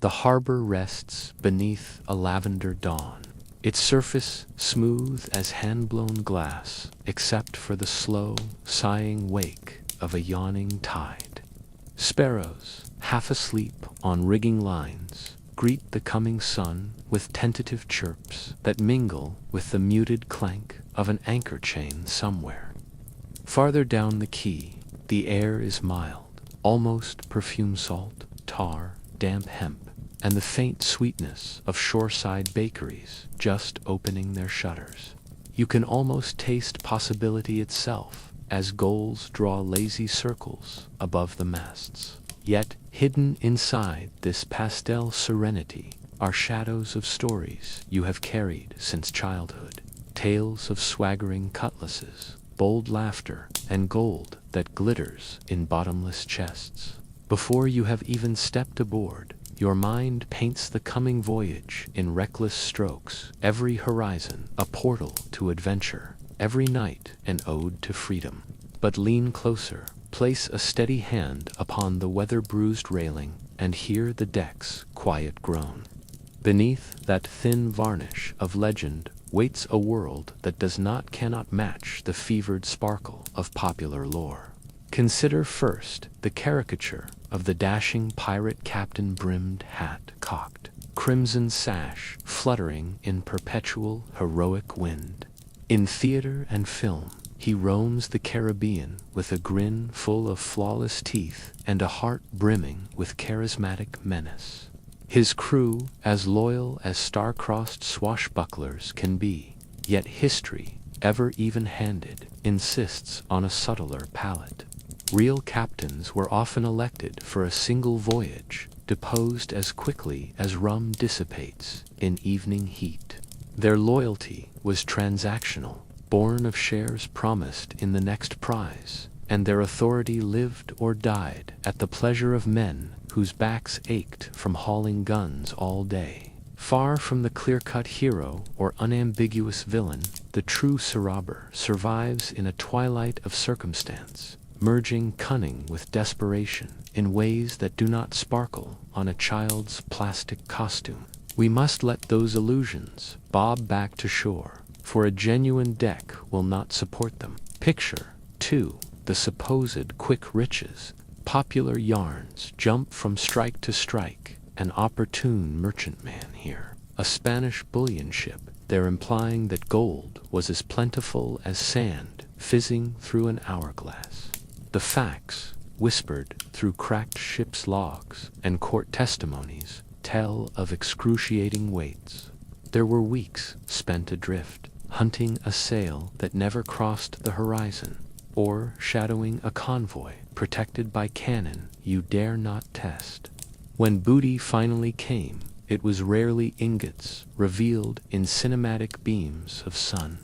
The harbor rests beneath a lavender dawn, its surface smooth as hand-blown glass, except for the slow, sighing wake of a yawning tide. Sparrows, half asleep on rigging lines, greet the coming sun with tentative chirps that mingle with the muted clank of an anchor chain somewhere. Farther down the quay, the air is mild, almost perfume salt, tar, damp hemp, and the faint sweetness of shoreside bakeries just opening their shutters. You can almost taste possibility itself as gulls draw lazy circles above the masts. Yet, hidden inside this pastel serenity are shadows of stories you have carried since childhood. Tales of swaggering cutlasses, bold laughter, and gold that glitters in bottomless chests. Before you have even stepped aboard, your mind paints the coming voyage in reckless strokes, every horizon a portal to adventure, every night an ode to freedom. But lean closer, place a steady hand upon the weather-bruised railing, and hear the deck's quiet groan. Beneath that thin varnish of legend waits a world that cannot match the fevered sparkle of popular lore. Consider first the caricature of the dashing pirate captain, brimmed hat cocked, crimson sash fluttering in perpetual heroic wind. In theater and film, he roams the Caribbean with a grin full of flawless teeth and a heart brimming with charismatic menace. His crew as loyal as star-crossed swashbucklers can be, yet history, ever even-handed, insists on a subtler palette. Real captains were often elected for a single voyage, deposed as quickly as rum dissipates in evening heat. Their loyalty was transactional, born of shares promised in the next prize, and their authority lived or died at the pleasure of men whose backs ached from hauling guns all day. Far from the clear-cut hero or unambiguous villain, the true Saraber survives in a twilight of circumstance, merging cunning with desperation in ways that do not sparkle on a child's plastic costume. We must let those illusions bob back to shore, for a genuine deck will not support them. Picture, too, the supposed quick riches. Popular yarns jump from strike to strike, an opportune merchantman here, a Spanish bullion ship, they're implying that gold was as plentiful as sand fizzing through an hourglass. The facts, whispered through cracked ship's logs and court testimonies, tell of excruciating waits. There were weeks spent adrift, hunting a sail that never crossed the horizon, or shadowing a convoy protected by cannon you dare not test. When booty finally came, it was rarely ingots revealed in cinematic beams of sun.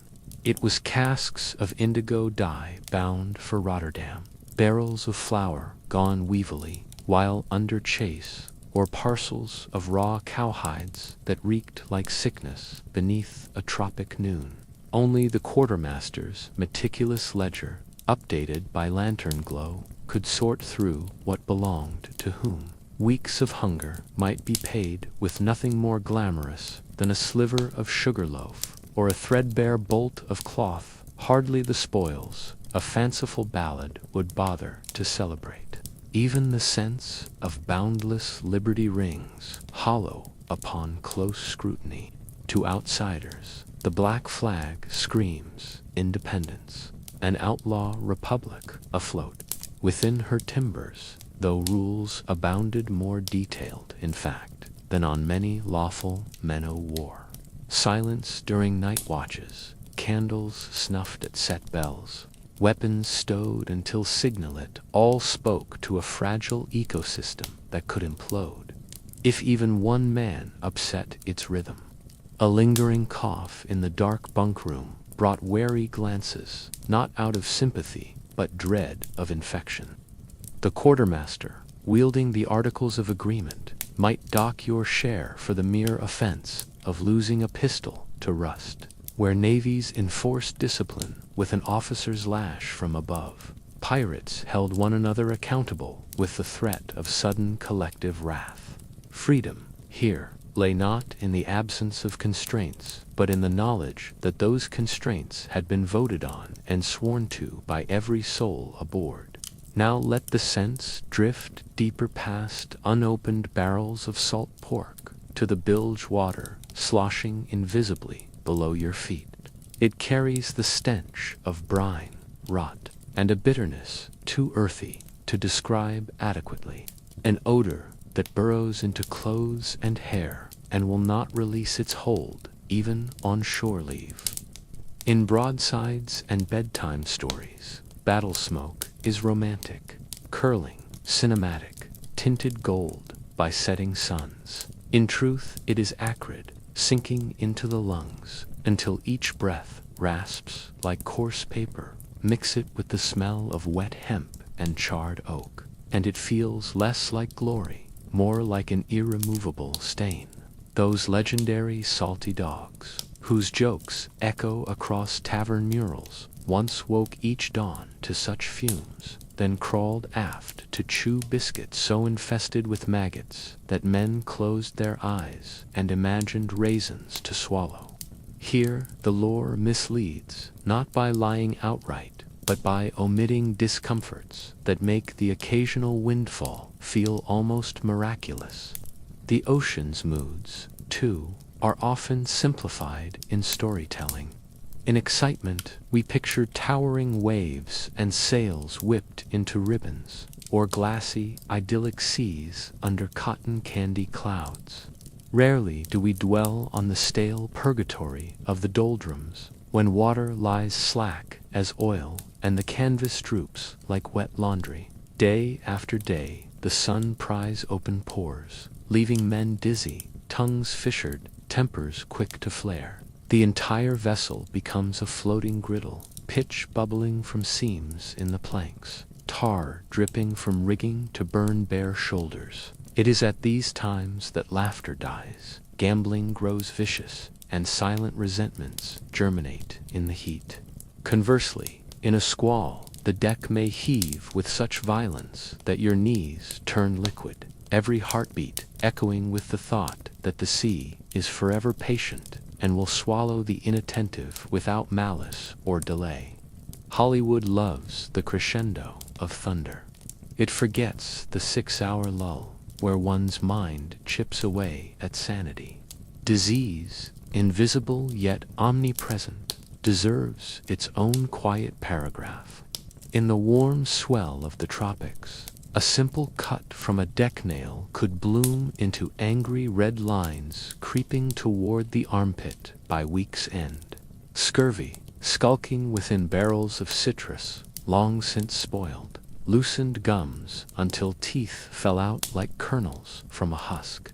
It was casks of indigo dye bound for Rotterdam, barrels of flour gone weevily while under chase, or parcels of raw cowhides that reeked like sickness beneath a tropic noon. Only the quartermaster's meticulous ledger, updated by lantern glow, could sort through what belonged to whom. Weeks of hunger might be paid with nothing more glamorous than a sliver of sugar loaf or a threadbare bolt of cloth, hardly the spoils a fanciful ballad would bother to celebrate. Even the sense of boundless liberty rings hollow upon close scrutiny. To outsiders, the black flag screams independence, an outlaw republic afloat within her timbers, though rules abounded more detailed, in fact, than on many lawful men o' war. Silence during night watches, candles snuffed at set bells, weapons stowed until signaled, all spoke to a fragile ecosystem that could implode if even one man upset its rhythm. A lingering cough in the dark bunk room brought wary glances, not out of sympathy, but dread of infection. The quartermaster, wielding the Articles of Agreement, might dock your share for the mere offense of losing a pistol to rust. Where navies enforced discipline with an officer's lash from above, pirates held one another accountable with the threat of sudden collective wrath. Freedom, here lay not in the absence of constraints, but in the knowledge that those constraints had been voted on and sworn to by every soul aboard. Now let the sense drift deeper past unopened barrels of salt pork to the bilge water sloshing invisibly below your feet. It carries the stench of brine, rot, and a bitterness too earthy to describe adequately, an odor that burrows into clothes and hair and will not release its hold even on shore leave. In broadsides and bedtime stories, battle smoke is romantic, curling, cinematic, tinted gold by setting suns. In truth, it is acrid, sinking into the lungs until each breath rasps like coarse paper. Mix it with the smell of wet hemp and charred oak, and it feels less like glory, more like an irremovable stain. Those legendary salty dogs, whose jokes echo across tavern murals, once woke each dawn to such fumes, then crawled aft to chew biscuits so infested with maggots that men closed their eyes and imagined raisins to swallow. Here the lore misleads, not by lying outright, but by omitting discomforts that make the occasional windfall feel almost miraculous. The ocean's moods, too, are often simplified in storytelling. In excitement, we picture towering waves and sails whipped into ribbons, or glassy, idyllic seas under cotton candy clouds. Rarely do we dwell on the stale purgatory of the doldrums, when water lies slack as oil and the canvas droops like wet laundry. Day after day, the sun pries open pores, leaving men dizzy, tongues fissured, tempers quick to flare. The entire vessel becomes a floating griddle, pitch bubbling from seams in the planks, tar dripping from rigging to burn bare shoulders. It is at these times that laughter dies, gambling grows vicious, and silent resentments germinate in the heat. Conversely, in a squall, the deck may heave with such violence that your knees turn liquid, every heartbeat echoing with the thought that the sea is forever patient and will swallow the inattentive without malice or delay. Hollywood loves the crescendo of thunder. It forgets the 6-hour lull, where one's mind chips away at sanity. Disease, invisible yet omnipresent, deserves its own quiet paragraph. In the warm swell of the tropics, a simple cut from a deck nail could bloom into angry red lines creeping toward the armpit by week's end. Scurvy, skulking within barrels of citrus, long since spoiled, loosened gums until teeth fell out like kernels from a husk.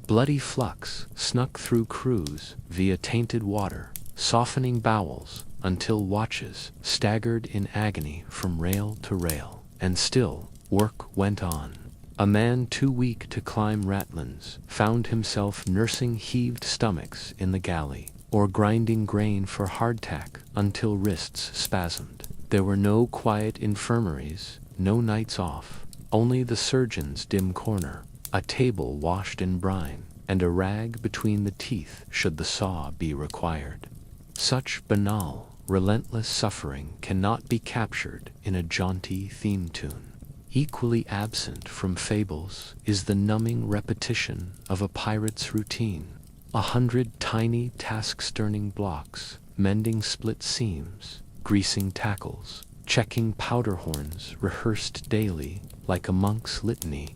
Bloody flux snuck through crews via tainted water, softening bowels until watches staggered in agony from rail to rail, and still work went on. A man too weak to climb ratlins found himself nursing heaved stomachs in the galley, or grinding grain for hardtack until wrists spasmed. There were no quiet infirmaries, no nights off, only the surgeon's dim corner, a table washed in brine, and a rag between the teeth should the saw be required. Such banal, relentless suffering cannot be captured in a jaunty theme tune. Equally absent from fables is the numbing repetition of a pirate's routine. 100 tiny task-stirring blocks, mending split seams, greasing tackles, checking powder horns rehearsed daily like a monk's litany.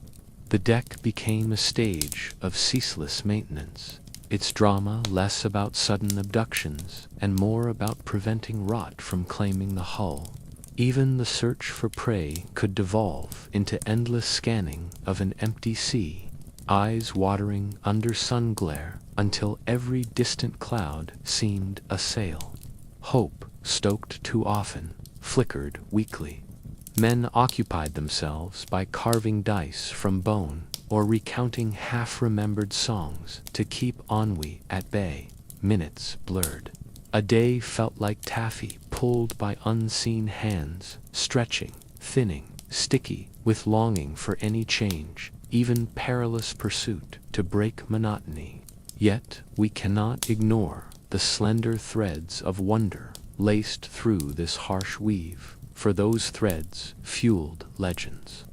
The deck became a stage of ceaseless maintenance, its drama less about sudden abductions and more about preventing rot from claiming the hull. Even the search for prey could devolve into endless scanning of an empty sea, eyes watering under sun glare until every distant cloud seemed a sail. Hope, stoked too often, flickered weakly. Men occupied themselves by carving dice from bone or recounting half-remembered songs to keep ennui at bay. Minutes blurred. A day felt like taffy pulled by unseen hands, stretching, thinning, sticky, with longing for any change, even perilous pursuit to break monotony. Yet we cannot ignore the slender threads of wonder laced through this harsh weave, for those threads fueled legends.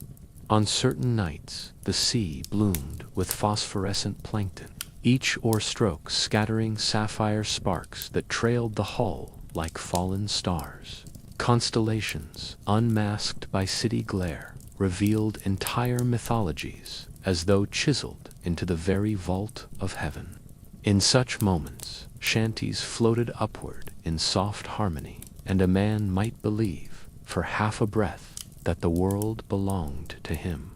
On certain nights, the sea bloomed with phosphorescent plankton, each oar stroke scattering sapphire sparks that trailed the hull like fallen stars. Constellations, unmasked by city glare, revealed entire mythologies as though chiseled into the very vault of heaven. In such moments, shanties floated upward in soft harmony, and a man might believe, for half a breath, that the world belonged to him.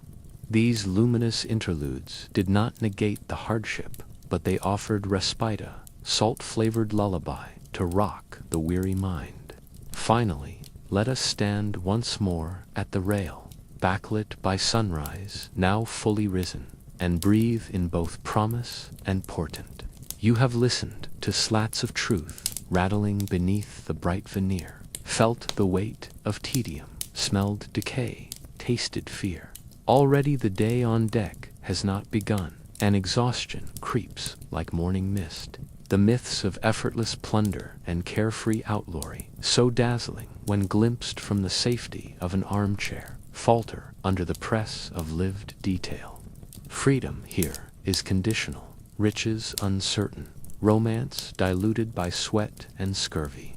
These luminous interludes did not negate the hardship, but they offered respite, salt-flavored lullaby to rock the weary mind. Finally, let us stand once more at the rail, backlit by sunrise, now fully risen, and breathe in both promise and portent. You have listened to slats of truth rattling beneath the bright veneer, felt the weight of tedium, smelled decay, tasted fear. Already the day on deck has not begun, and exhaustion creeps like morning mist. The myths of effortless plunder and carefree outlawry, so dazzling when glimpsed from the safety of an armchair, falter under the press of lived detail. Freedom here is conditional, riches uncertain, romance diluted by sweat and scurvy.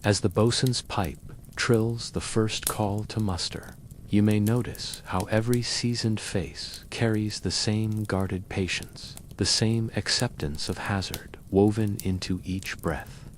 As the boatswain's pipe trills the first call to muster, you may notice how every seasoned face carries the same guarded patience, the same acceptance of hazard woven into each breath.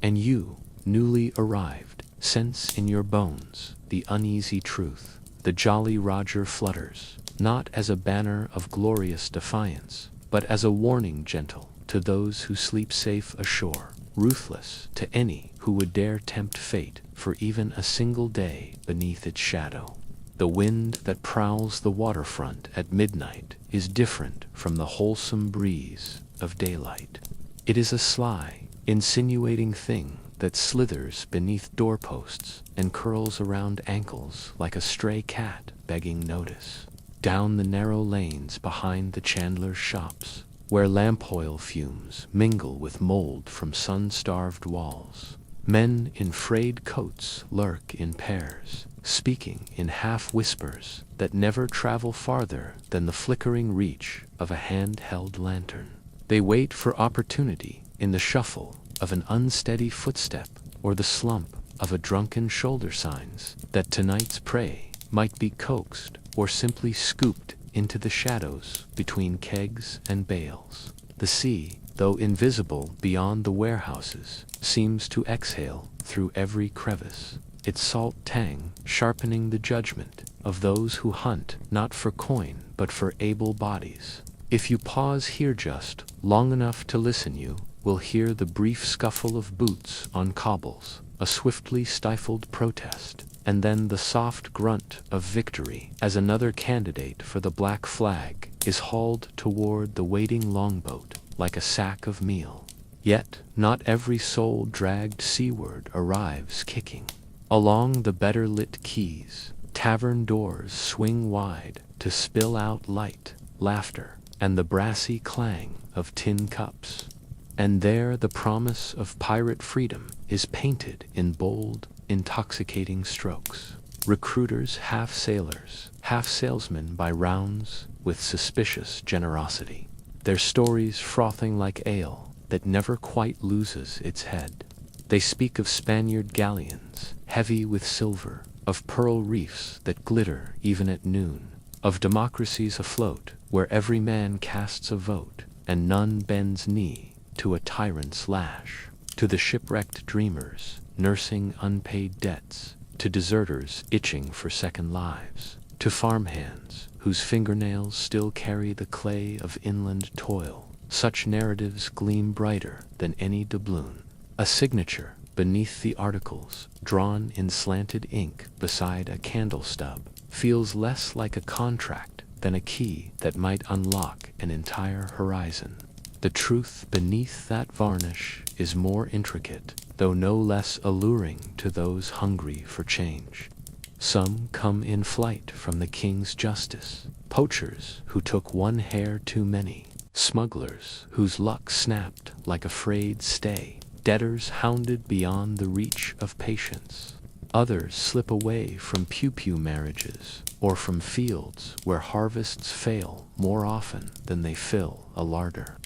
And you, newly arrived, sense in your bones the uneasy truth. The Jolly Roger flutters, not as a banner of glorious defiance, but as a warning gentle to those who sleep safe ashore, ruthless to any who would dare tempt fate for even a single day beneath its shadow. The wind that prowls the waterfront at midnight is different from the wholesome breeze of daylight. It is a sly, insinuating thing that slithers beneath doorposts and curls around ankles like a stray cat begging notice. Down the narrow lanes behind the chandler's shops, where lamp oil fumes mingle with mold from sun-starved walls, men in frayed coats lurk in pairs, speaking in half-whispers that never travel farther than the flickering reach of a hand-held lantern. They wait for opportunity in the shuffle of an unsteady footstep or the slump of a drunken shoulder signs that tonight's prey might be coaxed or simply scooped into the shadows between kegs and bales. The sea, though invisible beyond the warehouses, seems to exhale through every crevice, its salt tang sharpening the judgment of those who hunt not for coin but for able bodies. If you pause here just long enough to listen, you will hear the brief scuffle of boots on cobbles, a swiftly stifled protest, and then the soft grunt of victory as another candidate for the black flag is hauled toward the waiting longboat like a sack of meal. Yet not every soul dragged seaward arrives kicking. Along the better-lit quays, tavern doors swing wide to spill out light, laughter, and the brassy clang of tin cups. And there the promise of pirate freedom is painted in bold, intoxicating strokes. Recruiters half sailors, half salesmen by rounds with suspicious generosity, their stories frothing like ale that never quite loses its head. They speak of Spaniard galleons, heavy with silver, of pearl reefs that glitter even at noon, of democracies afloat where every man casts a vote and none bends knee to a tyrant's lash, to the shipwrecked dreamers nursing unpaid debts, to deserters itching for second lives, to farmhands whose fingernails still carry the clay of inland toil. Such narratives gleam brighter than any doubloon. A signature beneath the articles, drawn in slanted ink beside a candle stub, feels less like a contract than a key that might unlock an entire horizon. The truth beneath that varnish is more intricate, though no less alluring to those hungry for change. Some come in flight from the king's justice, poachers who took one hare too many, smugglers whose luck snapped like a frayed stay, debtors hounded beyond the reach of patience. Others slip away from pew-pew marriages, or from fields where harvests fail more often than they fill a larder.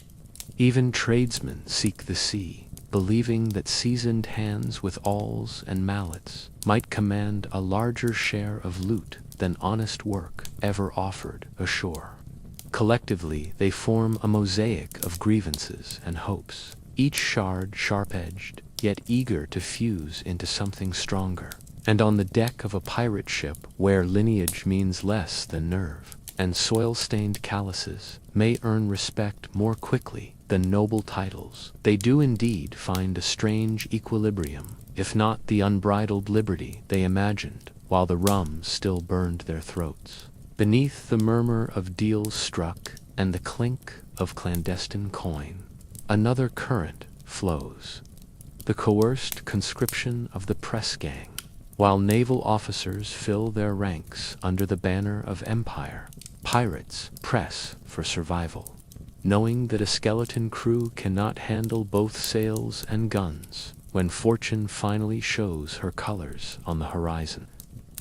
Even tradesmen seek the sea, believing that seasoned hands with awls and mallets might command a larger share of loot than honest work ever offered ashore. Collectively, they form a mosaic of grievances and hopes, each shard sharp-edged, yet eager to fuse into something stronger. And on the deck of a pirate ship, where lineage means less than nerve, and soil-stained calluses may earn respect more quickly than noble titles, they do indeed find a strange equilibrium, if not the unbridled liberty they imagined while the rum still burned their throats. Beneath the murmur of deals struck and the clink of clandestine coin, another current flows, the coerced conscription of the press gang. While naval officers fill their ranks under the banner of empire, pirates press for survival, knowing that a skeleton crew cannot handle both sails and guns when fortune finally shows her colors on the horizon.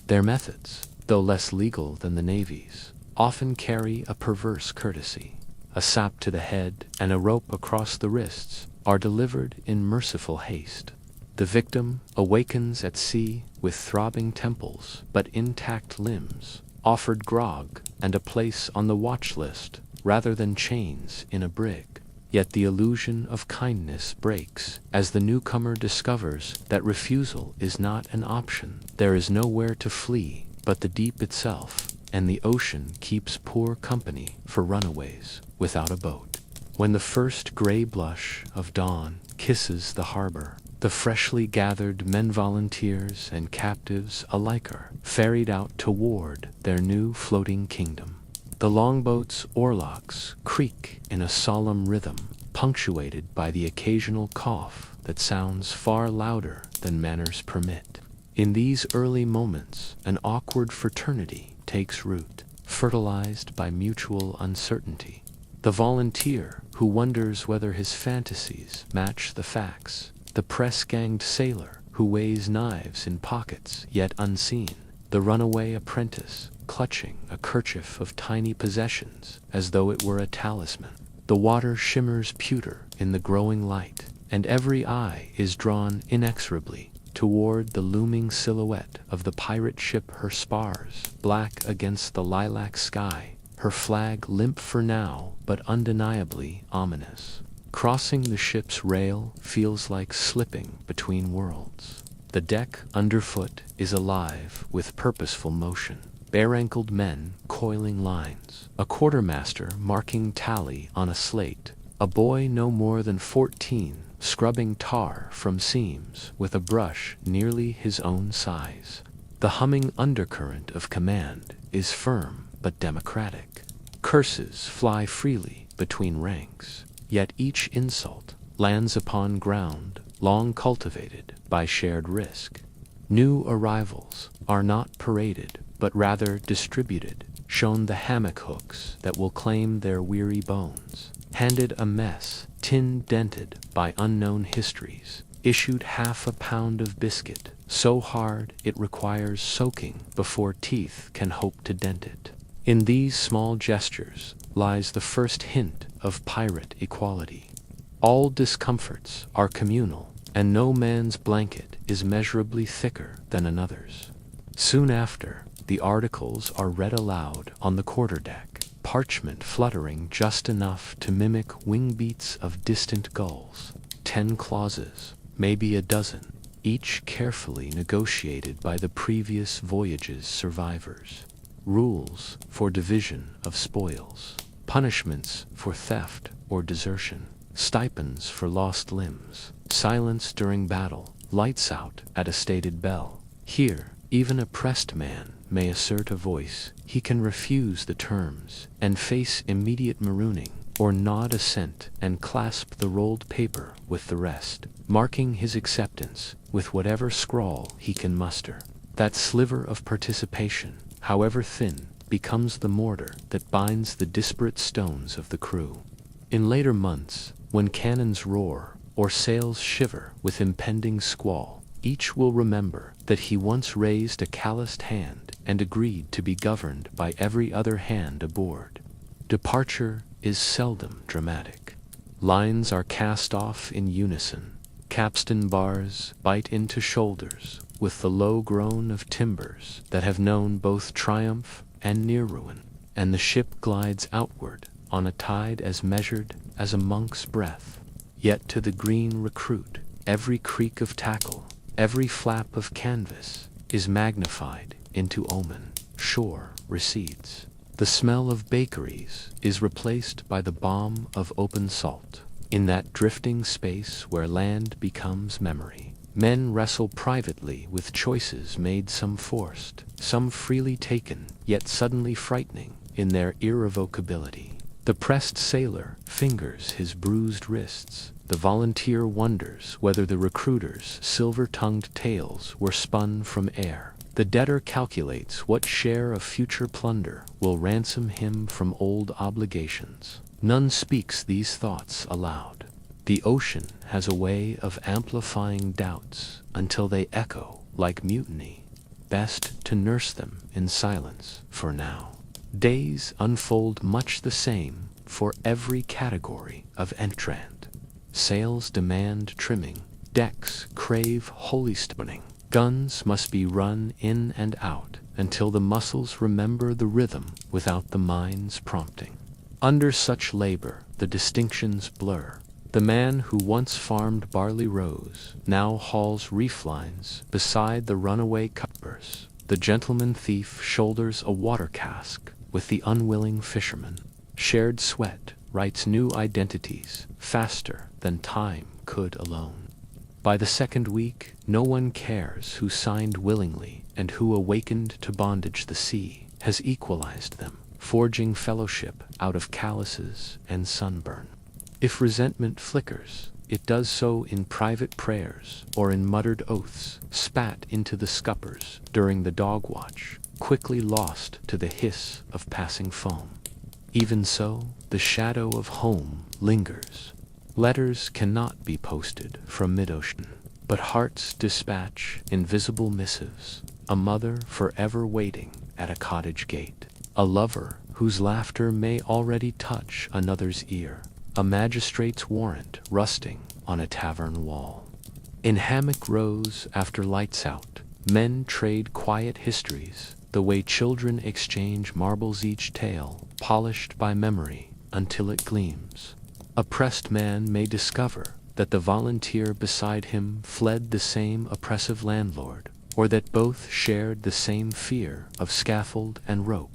Their methods, though less legal than the Navy's, often carry a perverse courtesy. A sap to the head and a rope across the wrists are delivered in merciful haste. The victim awakens at sea with throbbing temples but intact limbs, offered grog and a place on the watch list rather than chains in a brig. Yet the illusion of kindness breaks as the newcomer discovers that refusal is not an option. There is nowhere to flee but the deep itself, and the ocean keeps poor company for runaways without a boat. When the first gray blush of dawn kisses the harbor, the freshly gathered men, volunteers and captives alike, are ferried out toward their new floating kingdom. The longboat's oarlocks creak in a solemn rhythm, punctuated by the occasional cough that sounds far louder than manners permit. In these early moments, an awkward fraternity takes root, fertilized by mutual uncertainty. The volunteer who wonders whether his fantasies match the facts, the press-ganged sailor who weighs knives in pockets yet unseen, the runaway apprentice clutching a kerchief of tiny possessions as though it were a talisman. The water shimmers pewter in the growing light, and every eye is drawn inexorably toward the looming silhouette of the pirate ship, her spars black against the lilac sky, her flag limp for now but undeniably ominous. Crossing the ship's rail feels like slipping between worlds. The deck underfoot is alive with purposeful motion. Bare-ankled men coiling lines, a quartermaster marking tally on a slate, a boy no more than 14 scrubbing tar from seams with a brush nearly his own size. The humming undercurrent of command is firm but democratic. Curses fly freely between ranks, yet each insult lands upon ground long cultivated by shared risk. New arrivals are not paraded, but rather distributed, shown the hammock hooks that will claim their weary bones, handed a mess tin-dented by unknown histories, issued half a pound of biscuit, so hard it requires soaking before teeth can hope to dent it. In these small gestures lies the first hint of pirate equality. All discomforts are communal, and no man's blanket is measurably thicker than another's. Soon after, the articles are read aloud on the quarterdeck, parchment fluttering just enough to mimic wing beats of distant gulls. 10 clauses, maybe a dozen, each carefully negotiated by the previous voyage's survivors. Rules for division of spoils, punishments for theft or desertion, stipends for lost limbs, silence during battle, lights out at a stated bell. Here, even a pressed man may assert a voice. He can refuse the terms and face immediate marooning, or nod assent and clasp the rolled paper with the rest, marking his acceptance with whatever scrawl he can muster. That sliver of participation, however thin, becomes the mortar that binds the disparate stones of the crew. In later months, when cannons roar or sails shiver with impending squall, each will remember that he once raised a calloused hand and agreed to be governed by every other hand aboard. Departure is seldom dramatic. Lines are cast off in unison. Capstan bars bite into shoulders with the low groan of timbers that have known both triumph and near ruin, and the ship glides outward on a tide as measured as a monk's breath. Yet to the green recruit, every creak of tackle, every flap of canvas is magnified into omen. Shore recedes. The smell of bakeries is replaced by the balm of open salt. In that drifting space where land becomes memory, men wrestle privately with choices made, some forced, some freely taken, yet suddenly frightening in their irrevocability. The pressed sailor fingers his bruised wrists. The volunteer wonders whether the recruiter's silver-tongued tales were spun from air. The debtor calculates what share of future plunder will ransom him from old obligations. None speaks these thoughts aloud. The ocean has a way of amplifying doubts until they echo like mutiny. Best to nurse them in silence for now. Days unfold much the same for every category of entrant. Sails demand trimming, decks crave holystoning, guns must be run in and out until the muscles remember the rhythm without the mind's prompting. Under such labor, the distinctions blur. The man who once farmed barley rows now hauls reef lines beside the runaway cutpurse. The gentleman thief shoulders a water cask with the unwilling fisherman. Shared sweat writes new identities faster than time could alone. By the second week, no one cares who signed willingly and who awakened to bondage. The sea has equalized them, forging fellowship out of calluses and sunburn. If resentment flickers, it does so in private prayers or in muttered oaths spat into the scuppers during the dog watch, quickly lost to the hiss of passing foam. Even so, the shadow of home lingers. Letters cannot be posted from mid-ocean, but hearts dispatch invisible missives. A mother forever waiting at a cottage gate. A lover whose laughter may already touch another's ear. A magistrate's warrant rusting on a tavern wall. In hammock rows after lights out, men trade quiet histories, the way children exchange marbles, each tale polished by memory until it gleams. A pressed man may discover that the volunteer beside him fled the same oppressive landlord, or that both shared the same fear of scaffold and rope.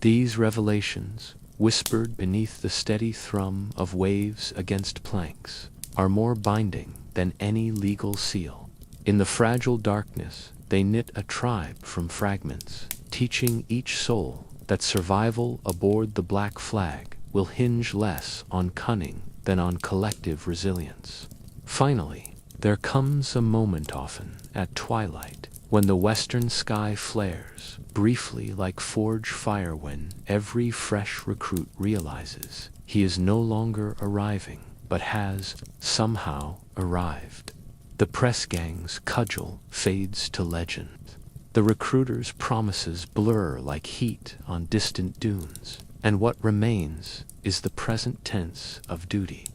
These revelations, whispered beneath the steady thrum of waves against planks, are more binding than any legal seal. In the fragile darkness, they knit a tribe from fragments, teaching each soul that survival aboard the Black Flag will hinge less on cunning than on collective resilience. Finally, there comes a moment, often at twilight, when the western sky flares briefly like forge fire, when every fresh recruit realizes he is no longer arriving, but has somehow arrived. The press gang's cudgel fades to legend. The recruiter's promises blur like heat on distant dunes, and what remains is the present tense of duty.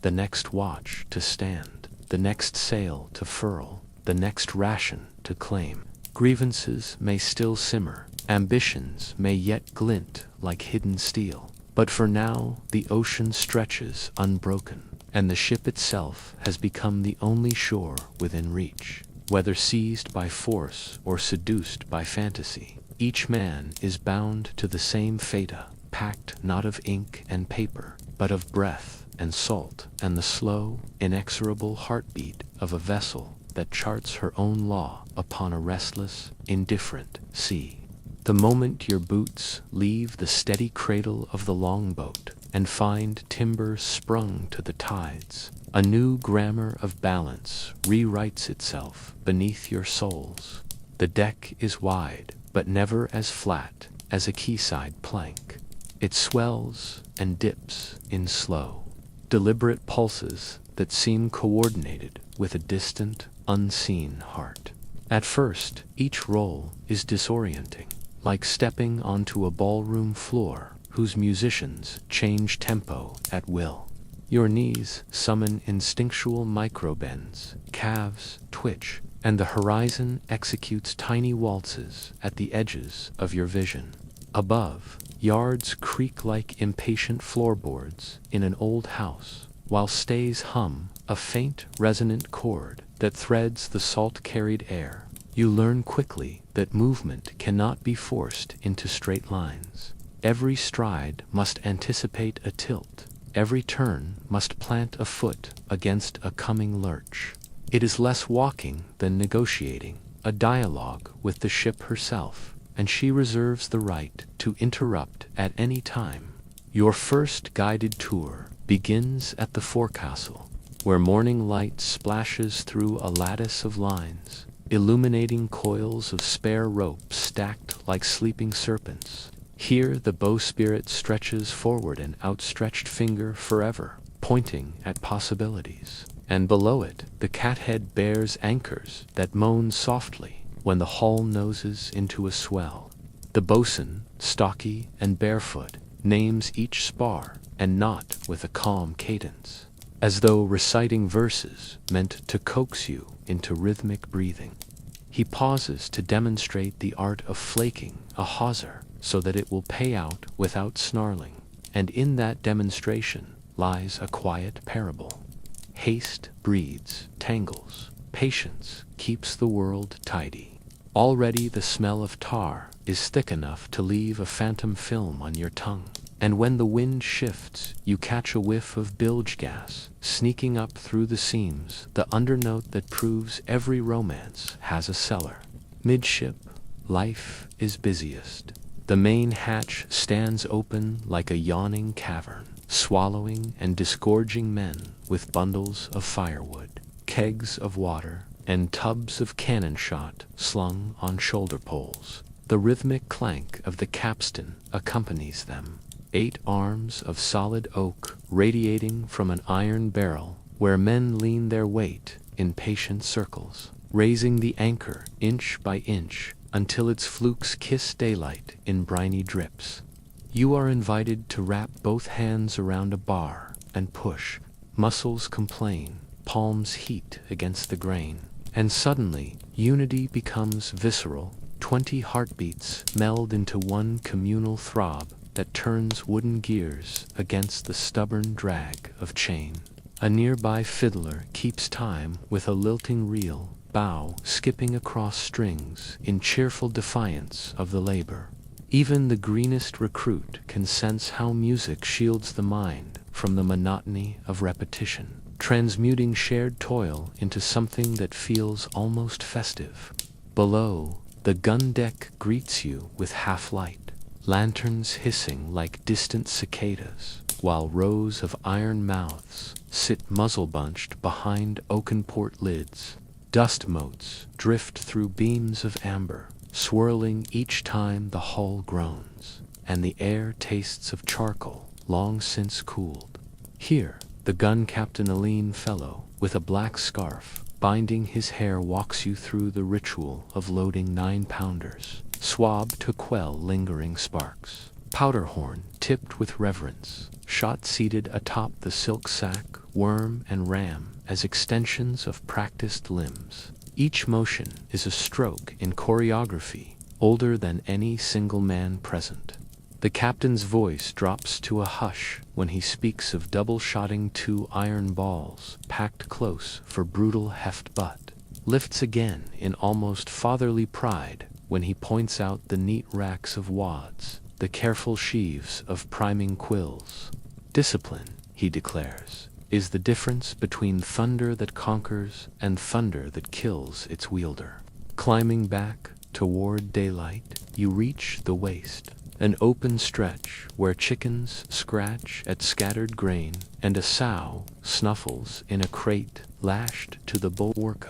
The next watch to stand, the next sail to furl, the next ration to claim. Grievances may still simmer, ambitions may yet glint like hidden steel, but for now the ocean stretches unbroken, and the ship itself has become the only shore within reach. Whether seized by force or seduced by fantasy, each man is bound to the same fata, packed not of ink and paper, but of breath and salt and the slow, inexorable heartbeat of a vessel that charts her own law upon a restless, indifferent sea. The moment your boots leave the steady cradle of the longboat and find timber sprung to the tides, a new grammar of balance rewrites itself beneath your soles. The deck is wide, but never as flat as a quayside plank. It swells and dips in slow, deliberate pulses that seem coordinated with a distant, unseen heart. At first, each roll is disorienting, like stepping onto a ballroom floor whose musicians change tempo at will. Your knees summon instinctual microbends, calves twitch, and the horizon executes tiny waltzes at the edges of your vision. Above, yards creak like impatient floorboards in an old house, while stays hum a faint, resonant chord that threads the salt-carried air. You learn quickly that movement cannot be forced into straight lines. Every stride must anticipate a tilt. Every turn must plant a foot against a coming lurch. It is less walking than negotiating, a dialogue with the ship herself, and she reserves the right to interrupt at any time. Your first guided tour begins at the forecastle, where morning light splashes through a lattice of lines, illuminating coils of spare rope stacked like sleeping serpents. Here the bowsprit stretches forward an outstretched finger forever, pointing at possibilities. And below it, the cathead bears anchors that moan softly when the hull noses into a swell. The boatswain, stocky and barefoot, names each spar, and not with a calm cadence, as though reciting verses meant to coax you into rhythmic breathing. He pauses to demonstrate the art of flaking a hawser so that it will pay out without snarling, and in that demonstration lies a quiet parable. Haste breeds tangles. Patience keeps the world tidy. Already the smell of tar is thick enough to leave a phantom film on your tongue, and when the wind shifts, you catch a whiff of bilge gas sneaking up through the seams, the undernote that proves every romance has a cellar. Midship, life is busiest. The main hatch stands open like a yawning cavern, swallowing and disgorging men with bundles of firewood, kegs of water, and tubs of cannon shot slung on shoulder poles. The rhythmic clank of the capstan accompanies them. 8 arms of solid oak radiating from an iron barrel where men lean their weight in patient circles, raising the anchor inch by inch until its flukes kiss daylight in briny drips. You are invited to wrap both hands around a bar and push. Muscles complain, palms heat against the grain, and suddenly unity becomes visceral. 20 heartbeats meld into one communal throb that turns wooden gears against the stubborn drag of chain. A nearby fiddler keeps time with a lilting reel, bow skipping across strings in cheerful defiance of the labor. Even the greenest recruit can sense how music shields the mind from the monotony of repetition, transmuting shared toil into something that feels almost festive. Below, the gun deck greets you with half-light, lanterns hissing like distant cicadas, while rows of iron mouths sit muzzle-bunched behind oaken port lids. Dust motes drift through beams of amber, swirling each time the hull groans, and the air tastes of charcoal long since cooled. Here, the gun captain, a lean fellow with a black scarf binding his hair, walks you through the ritual of loading 9-pounders, swab to quell lingering sparks. Powder horn tipped with reverence, shot seated atop the silk sack, worm and ram as extensions of practiced limbs. Each motion is a stroke in choreography older than any single man present. The captain's voice drops to a hush when he speaks of double-shotting 2 iron balls packed close for brutal heft, but lifts again in almost fatherly pride when he points out the neat racks of wads, the careful sheaves of priming quills. Discipline, he declares, is the difference between thunder that conquers and thunder that kills its wielder. Climbing back toward daylight, you reach the waist, an open stretch where chickens scratch at scattered grain and a sow snuffles in a crate lashed to the bulwark.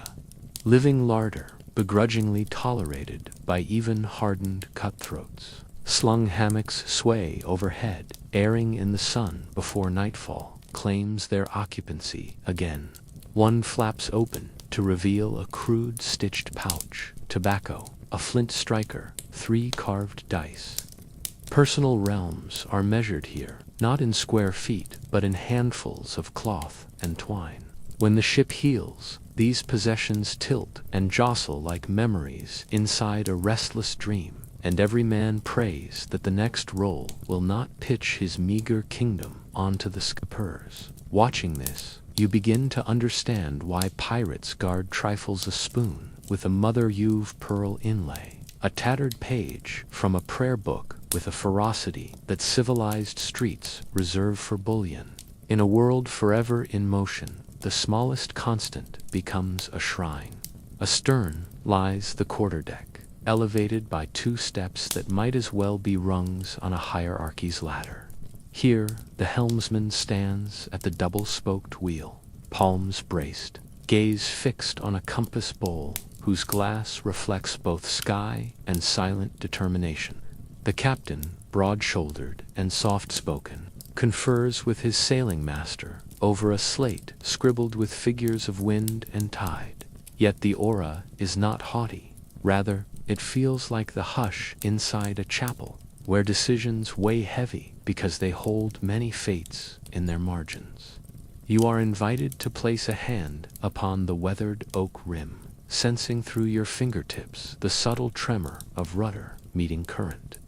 Living larder, begrudgingly tolerated by even hardened cutthroats. Slung hammocks sway overhead, airing in the sun before nightfall claims their occupancy again. One flaps open to reveal a crude stitched pouch, tobacco, a flint striker, 3 carved dice. Personal realms are measured here, not in square feet, but in handfuls of cloth and twine. When the ship heels, these possessions tilt and jostle like memories inside a restless dream, and every man prays that the next roll will not pitch his meager kingdom onto the skippers. Watching this, you begin to understand why pirates guard trifles a spoon with a mother-of pearl inlay, a tattered page from a prayer book with a ferocity that civilized streets reserve for bullion. In a world forever in motion, the smallest constant becomes a shrine. Astern lies the quarterdeck, elevated by 2 steps that might as well be rungs on a hierarchy's ladder. Here, the helmsman stands at the double-spoked wheel, palms braced, gaze fixed on a compass bowl whose glass reflects both sky and silent determination. The captain, broad-shouldered and soft-spoken, confers with his sailing master over a slate scribbled with figures of wind and tide. Yet the aura is not haughty. Rather, it feels like the hush inside a chapel, where decisions weigh heavy because they hold many fates in their margins. You are invited to place a hand upon the weathered oak rim, sensing through your fingertips the subtle tremor of rudder meeting current.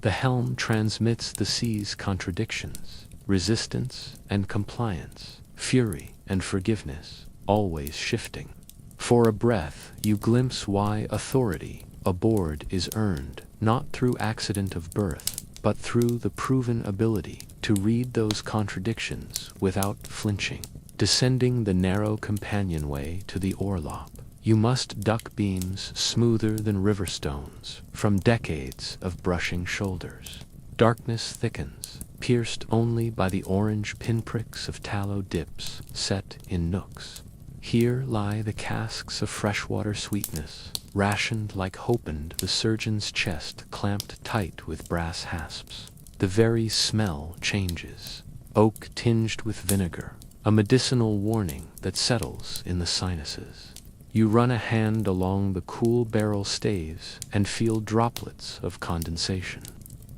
The helm transmits the sea's contradictions, resistance and compliance, fury and forgiveness, always shifting. For a breath, you glimpse why authority aboard is earned, not through accident of birth, but through the proven ability to read those contradictions without flinching. Descending the narrow companionway to the orlop, you must duck beams smoother than river stones from decades of brushing shoulders. Darkness thickens, pierced only by the orange pinpricks of tallow dips set in nooks. Here lie the casks of freshwater sweetness, rationed like hopened the surgeon's chest clamped tight with brass hasps. The very smell changes, oak tinged with vinegar, a medicinal warning that settles in the sinuses. You run a hand along the cool barrel staves and feel droplets of condensation.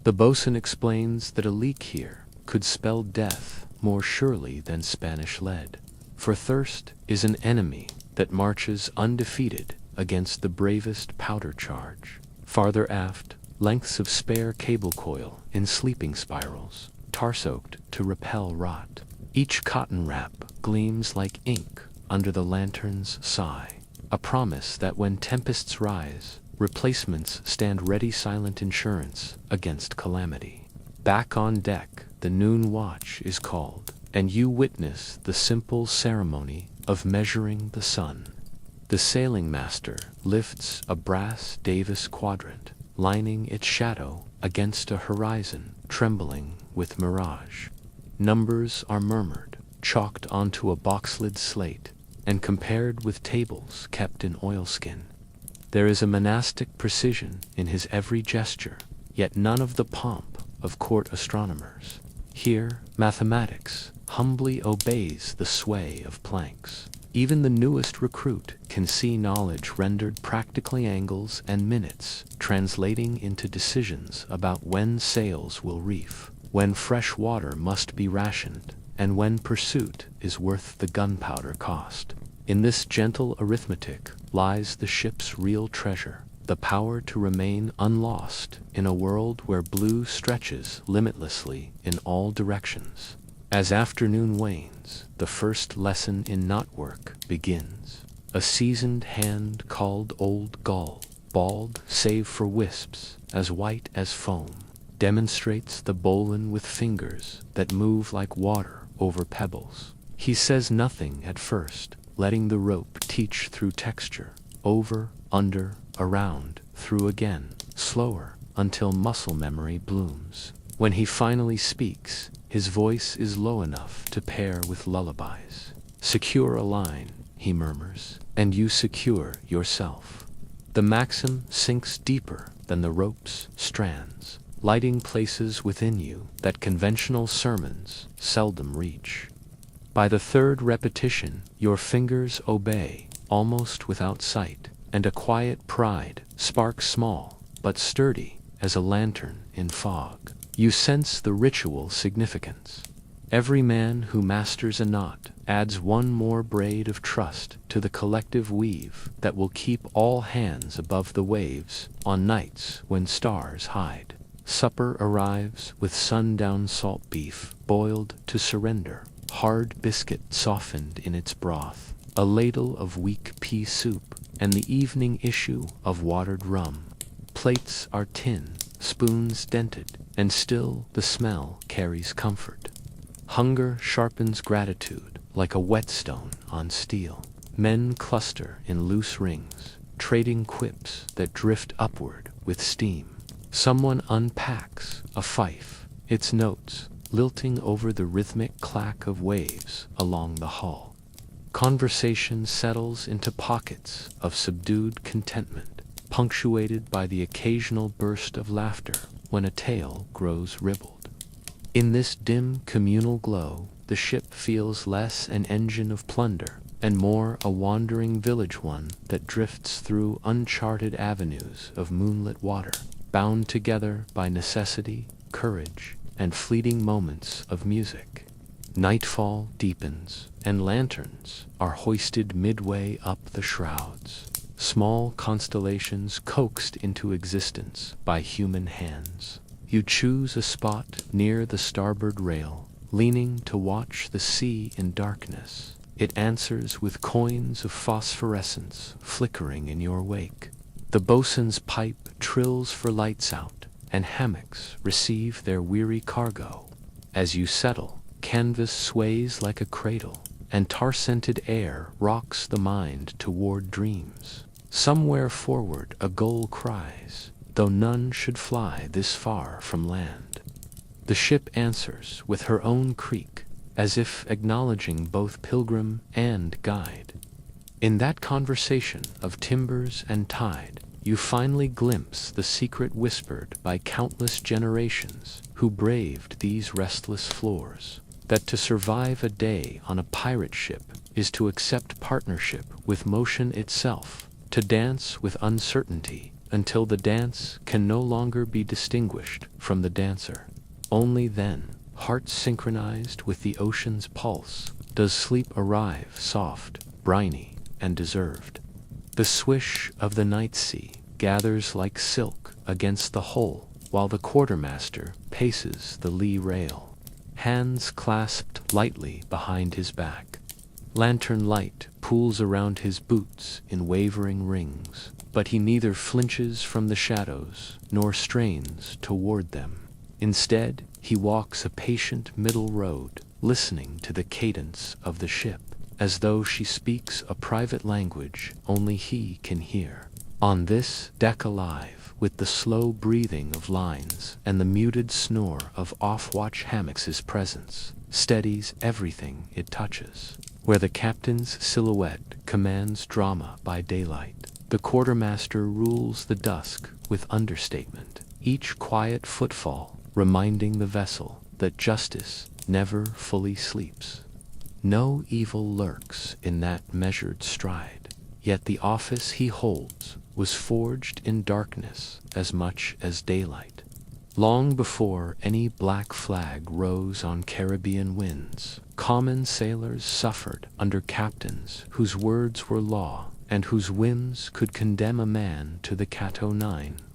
The bosun explains that a leak here could spell death more surely than Spanish lead. For thirst is an enemy that marches undefeated against the bravest powder charge. Farther aft, lengths of spare cable coil in sleeping spirals, tar-soaked to repel rot. Each cotton wrap gleams like ink under the lantern's sigh, a promise that when tempests rise, replacements stand ready, silent insurance against calamity. Back on deck, the noon watch is called, and you witness the simple ceremony of measuring the sun. The sailing master lifts a brass Davis quadrant, lining its shadow against a horizon trembling with mirage. Numbers are murmured, chalked onto a boxlid slate, and compared with tables kept in oilskin. There is a monastic precision in his every gesture, yet none of the pomp of court astronomers. Here, mathematics humbly obeys the sway of planks. Even the newest recruit can see knowledge rendered practically angles and minutes, translating into decisions about when sails will reef, when fresh water must be rationed, and when pursuit is worth the gunpowder cost. In this gentle arithmetic lies the ship's real treasure, the power to remain unlost in a world where blue stretches limitlessly in all directions. As afternoon wanes, the first lesson in knotwork begins. A seasoned hand called Old Gull, bald save for wisps, as white as foam, demonstrates the bowline with fingers that move like water over pebbles. He says nothing at first, letting the rope teach through texture, over, under, around, through again, slower, until muscle memory blooms. When he finally speaks, his voice is low enough to pair with lullabies. "Secure a line," he murmurs, "and you secure yourself." The maxim sinks deeper than the rope's strands, lighting places within you that conventional sermons seldom reach. By the third repetition, your fingers obey, almost without sight, and a quiet pride sparks small but sturdy as a lantern in fog. You sense the ritual significance. Every man who masters a knot adds one more braid of trust to the collective weave that will keep all hands above the waves on nights when stars hide. Supper arrives with sundown salt beef boiled to surrender, hard biscuit softened in its broth, a ladle of weak pea soup, and the evening issue of watered rum. Plates are tin, spoons dented, and still the smell carries comfort. Hunger sharpens gratitude like a whetstone on steel. Men cluster in loose rings, trading quips that drift upward with steam. Someone unpacks a fife, its notes lilting over the rhythmic clack of waves along the hull. Conversation settles into pockets of subdued contentment, punctuated by the occasional burst of laughter when a tale grows ribald. In this dim communal glow, the ship feels less an engine of plunder and more a wandering village one that drifts through uncharted avenues of moonlit water, bound together by necessity, courage, and fleeting moments of music. Nightfall deepens, and lanterns are hoisted midway up the shrouds, small constellations coaxed into existence by human hands. You choose a spot near the starboard rail, leaning to watch the sea in darkness. It answers with coins of phosphorescence flickering in your wake. The bosun's pipe trills for lights out, and hammocks receive their weary cargo. As you settle, canvas sways like a cradle, and tar-scented air rocks the mind toward dreams. Somewhere forward a gull cries, though none should fly this far from land. The ship answers with her own creak, as if acknowledging both pilgrim and guide. In that conversation of timbers and tide, you finally glimpse the secret whispered by countless generations who braved these restless floors, that to survive a day on a pirate ship is to accept partnership with motion itself, to dance with uncertainty until the dance can no longer be distinguished from the dancer. Only then, heart synchronized with the ocean's pulse, does sleep arrive soft, briny, and deserved. The swish of the night sea gathers like silk against the hull, while the quartermaster paces the lee rail, hands clasped lightly behind his back. Lantern light pools around his boots in wavering rings, but he neither flinches from the shadows nor strains toward them. Instead, he walks a patient middle road, listening to the cadence of the ship, as though she speaks a private language only he can hear. On this deck alive, with the slow breathing of lines and the muted snore of off-watch hammocks' presence, steadies everything it touches. Where the captain's silhouette commands drama by daylight, the quartermaster rules the dusk with understatement, each quiet footfall reminding the vessel that justice never fully sleeps. No evil lurks in that measured stride, yet the office he holds was forged in darkness as much as daylight. Long before any black flag rose on Caribbean winds, common sailors suffered under captains whose words were law and whose whims could condemn a man to the Cat O'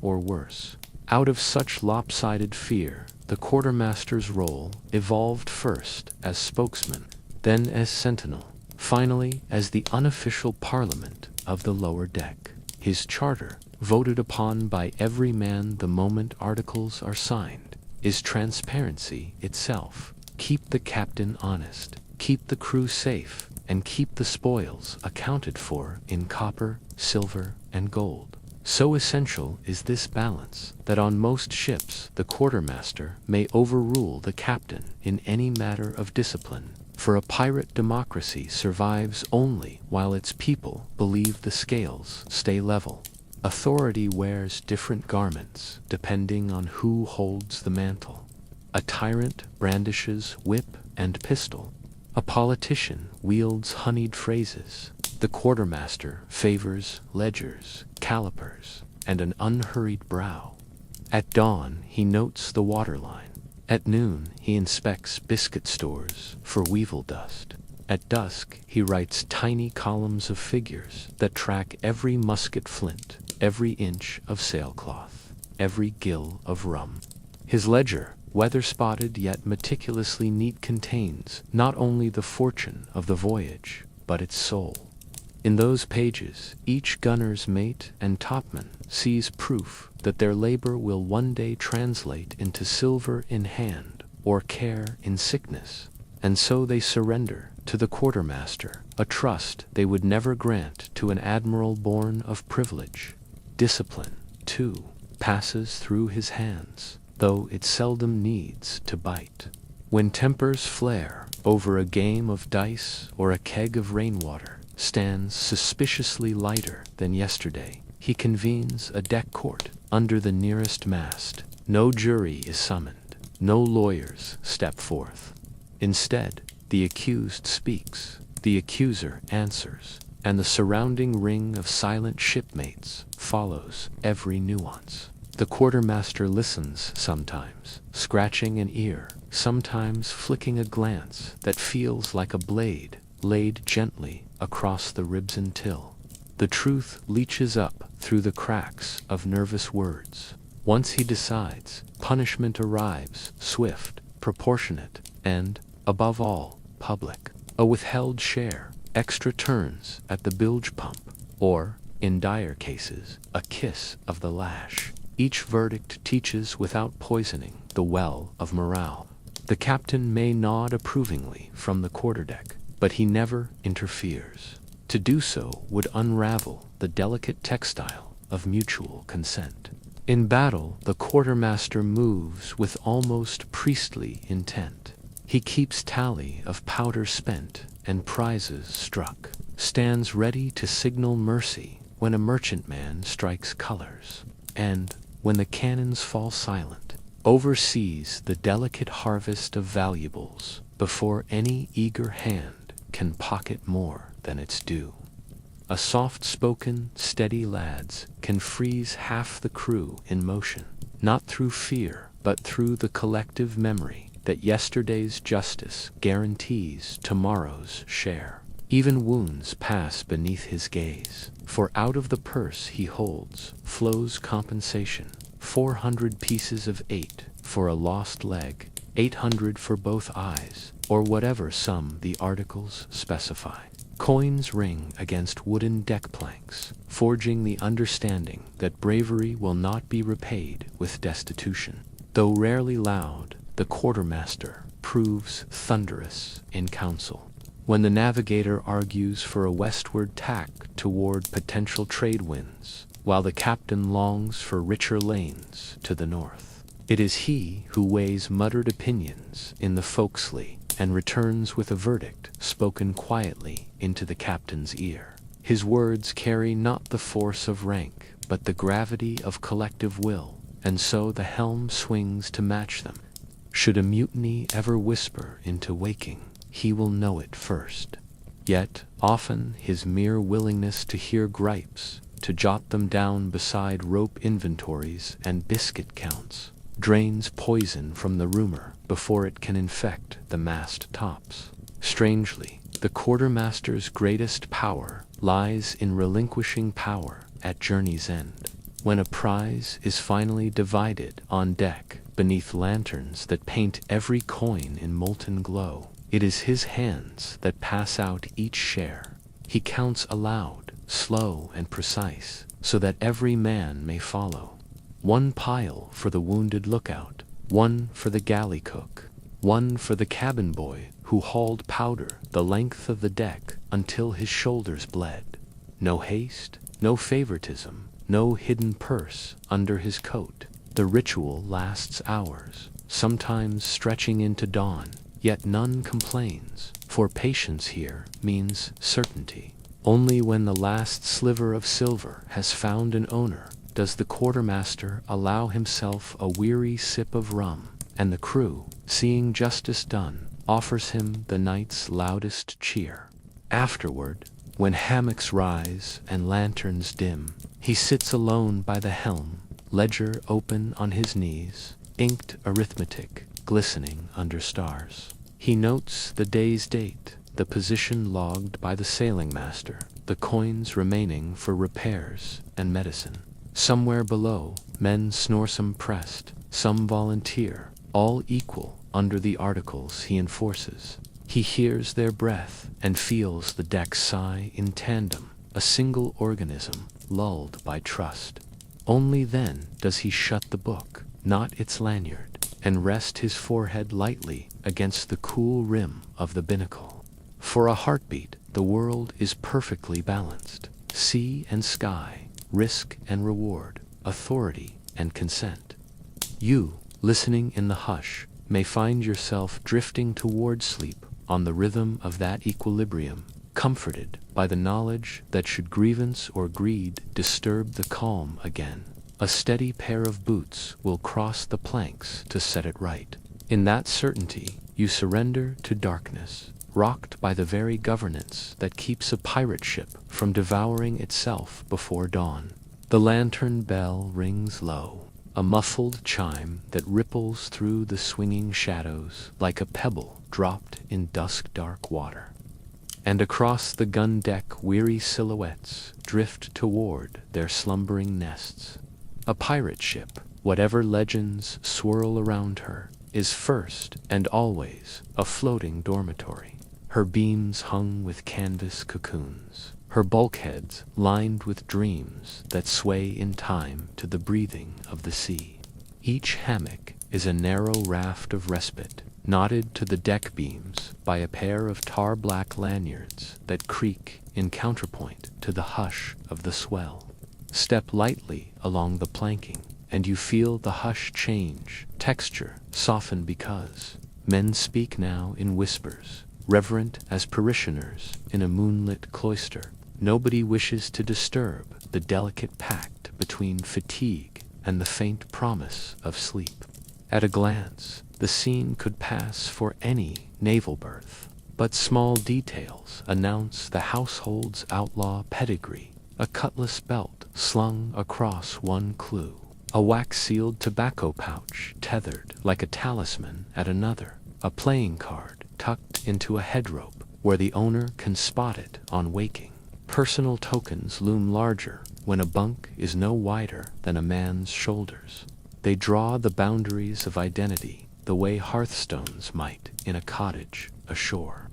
or worse. Out of such lopsided fear, the quartermaster's role evolved first as spokesman, then as sentinel, finally as the unofficial parliament of the lower deck. His charter, voted upon by every man the moment articles are signed, is transparency itself. Keep the captain honest, keep the crew safe, and keep the spoils accounted for in copper, silver, and gold. So essential is this balance that on most ships the quartermaster may overrule the captain in any matter of discipline, for a pirate democracy survives only while its people believe the scales stay level. Authority wears different garments depending on who holds the mantle. A tyrant brandishes whip and pistol. A politician wields honeyed phrases. The quartermaster favors ledgers, calipers, and an unhurried brow. At dawn, he notes the waterline. At noon, he inspects biscuit stores for weevil dust. At dusk, he writes tiny columns of figures that track every musket flint, every inch of sailcloth, every gill of rum. His ledger, weather-spotted yet meticulously neat, contains not only the fortune of the voyage, but its soul. In those pages, each gunner's mate and topman sees proof that their labor will one day translate into silver in hand or care in sickness, and so they surrender to the quartermaster a trust they would never grant to an admiral born of privilege. Discipline, too, passes through his hands, though it seldom needs to bite. When tempers flare over a game of dice or a keg of rainwater stands suspiciously lighter than yesterday, he convenes a deck court under the nearest mast. No jury is summoned, no lawyers step forth. Instead, the accused speaks, the accuser answers, and the surrounding ring of silent shipmates follows every nuance. The quartermaster listens sometimes, scratching an ear, sometimes flicking a glance that feels like a blade laid gently across the ribs and till. The truth leaches up through the cracks of nervous words. Once he decides, punishment arrives, swift, proportionate, and, above all, public. A withheld share, extra turns at the bilge pump, or, in dire cases, a kiss of the lash. Each verdict teaches without poisoning the well of morale. The captain may nod approvingly from the quarterdeck, but he never interferes. To do so would unravel the delicate textile of mutual consent. In battle, the quartermaster moves with almost priestly intent. He keeps tally of powder spent and prizes struck, stands ready to signal mercy when a merchantman strikes colors, and, when the cannons fall silent, oversees the delicate harvest of valuables before any eager hand can pocket more than its due. A soft-spoken, steady lads can freeze half the crew in motion, not through fear, but through the collective memory that yesterday's justice guarantees tomorrow's share. Even wounds pass beneath his gaze, for out of the purse he holds flows compensation. 400 pieces of 8 for a lost leg, 800 for both eyes, or whatever sum the articles specify. Coins ring against wooden deck planks, forging the understanding that bravery will not be repaid with destitution. Though rarely loud, the quartermaster proves thunderous in counsel. When the navigator argues for a westward tack toward potential trade winds, while the captain longs for richer lanes to the north, it is he who weighs muttered opinions in the forecastle and returns with a verdict spoken quietly into the captain's ear. His words carry not the force of rank, but the gravity of collective will, and so the helm swings to match them. Should a mutiny ever whisper into waking, he will know it first. Yet, often his mere willingness to hear gripes, to jot them down beside rope inventories and biscuit counts, drains poison from the rumor before it can infect the mast tops. Strangely, the quartermaster's greatest power lies in relinquishing power at journey's end. When a prize is finally divided on deck beneath lanterns that paint every coin in molten glow, it is his hands that pass out each share. He counts aloud, slow and precise, so that every man may follow. 1 pile for the wounded lookout, 1 for the galley cook, 1 for the cabin boy who hauled powder the length of the deck until his shoulders bled. No haste, no favoritism, no hidden purse under his coat. The ritual lasts hours, sometimes stretching into dawn, yet none complains, for patience here means certainty. Only when the last sliver of silver has found an owner does the quartermaster allow himself a weary sip of rum, and the crew, seeing justice done, offers him the night's loudest cheer. Afterward, when hammocks rise and lanterns dim, he sits alone by the helm, ledger open on his knees, inked arithmetic glistening under stars. He notes the day's date, the position logged by the sailing master, the coins remaining for repairs and medicine. Somewhere below, men snore, some pressed, some volunteer, all equal under the articles he enforces. He hears their breath and feels the deck sigh in tandem, a single organism lulled by trust. Only then does he shut the book, not its lanyard, and rest his forehead lightly against the cool rim of the binnacle. For a heartbeat, the world is perfectly balanced. Sea and sky, risk and reward, authority and consent. You, listening in the hush, may find yourself drifting toward sleep on the rhythm of that equilibrium, comforted by the knowledge that should grievance or greed disturb the calm again, a steady pair of boots will cross the planks to set it right. In that certainty, you surrender to darkness, rocked by the very governance that keeps a pirate ship from devouring itself before dawn. The lantern bell rings low, a muffled chime that ripples through the swinging shadows like a pebble dropped in dusk-dark water. And across the gun deck weary silhouettes drift toward their slumbering nests. A pirate ship, whatever legends swirl around her, is first and always a floating dormitory. Her beams hung with canvas cocoons, her bulkheads lined with dreams that sway in time to the breathing of the sea. Each hammock is a narrow raft of respite, knotted to the deck beams by a pair of tar-black lanyards that creak in counterpoint to the hush of the swell. Step lightly along the planking, and you feel the hush change, texture soften, because men speak now in whispers, reverent as parishioners in a moonlit cloister. Nobody wishes to disturb the delicate pact between fatigue and the faint promise of sleep. At a glance, the scene could pass for any naval berth, but small details announce the household's outlaw pedigree. A cutlass belt slung across one clue, a wax-sealed tobacco pouch tethered like a talisman at another, a playing card tucked into a head rope where the owner can spot it on waking. Personal tokens loom larger when a bunk is no wider than a man's shoulders. They draw the boundaries of identity the way hearthstones might in a cottage ashore.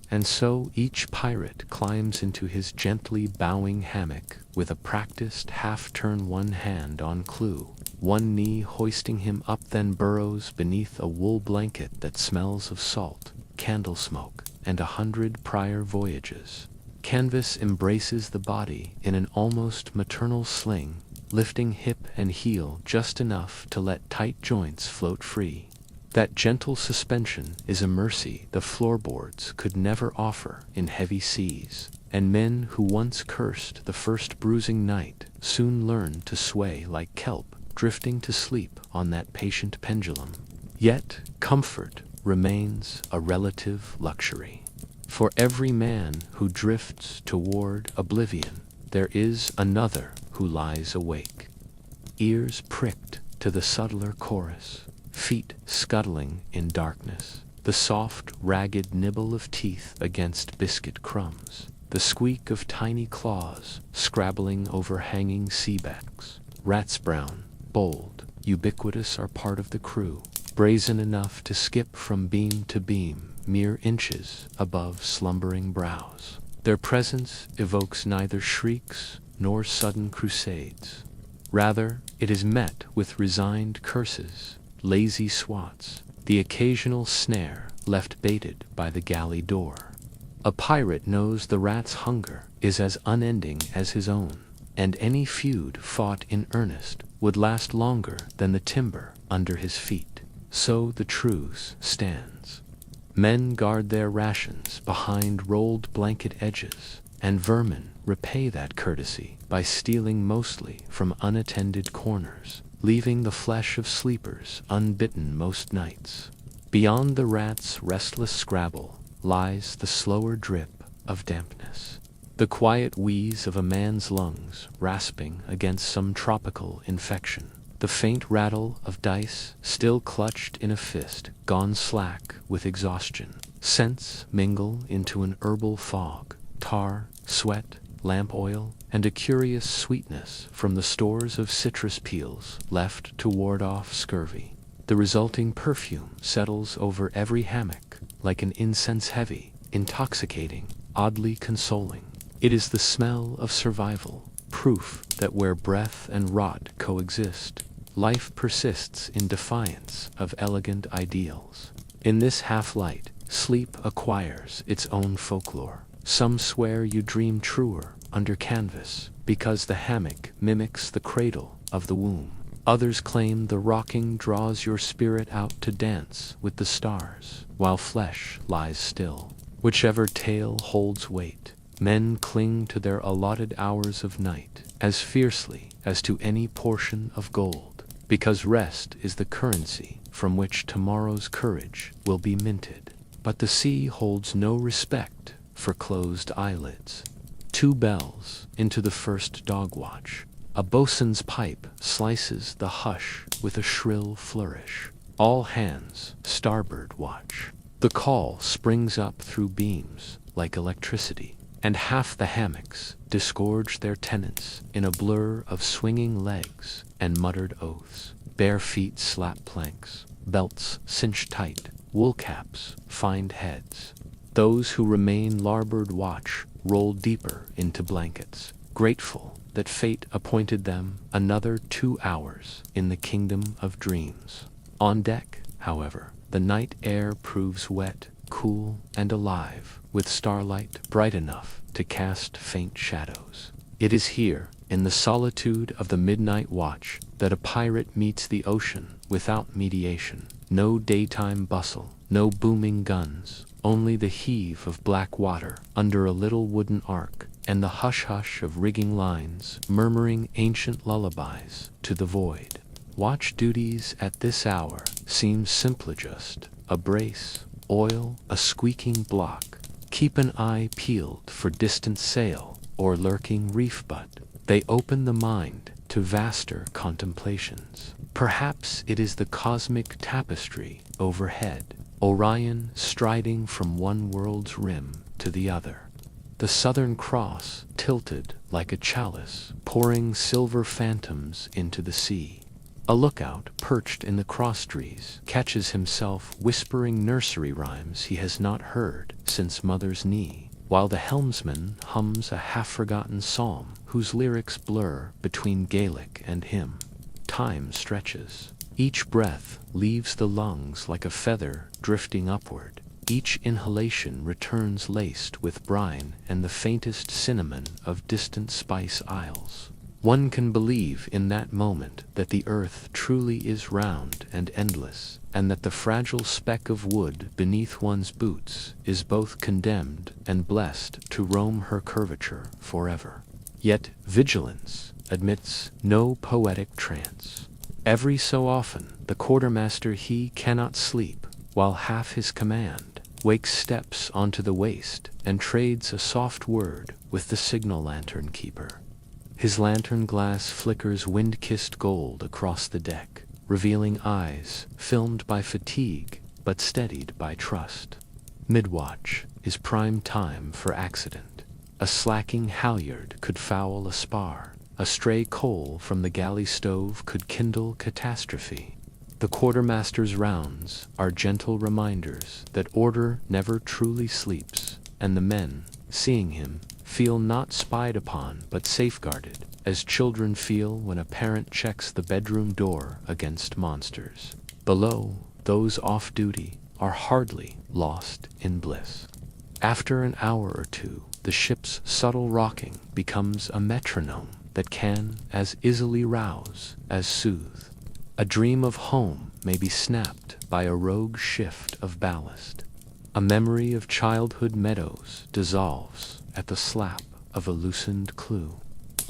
And so each pirate climbs into his gently bowing hammock with a practiced half-turn, one hand on clue, one knee hoisting him up, then burrows beneath a wool blanket that smells of salt, candle smoke, and 100 prior voyages. Canvas embraces the body in an almost maternal sling, lifting hip and heel just enough to let tight joints float free. That gentle suspension is a mercy the floorboards could never offer in heavy seas, and men who once cursed the first bruising night soon learn to sway like kelp, drifting to sleep on that patient pendulum. Yet comfort remains a relative luxury. For every man who drifts toward oblivion, there is another who lies awake, ears pricked to the subtler chorus, feet scuttling in darkness, the soft, ragged nibble of teeth against biscuit crumbs, the squeak of tiny claws scrabbling over hanging seabecks. Rats brown, bold, ubiquitous are part of the crew, brazen enough to skip from beam to beam, mere inches above slumbering brows. Their presence evokes neither shrieks nor sudden crusades. Rather, it is met with resigned curses, lazy swats, the occasional snare left baited by the galley door. A pirate knows the rat's hunger is as unending as his own, and any feud fought in earnest would last longer than the timber under his feet. So the truce stands. Men guard their rations behind rolled blanket edges, and vermin repay that courtesy by stealing mostly from unattended corners, leaving the flesh of sleepers unbitten most nights. Beyond the rat's restless scrabble lies the slower drip of dampness, the quiet wheeze of a man's lungs rasping against some tropical infection, the faint rattle of dice still clutched in a fist gone slack with exhaustion. Scents mingle into an herbal fog, tar, sweat, lamp oil, and a curious sweetness from the stores of citrus peels left to ward off scurvy. The resulting perfume settles over every hammock like an incense, heavy, intoxicating, oddly consoling. It is the smell of survival, proof that where breath and rot coexist, life persists in defiance of elegant ideals. In this half-light, sleep acquires its own folklore. Some swear you dream truer under canvas because the hammock mimics the cradle of the womb. Others claim the rocking draws your spirit out to dance with the stars, while flesh lies still. Whichever tale holds weight, men cling to their allotted hours of night as fiercely as to any portion of gold, because rest is the currency from which tomorrow's courage will be minted. But the sea holds no respect for closed eyelids. 2 bells into the first dog watch. A boatswain's pipe slices the hush with a shrill flourish. All hands, starboard watch. The call springs up through beams like electricity, and half the hammocks disgorge their tenants in a blur of swinging legs and muttered oaths. Bare feet slap planks, belts cinch tight, wool caps find heads. Those who remain larboard watch roll deeper into blankets, grateful that fate appointed them another 2 hours in the kingdom of dreams. On deck, however, the night air proves wet, cool, and alive, with starlight bright enough to cast faint shadows. It is here, in the solitude of the midnight watch, that a pirate meets the ocean without mediation. No daytime bustle, no booming guns, only the heave of black water under a little wooden ark, and the hush-hush of rigging lines murmuring ancient lullabies to the void. Watch duties at this hour seem simply just a brace, oil a squeaking block, keep an eye peeled for distant sail or lurking reef butt. They open the mind to vaster contemplations. Perhaps it is the cosmic tapestry overhead, Orion striding from one world's rim to the other. The Southern Cross tilted like a chalice, pouring silver phantoms into the sea. A lookout perched in the crosstrees catches himself whispering nursery rhymes he has not heard since mother's knee, while the helmsman hums a half-forgotten psalm whose lyrics blur between Gaelic and hymn. Time stretches. Each breath leaves the lungs like a feather drifting upward. Each inhalation returns laced with brine and the faintest cinnamon of distant spice isles. One can believe in that moment that the earth truly is round and endless, and that the fragile speck of wood beneath one's boots is both condemned and blessed to roam her curvature forever. Yet vigilance admits no poetic trance. Every so often the quartermaster he cannot sleep, while half his command wakes steps onto the waist and trades a soft word with the signal lantern keeper. His lantern glass flickers wind-kissed gold across the deck, revealing eyes filmed by fatigue but steadied by trust. Midwatch is prime time for accident. A slacking halyard could foul a spar. A stray coal from the galley stove could kindle catastrophe. The quartermaster's rounds are gentle reminders that order never truly sleeps, and the men, seeing him, feel not spied upon but safeguarded, as children feel when a parent checks the bedroom door against monsters. Below, those off duty are hardly lost in bliss. After an hour or two, the ship's subtle rocking becomes a metronome that can as easily rouse as soothe. A dream of home may be snapped by a rogue shift of ballast. A memory of childhood meadows dissolves at the slap of a loosened clue.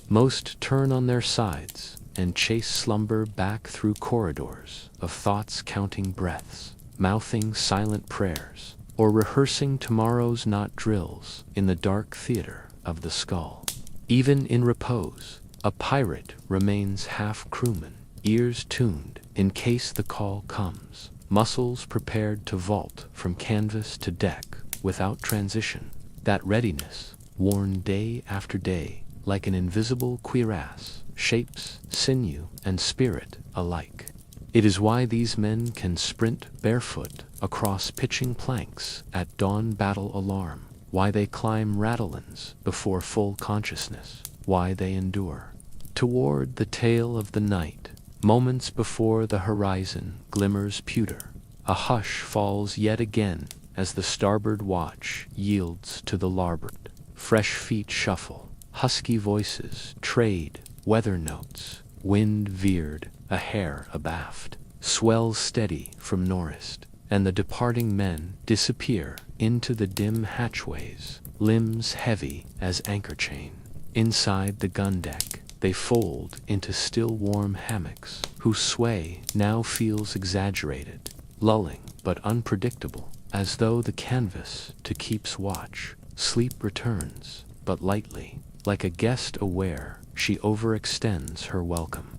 Most turn on their sides and chase slumber back through corridors of thoughts, counting breaths, mouthing silent prayers, or rehearsing tomorrow's not drills in the dark theater of the skull. Even in repose, a pirate remains half crewman, ears tuned in case the call comes, muscles prepared to vault from canvas to deck without transition. That readiness, worn day after day like an invisible cuirass, shapes sinew and spirit alike. It is why these men can sprint barefoot across pitching planks at dawn battle alarm, why they climb ratlins before full consciousness, why they endure. Toward the tail of the night, moments before the horizon glimmers pewter, a hush falls yet again as the starboard watch yields to the larboard. Fresh feet shuffle, husky voices trade weather notes, wind veered a hair abaft, swells steady from nor'east, and the departing men disappear into the dim hatchways, limbs heavy as anchor chain. Inside the gun deck, they fold into still warm hammocks, whose sway now feels exaggerated, lulling but unpredictable, as though the canvas to keeps watch. Sleep returns, but lightly, like a guest aware she overextends her welcome.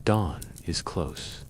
Dawn is close.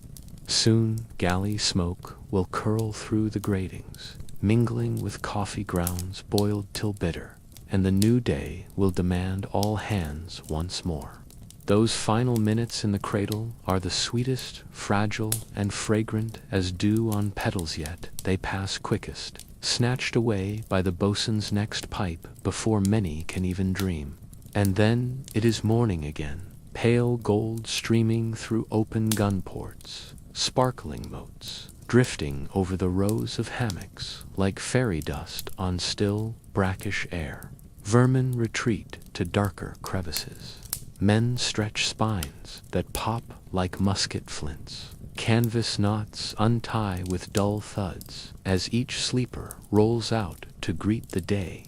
Soon galley smoke will curl through the gratings, mingling with coffee grounds boiled till bitter, and the new day will demand all hands once more. Those final minutes in the cradle are the sweetest, fragile and fragrant as dew on petals, yet they pass quickest, snatched away by the boatswain's next pipe before many can even dream. And then it is morning again, pale gold streaming through open gun ports, sparkling motes drifting over the rows of hammocks like fairy dust on still, brackish air. Vermin retreat to darker crevices. Men stretch spines that pop like musket flints. Canvas knots untie with dull thuds as each sleeper rolls out to greet the day.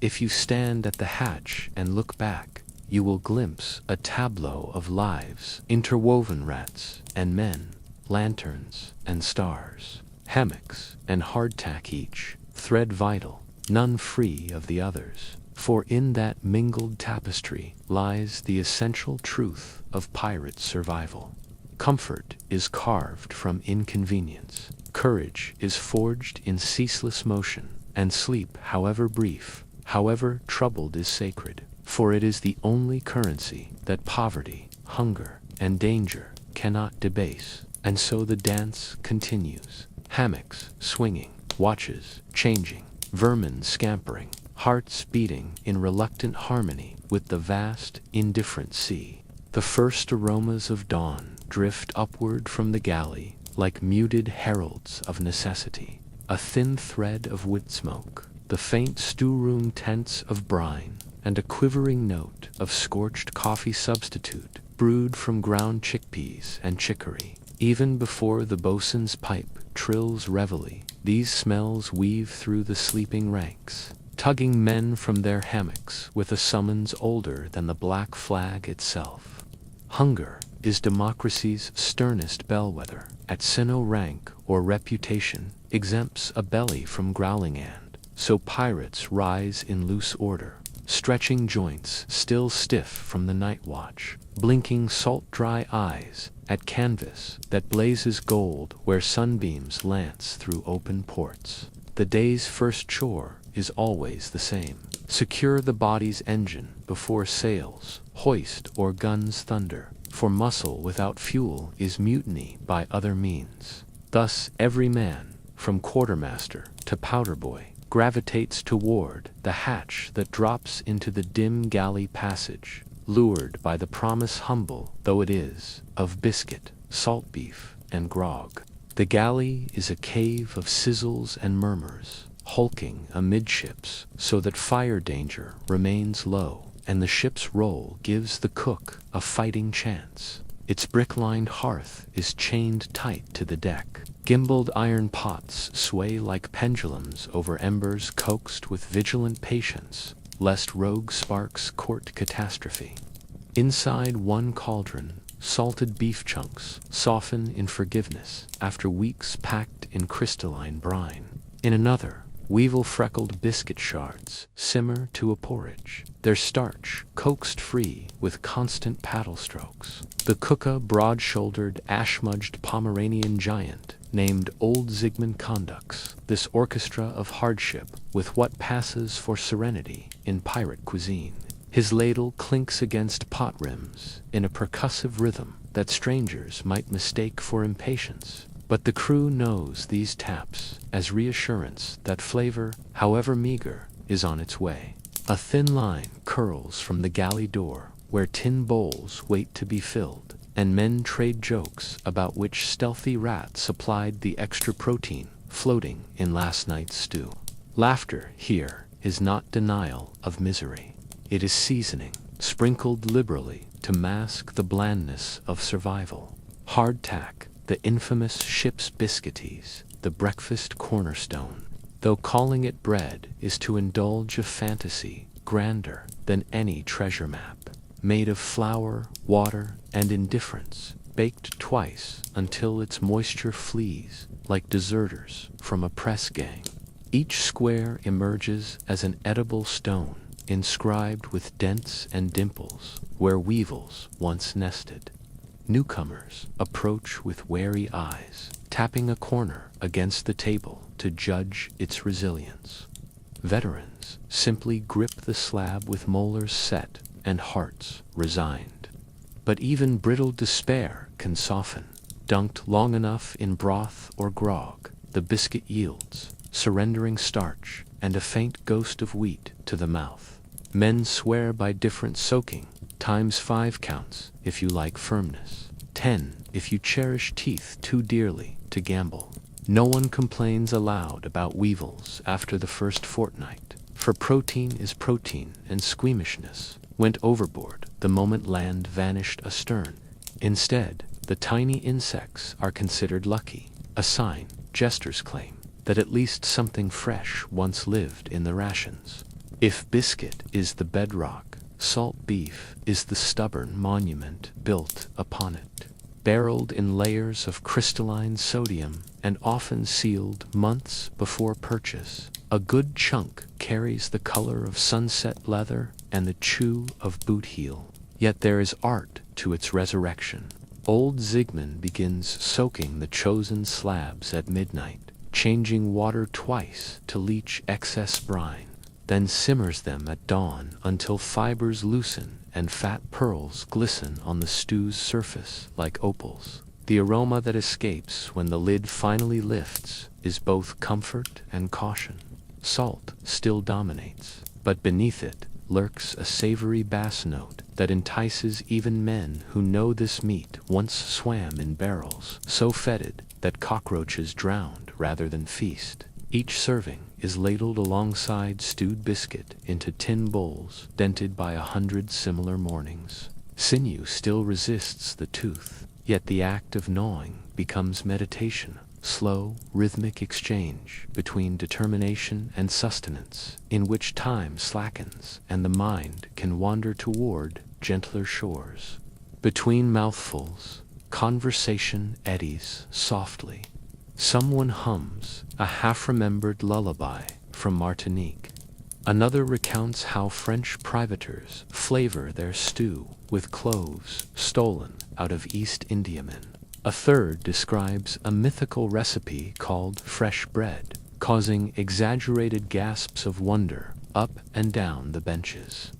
If you stand at the hatch and look back, you will glimpse a tableau of lives, interwoven rats and men, lanterns and stars, hammocks and hardtack, each thread vital, none free of the others. For in that mingled tapestry lies the essential truth of pirate survival. Comfort is carved from inconvenience, courage is forged in ceaseless motion, and sleep, however brief, however troubled, is sacred, for it is the only currency that poverty, hunger, and danger cannot debase. And so the dance continues, hammocks swinging, watches changing, vermin scampering, hearts beating in reluctant harmony with the vast, indifferent sea. The first aromas of dawn drift upward from the galley like muted heralds of necessity, a thin thread of wood smoke, the faint stew-room tents of brine, and a quivering note of scorched coffee substitute brewed from ground chickpeas and chicory. Even before the boatswain's pipe trills reveille, these smells weave through the sleeping ranks, tugging men from their hammocks with a summons older than the black flag itself. Hunger is democracy's sternest bellwether. At sino rank or reputation exempts a belly from growling, and so pirates rise in loose order, stretching joints still stiff from the night watch, blinking salt-dry eyes at canvas that blazes gold where sunbeams lance through open ports. The day's first chore is always the same. Secure the body's engine before sails hoist or guns thunder, for muscle without fuel is mutiny by other means. Thus every man, from quartermaster to powder boy, gravitates toward the hatch that drops into the dim galley passage, lured by the promise, humble though it is, of biscuit, salt beef, and grog. The galley is a cave of sizzles and murmurs, hulking amidships so that fire danger remains low, and the ship's roll gives the cook a fighting chance. Its brick-lined hearth is chained tight to the deck. Gimbaled iron pots sway like pendulums over embers coaxed with vigilant patience, lest rogue sparks court catastrophe. Inside one cauldron, salted beef chunks soften in forgiveness after weeks packed in crystalline brine. In another, weevil-freckled biscuit shards simmer to a porridge, their starch coaxed free with constant paddle strokes. The Kuka broad-shouldered, ash-smudged Pomeranian giant, named Old Zygmunt conducts this orchestra of hardship with what passes for serenity in pirate cuisine. His ladle clinks against pot rims in a percussive rhythm that strangers might mistake for impatience. But the crew knows these taps as reassurance that flavor, however meager, is on its way. A thin line curls from the galley door where tin bowls wait to be filled, and men trade jokes about which stealthy rat supplied the extra protein floating in last night's stew. Laughter here is not denial of misery. It is seasoning, sprinkled liberally to mask the blandness of survival. Hardtack, the infamous ship's biscuities, the breakfast cornerstone, though calling it bread is to indulge a fantasy grander than any treasure map. Made of flour, water, and indifference, baked twice until its moisture flees like deserters from a press gang. Each square emerges as an edible stone, inscribed with dents and dimples where weevils once nested. Newcomers approach with wary eyes, tapping a corner against the table to judge its resilience. Veterans simply grip the slab with molars set and hearts resigned. But even brittle despair can soften. Dunked long enough in broth or grog, the biscuit yields, surrendering starch and a faint ghost of wheat to the mouth. Men swear by different soaking, times 5 counts if you like firmness, 10 if you cherish teeth too dearly to gamble. No one complains aloud about weevils after the first fortnight, for protein is protein, and squeamishness went overboard the moment land vanished astern. Instead, the tiny insects are considered lucky, a sign, jesters claim, that at least something fresh once lived in the rations. If biscuit is the bedrock, salt beef is the stubborn monument built upon it. Barreled in layers of crystalline sodium and often sealed months before purchase, a good chunk carries the color of sunset leather and the chew of boot heel. Yet there is art to its resurrection. Old Zygmunt begins soaking the chosen slabs at midnight, changing water twice to leach excess brine, then simmers them at dawn until fibers loosen and fat pearls glisten on the stew's surface like opals. The aroma that escapes when the lid finally lifts is both comfort and caution. Salt still dominates, but beneath it lurks a savory bass note that entices even men who know this meat once swam in barrels so fetid that cockroaches drowned rather than feast. Each serving is ladled alongside stewed biscuit into tin bowls dented by 100 similar mornings. Sinew still resists the tooth, yet the act of gnawing becomes meditation, slow, rhythmic exchange between determination and sustenance, in which time slackens and the mind can wander toward gentler shores. Between mouthfuls, conversation eddies softly. Someone hums a half-remembered lullaby from Martinique. Another recounts how French privateers flavor their stew with cloves stolen out of East Indiamen. A third describes a mythical recipe called fresh bread, causing exaggerated gasps of wonder up and down the benches.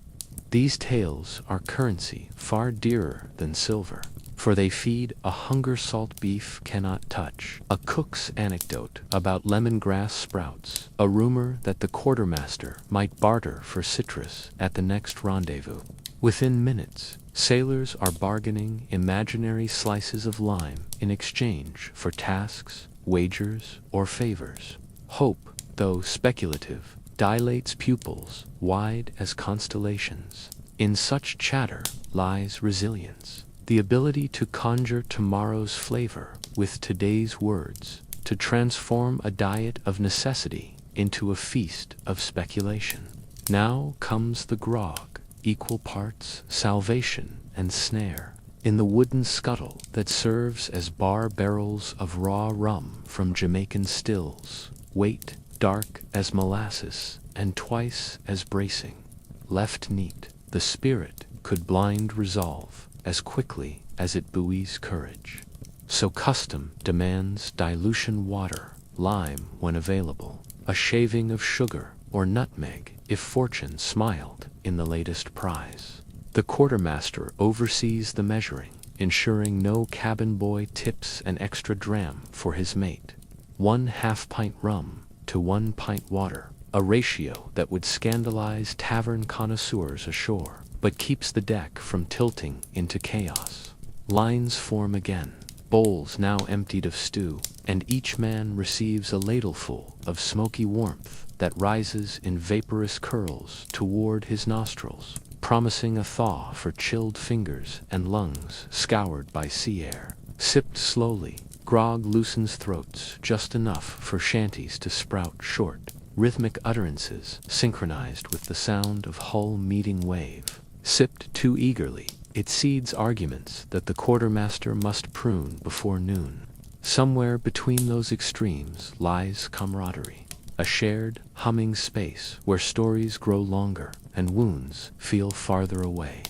These tales are currency far dearer than silver, for they feed a hunger salt beef cannot touch, a cook's anecdote about lemongrass sprouts, a rumor that the quartermaster might barter for citrus at the next rendezvous. Within minutes, sailors are bargaining imaginary slices of lime in exchange for tasks, wagers, or favors. Hope, though speculative, dilates pupils wide as constellations. In such chatter lies resilience, the ability to conjure tomorrow's flavor with today's words, to transform a diet of necessity into a feast of speculation. Now comes the grog, equal parts salvation and snare. In the wooden scuttle that serves as bar barrels of raw rum from Jamaican stills, weight dark as molasses and twice as bracing. Left neat, the spirit could blind resolve as quickly as it buoys courage. So custom demands dilution water, lime when available, a shaving of sugar or nutmeg if fortune smiled in the latest prize. The quartermaster oversees the measuring, ensuring no cabin boy tips an extra dram for his mate. 1/2 pint rum to 1 pint water, a ratio that would scandalize tavern connoisseurs ashore, but keeps the deck from tilting into chaos. Lines form again, bowls now emptied of stew, and each man receives a ladleful of smoky warmth that rises in vaporous curls toward his nostrils, promising a thaw for chilled fingers and lungs scoured by sea air. Sipped slowly, grog loosens throats just enough for shanties to sprout short, rhythmic utterances synchronized with the sound of hull meeting wave. Sipped too eagerly, it seeds arguments that the quartermaster must prune before noon. Somewhere between those extremes lies camaraderie, a shared, humming space where stories grow longer and wounds feel farther away.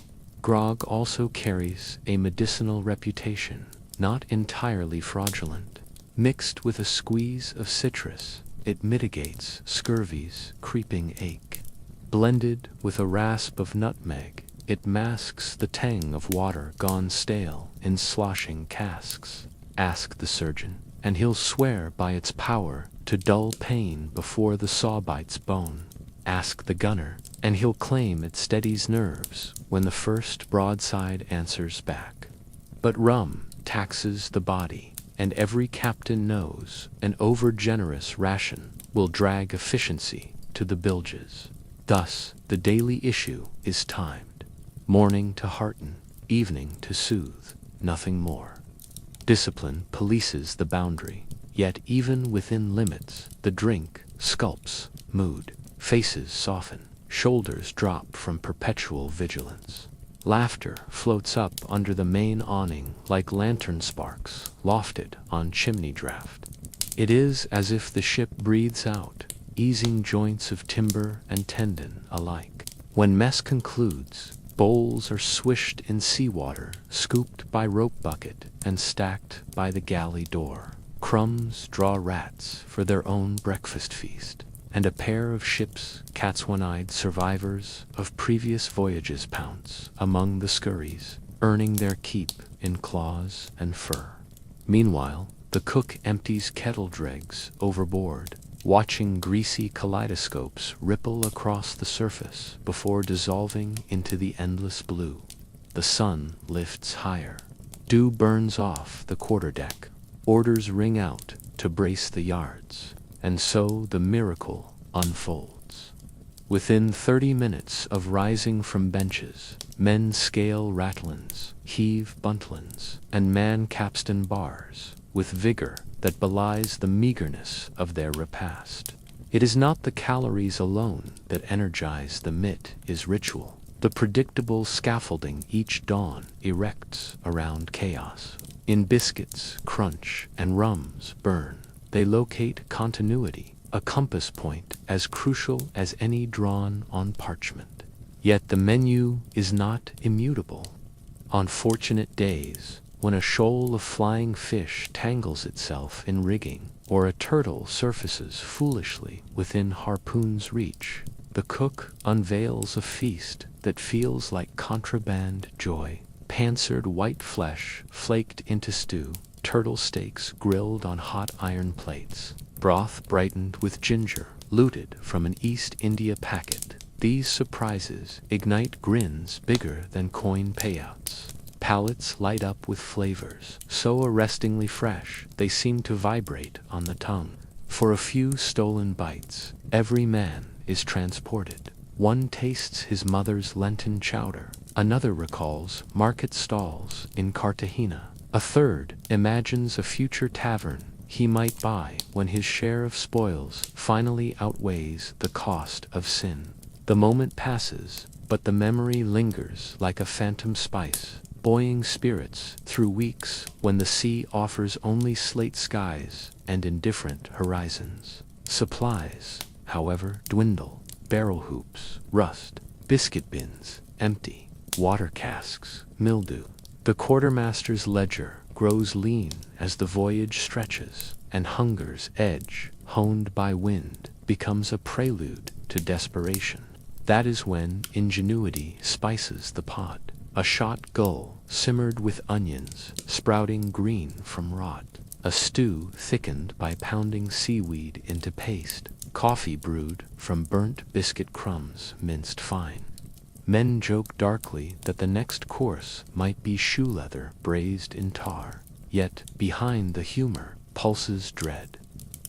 Grog also carries a medicinal reputation, not entirely fraudulent. Mixed with a squeeze of citrus, it mitigates scurvy's creeping ache. Blended with a rasp of nutmeg, it masks the tang of water gone stale in sloshing casks. Ask the surgeon, and he'll swear by its power to dull pain before the saw bites bone. Ask the gunner, and he'll claim it steadies nerves when the first broadside answers back. But rum taxes the body, and every captain knows an overgenerous ration will drag efficiency to the bilges. Thus, the daily issue is timed. Morning to hearten, evening to soothe, nothing more. Discipline polices the boundary, yet even within limits, the drink sculpts mood. Faces soften, shoulders drop from perpetual vigilance. Laughter floats up under the main awning like lantern sparks lofted on chimney draught. It is as if the ship breathes out, easing joints of timber and tendon alike. When mess concludes, bowls are swished in seawater, scooped by rope bucket and stacked by the galley door. Crumbs draw rats for their own breakfast feast, and a pair of ship's cat's one-eyed survivors of previous voyages pounce among the scurries, earning their keep in claws and fur. Meanwhile, the cook empties kettle dregs overboard, watching greasy kaleidoscopes ripple across the surface before dissolving into the endless blue. The sun lifts higher. Dew burns off the quarterdeck. Orders ring out to brace the yards. And so the miracle unfolds. Within 30 minutes of rising from benches, men scale ratlins, heave buntlins, and man capstan bars with vigor that belies the meagerness of their repast. It is not the calories alone that energize the mit is ritual. The predictable scaffolding each dawn erects around chaos. In biscuits, crunch, and rums burn, they locate continuity, a compass point as crucial as any drawn on parchment. Yet the menu is not immutable. On fortunate days, when a shoal of flying fish tangles itself in rigging, or a turtle surfaces foolishly within harpoon's reach, the cook unveils a feast that feels like contraband joy. Pansered white flesh flaked into stew, turtle steaks grilled on hot iron plates, broth brightened with ginger, looted from an East India packet. These surprises ignite grins bigger than coin payouts. Palates light up with flavors, so arrestingly fresh they seem to vibrate on the tongue. For a few stolen bites, every man is transported. One tastes his mother's Lenten chowder, another recalls market stalls in Cartagena, a third imagines a future tavern he might buy when his share of spoils finally outweighs the cost of sin. The moment passes, but the memory lingers like a phantom spice, buoying spirits through weeks when the sea offers only slate skies and indifferent horizons. Supplies, however, dwindle. Barrel hoops, rust, biscuit bins, empty, water casks, mildew. The quartermaster's ledger grows lean as the voyage stretches, and hunger's edge, honed by wind, becomes a prelude to desperation. That is when ingenuity spices the pot. A shot gull simmered with onions, sprouting green from rot. A stew thickened by pounding seaweed into paste. Coffee brewed from burnt biscuit crumbs minced fine. Men joke darkly that the next course might be shoe leather braised in tar. Yet behind the humor pulses dread.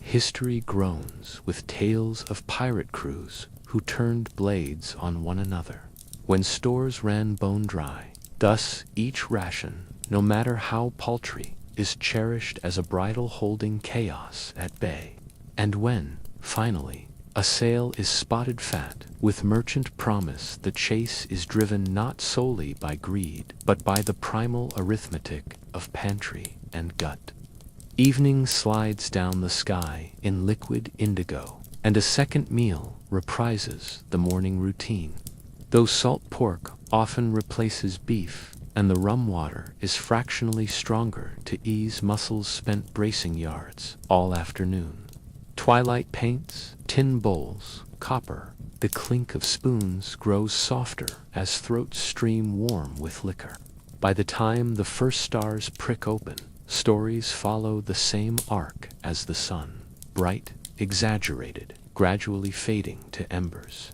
History groans with tales of pirate crews who turned blades on one another when stores ran bone dry. Thus each ration, no matter how paltry, is cherished as a bridle holding chaos at bay. And when, finally, a sail is spotted fat, with merchant promise the chase is driven not solely by greed, but by the primal arithmetic of pantry and gut. Evening slides down the sky in liquid indigo, and a second meal reprises the morning routine. Though salt pork often replaces beef, and the rum water is fractionally stronger to ease muscles spent bracing yards all afternoon. Twilight paints, tin bowls, copper. The clink of spoons grows softer as throats stream warm with liquor. By the time the first stars prick open, stories follow the same arc as the sun. Bright, exaggerated, gradually fading to embers.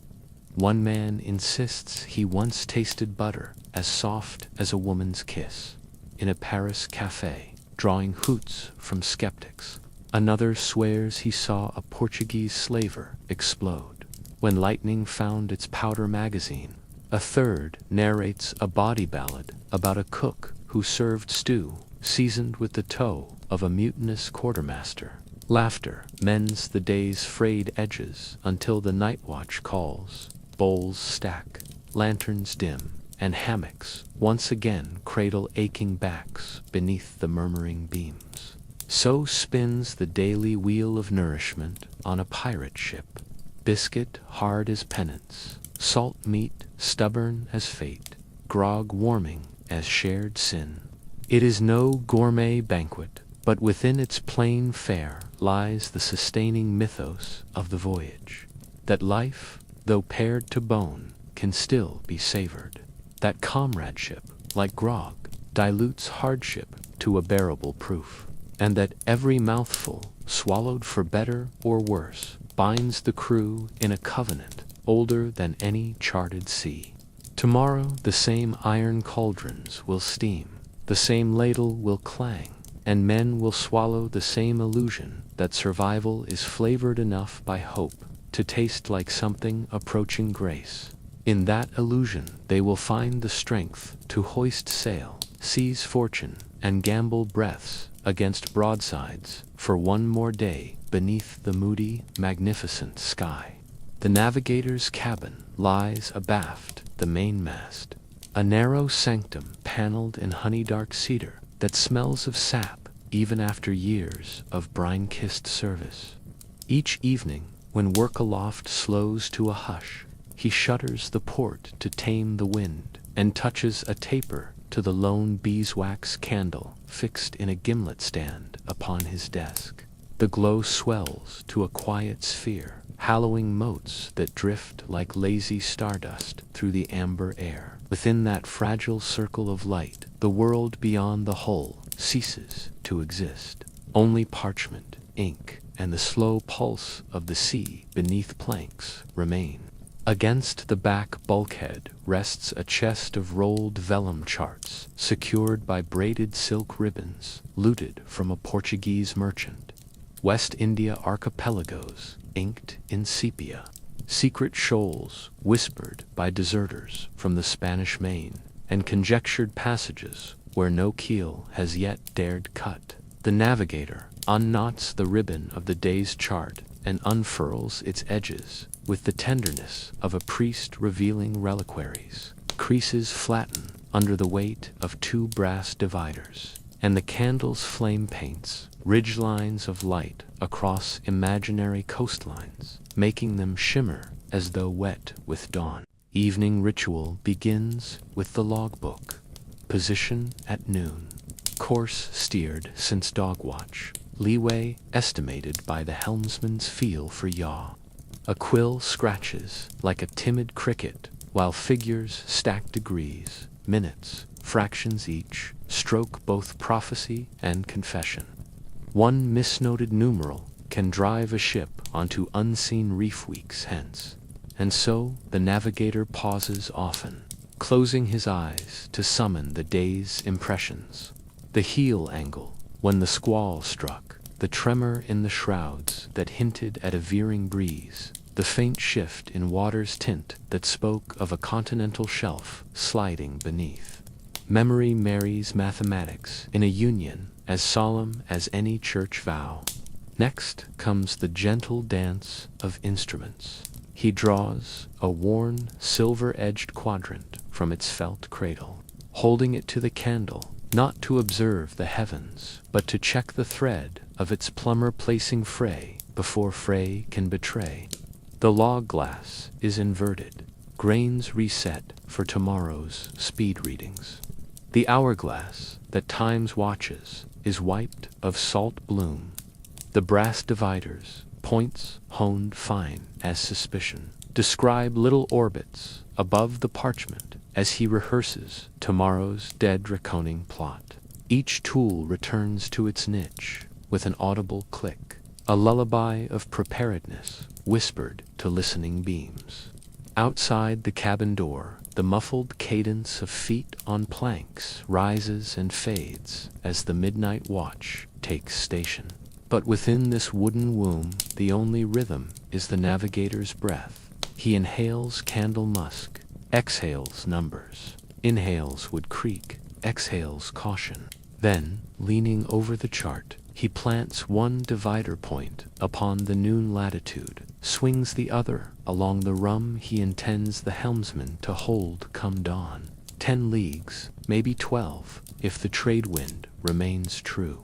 One man insists he once tasted butter as soft as a woman's kiss in a Paris cafe, drawing hoots from skeptics. Another swears he saw a Portuguese slaver explode when lightning found its powder magazine. A third narrates a body ballad about a cook who served stew seasoned with the toe of a mutinous quartermaster. Laughter mends the day's frayed edges until the night watch calls. Bowls stack, lanterns dim, and hammocks once again cradle aching backs beneath the murmuring beams. So spins the daily wheel of nourishment on a pirate ship. Biscuit hard as penance, salt meat stubborn as fate, grog warming as shared sin. It is no gourmet banquet, but within its plain fare lies the sustaining mythos of the voyage. That life, though pared to bone, can still be savored. That comradeship, like grog, dilutes hardship to a bearable proof. And that every mouthful, swallowed for better or worse, binds the crew in a covenant older than any charted sea. Tomorrow the same iron cauldrons will steam, the same ladle will clang, and men will swallow the same illusion that survival is flavored enough by hope to taste like something approaching grace. In that illusion they will find the strength to hoist sail, seize fortune, and gamble breaths against broadsides for one more day beneath the moody, magnificent sky. The navigator's cabin lies abaft the mainmast, a narrow sanctum paneled in honey-dark cedar that smells of sap even after years of brine-kissed service. Each evening, when work aloft slows to a hush, he shutters the port to tame the wind and touches a taper to the lone beeswax candle fixed in a gimlet stand upon his desk. The glow swells to a quiet sphere, hallowing motes that drift like lazy stardust through the amber air. Within that fragile circle of light, the world beyond the hull ceases to exist. Only parchment, ink, and the slow pulse of the sea beneath planks remain. Against the back bulkhead rests a chest of rolled vellum charts, secured by braided silk ribbons, looted from a Portuguese merchant. West India archipelagos, inked in sepia. Secret shoals, whispered by deserters from the Spanish Main, and conjectured passages where no keel has yet dared cut. The navigator unknots the ribbon of the day's chart and unfurls its edges, with the tenderness of a priest revealing reliquaries. Creases flatten under the weight of two brass dividers, and the candle's flame paints ridgelines of light across imaginary coastlines, making them shimmer as though wet with dawn. Evening ritual begins with the logbook. Position at noon. Course steered since dogwatch. Leeway estimated by the helmsman's feel for yaw. A quill scratches like a timid cricket, while figures stack degrees, minutes, fractions each, stroke both prophecy and confession. One misnoted numeral can drive a ship onto unseen reef weeks hence, and so the navigator pauses often, closing his eyes to summon the day's impressions. The heel angle, when the squall struck, the tremor in the shrouds that hinted at a veering breeze, the faint shift in water's tint that spoke of a continental shelf sliding beneath. Memory marries mathematics in a union as solemn as any church vow. Next comes the gentle dance of instruments. He draws a worn, silver-edged quadrant from its felt cradle, holding it to the candle, not to observe the heavens, but to check the thread of its plumber-placing fray before fray can betray. The log glass is inverted, grains reset for tomorrow's speed readings. The hourglass that time's watches is wiped of salt bloom. The brass dividers, points honed fine as suspicion, describe little orbits above the parchment as he rehearses tomorrow's dead reconing plot. Each tool returns to its niche with an audible click, a lullaby of preparedness whispered to listening beams. Outside the cabin door, the muffled cadence of feet on planks rises and fades as the midnight watch takes station. But within this wooden womb, the only rhythm is the navigator's breath. He inhales candle musk, exhales numbers, inhales wood creek, exhales caution. Then, leaning over the chart, he plants one divider point upon the noon latitude, swings the other along the rum he intends the helmsman to hold come dawn. 10 leagues, maybe 12, if the trade wind remains true.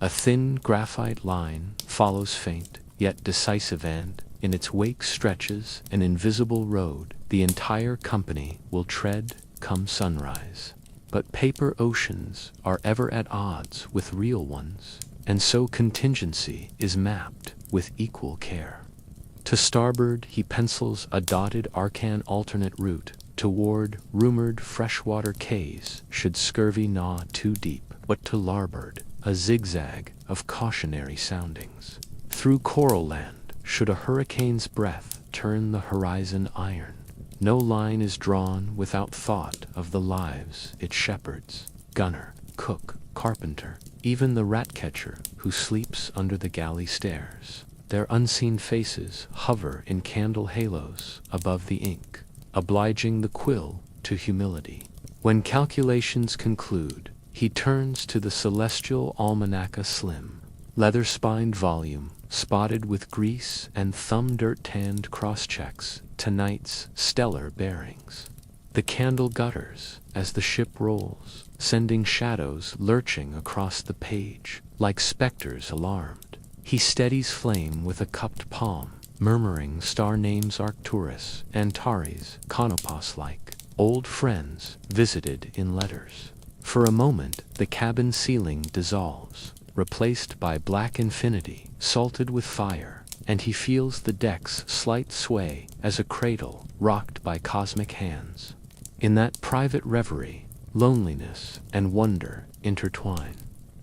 A thin graphite line follows faint, yet decisive, and, in its wake stretches an invisible road the entire company will tread come sunrise. But paper oceans are ever at odds with real ones, and so contingency is mapped with equal care. To starboard he pencils a dotted arcan alternate route toward rumored freshwater cays should scurvy gnaw too deep, but to larboard a zigzag of cautionary soundings. Through coral land should a hurricane's breath turn the horizon iron. No line is drawn without thought of the lives it shepherds. Gunner, cook, carpenter, even the rat-catcher who sleeps under the galley stairs. Their unseen faces hover in candle halos above the ink, obliging the quill to humility. When calculations conclude, he turns to the celestial almanacca slim, leather-spined volume, spotted with grease and thumb-dirt-tanned cross-checks tonight's stellar bearings. The candle gutters as the ship rolls, sending shadows lurching across the page, like specters alarmed. He steadies flame with a cupped palm, murmuring star names Arcturus, Antares, Canopus-like, old friends visited in letters. For a moment the cabin ceiling dissolves, replaced by black infinity, salted with fire, and he feels the deck's slight sway as a cradle rocked by cosmic hands. In that private reverie, loneliness and wonder intertwine.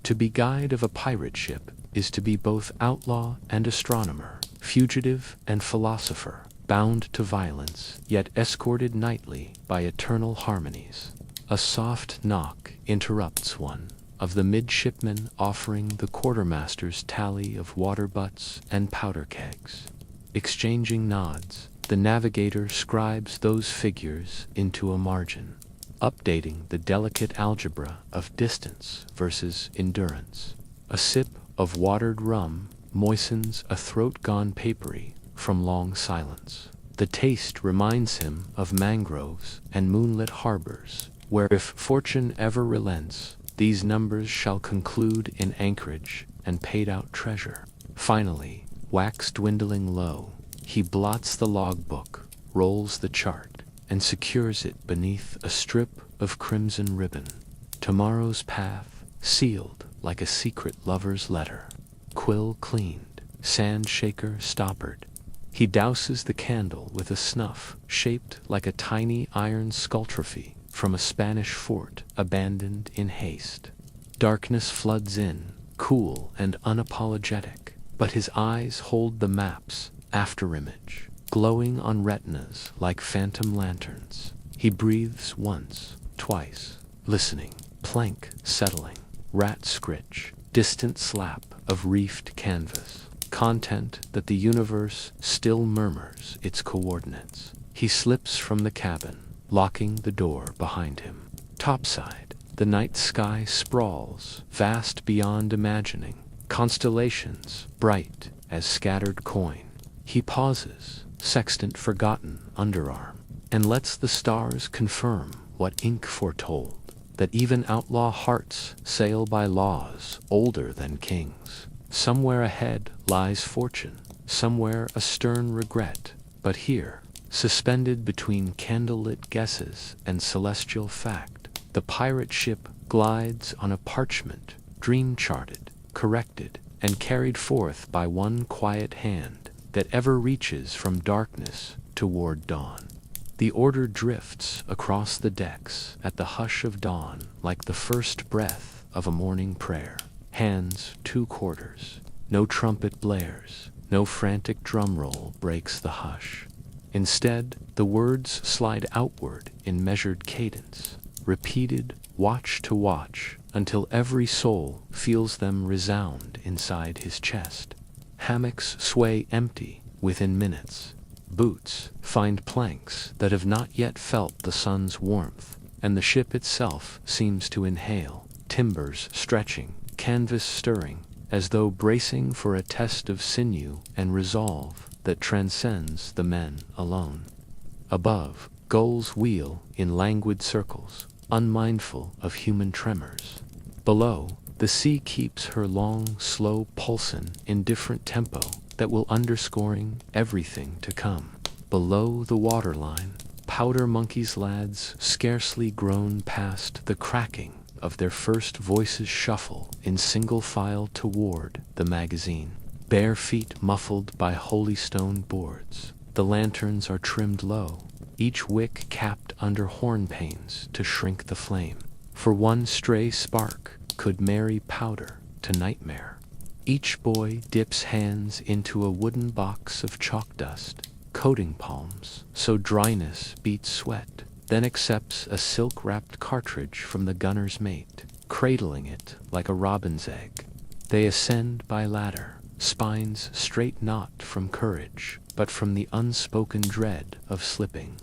To be guide of a pirate ship is to be both outlaw and astronomer, fugitive and philosopher, bound to violence, yet escorted nightly by eternal harmonies. A soft knock interrupts one of the midshipmen offering the quartermaster's tally of water butts and powder kegs. Exchanging nods, the navigator scribes those figures into a margin, updating the delicate algebra of distance versus endurance. A sip of watered rum moistens a throat gone papery from long silence. The taste reminds him of mangroves and moonlit harbors, where if fortune ever relents, these numbers shall conclude in anchorage and paid-out treasure. Finally, wax dwindling low, he blots the logbook, rolls the chart, and secures it beneath a strip of crimson ribbon. Tomorrow's path, sealed like a secret lover's letter. Quill cleaned, sand shaker stoppered. He douses the candle with a snuff shaped like a tiny iron sculptrophy from a Spanish fort abandoned in haste. Darkness floods in, cool and unapologetic, but his eyes hold the map's afterimage, glowing on retinas like phantom lanterns. He breathes once, twice, listening, plank settling, rat scritch, distant slap of reefed canvas, content that the universe still murmurs its coordinates. He slips from the cabin, locking the door behind him. Topside, the night sky sprawls, vast beyond imagining, constellations bright as scattered coin. He pauses, sextant forgotten underarm, and lets the stars confirm what ink foretold, that even outlaw hearts sail by laws older than kings. Somewhere ahead lies fortune, somewhere a stern regret, but here, suspended between candlelit guesses and celestial fact, the pirate ship glides on a parchment, dream-charted, corrected, and carried forth by one quiet hand that ever reaches from darkness toward dawn. The order drifts across the decks at the hush of dawn like the first breath of a morning prayer. Hands 2/4. No trumpet blares, no frantic drum roll breaks the hush. Instead, the words slide outward in measured cadence, repeated watch to watch, until every soul feels them resound inside his chest. Hammocks sway empty within minutes. Boots find planks that have not yet felt the sun's warmth, and the ship itself seems to inhale, timbers stretching, canvas stirring, as though bracing for a test of sinew and resolve that transcends the men alone. Above, gulls wheel in languid circles, unmindful of human tremors. Below, the sea keeps her long, slow pulsin' in different tempo that will underscoring everything to come. Below the waterline, powder monkeys lads scarcely grown past the cracking of their first voices shuffle in single file toward the magazine. Bare feet muffled by holystone boards. The lanterns are trimmed low, each wick capped under horn panes to shrink the flame. For one stray spark could marry powder to nightmare. Each boy dips hands into a wooden box of chalk dust, coating palms so dryness beats sweat, then accepts a silk-wrapped cartridge from the gunner's mate, cradling it like a robin's egg. They ascend by ladder, spines straight not from courage, but from the unspoken dread of slipping.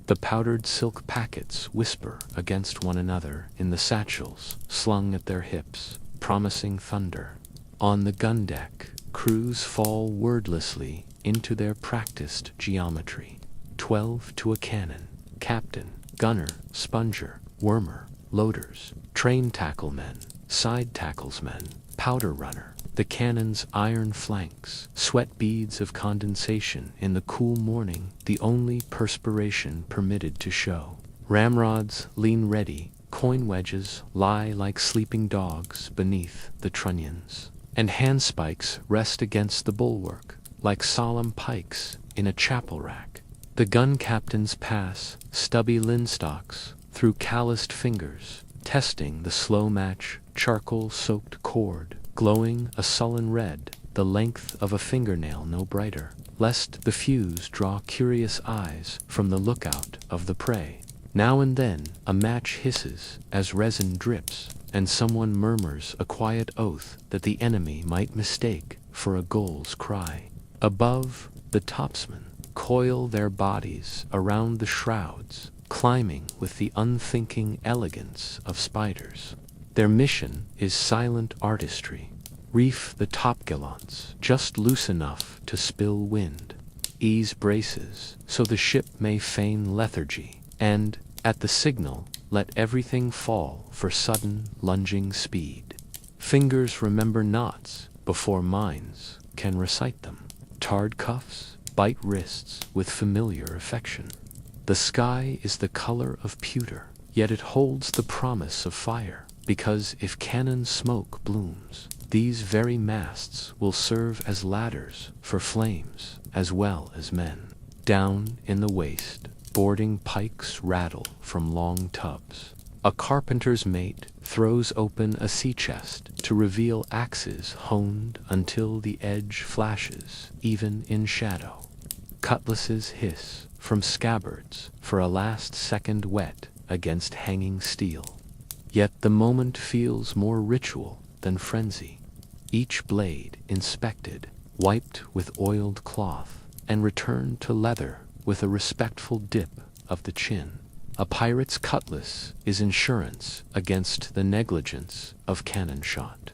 The powdered silk packets whisper against one another in the satchels slung at their hips, promising thunder. On the gun deck, crews fall wordlessly into their practiced geometry. 12 to a cannon. Captain, gunner, sponger, wormer, loaders, train tacklemen, side tacklesmen, powder runner. The cannon's iron flanks, sweat beads of condensation in the cool morning, the only perspiration permitted to show. Ramrods lean ready, coin wedges lie like sleeping dogs beneath the trunnions, and handspikes rest against the bulwark, like solemn pikes in a chapel rack. The gun captains pass stubby linstocks through calloused fingers, testing the slow-match, charcoal-soaked cord, glowing a sullen red, the length of a fingernail no brighter, lest the fuse draw curious eyes from the lookout of the prey. Now and then a match hisses as resin drips, and someone murmurs a quiet oath that the enemy might mistake for a gull's cry. Above, the topsmen coil their bodies around the shrouds, climbing with the unthinking elegance of spiders. Their mission is silent artistry. Reef the topgallants just loose enough to spill wind. ease braces, so the ship may feign lethargy, and, at the signal, let everything fall for sudden, lunging speed. Fingers remember knots before minds can recite them. Tarred cuffs bite wrists with familiar affection. The sky is the color of pewter, yet it holds the promise of fire, because if cannon smoke blooms, these very masts will serve as ladders for flames as well as men. Down in the waist, boarding pikes rattle from long tubs. A carpenter's mate throws open a sea chest to reveal axes honed until the edge flashes, even in shadow. Cutlasses hiss from scabbards for a last second wet against hanging steel. Yet the moment feels more ritual than frenzy. Each blade inspected, wiped with oiled cloth, and returned to leather with a respectful dip of the chin. A pirate's cutlass is insurance against the negligence of cannon shot.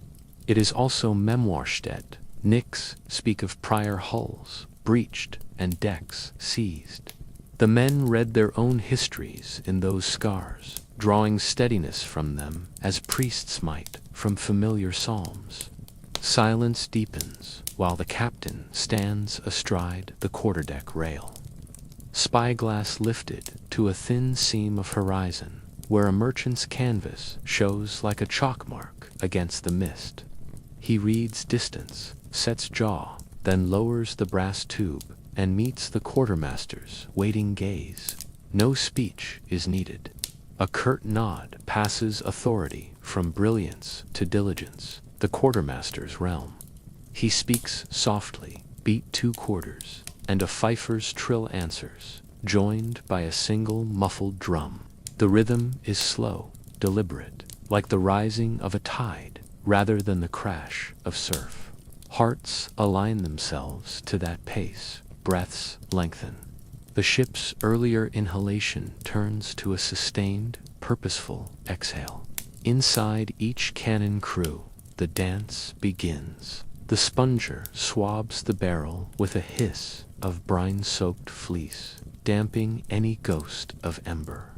It is also memoirstead. Nicks speak of prior hulls, breached, and decks seized. The men read their own histories in those scars, drawing steadiness from them as priests might from familiar psalms. Silence deepens while the captain stands astride the quarterdeck rail. Spyglass lifted to a thin seam of horizon, where a merchant's canvas shows like a chalk mark against the mist. He reads distance, sets jaw, then lowers the brass tube, and meets the quartermaster's waiting gaze. No speech is needed. A curt nod passes authority from brilliance to diligence, the quartermaster's realm. He speaks softly, beat 2 quarters, and a fifer's trill answers, joined by a single muffled drum. The rhythm is slow, deliberate, like the rising of a tide, rather than the crash of surf. Hearts align themselves to that pace, breaths lengthen. The ship's earlier inhalation turns to a sustained, purposeful exhale. Inside each cannon crew, the dance begins. The sponger swabs the barrel with a hiss of brine-soaked fleece, damping any ghost of ember.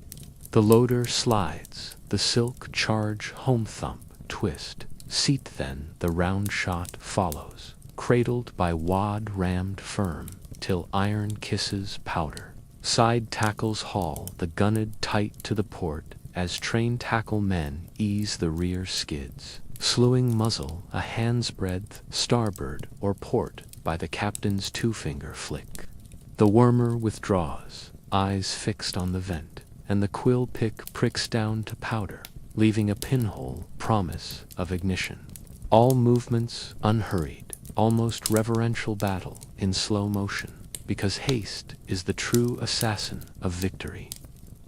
The loader slides, the silk charge home thump, twist. Seat then the round shot follows, cradled by wad rammed firm, till iron kisses powder. Side tackles haul the gunned tight to the port, as train tackle men ease the rear skids. Slewing muzzle a hand's breadth starboard or port by the captain's 2-finger flick. The wormer withdraws, eyes fixed on the vent, and the quill pick pricks down to powder, leaving a pinhole promise of ignition. All movements unhurried, almost reverential battle in slow motion, because haste is the true assassin of victory.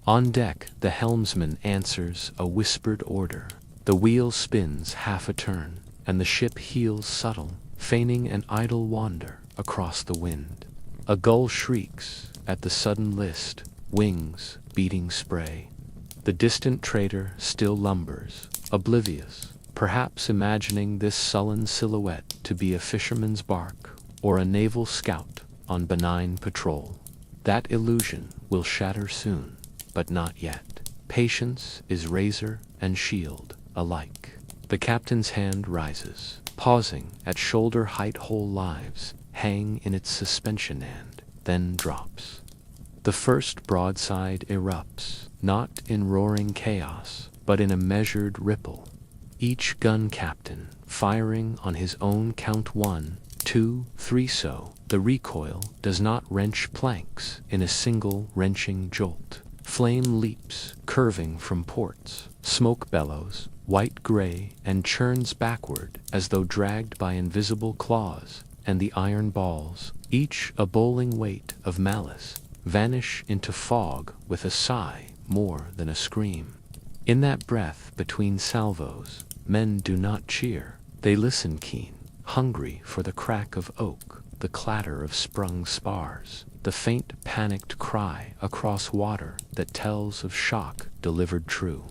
On deck the helmsman answers a whispered order. The wheel spins half a turn, and the ship heels subtle, feigning an idle wander across the wind. A gull shrieks at the sudden list, wings beating spray. The distant trader still lumbers, oblivious, perhaps imagining this sullen silhouette to be a fisherman's bark or a naval scout on benign patrol. That illusion will shatter soon, but not yet. Patience is razor and shield alike. The captain's hand rises, pausing at shoulder height. Whole lives hang in its suspension and then drops. The first broadside erupts, not in roaring chaos, but in a measured ripple. Each gun captain firing on his own count 1, 2, 3 so the recoil does not wrench planks in a single wrenching jolt. Flame leaps, curving from ports. Smoke bellows, white-gray, and churns backward as though dragged by invisible claws, and the iron balls, each a bowling weight of malice, vanish into fog with a sigh more than a scream. In that breath between salvos, men do not cheer. They listen keen, hungry for the crack of oak, the clatter of sprung spars, the faint panicked cry across water that tells of shock delivered true.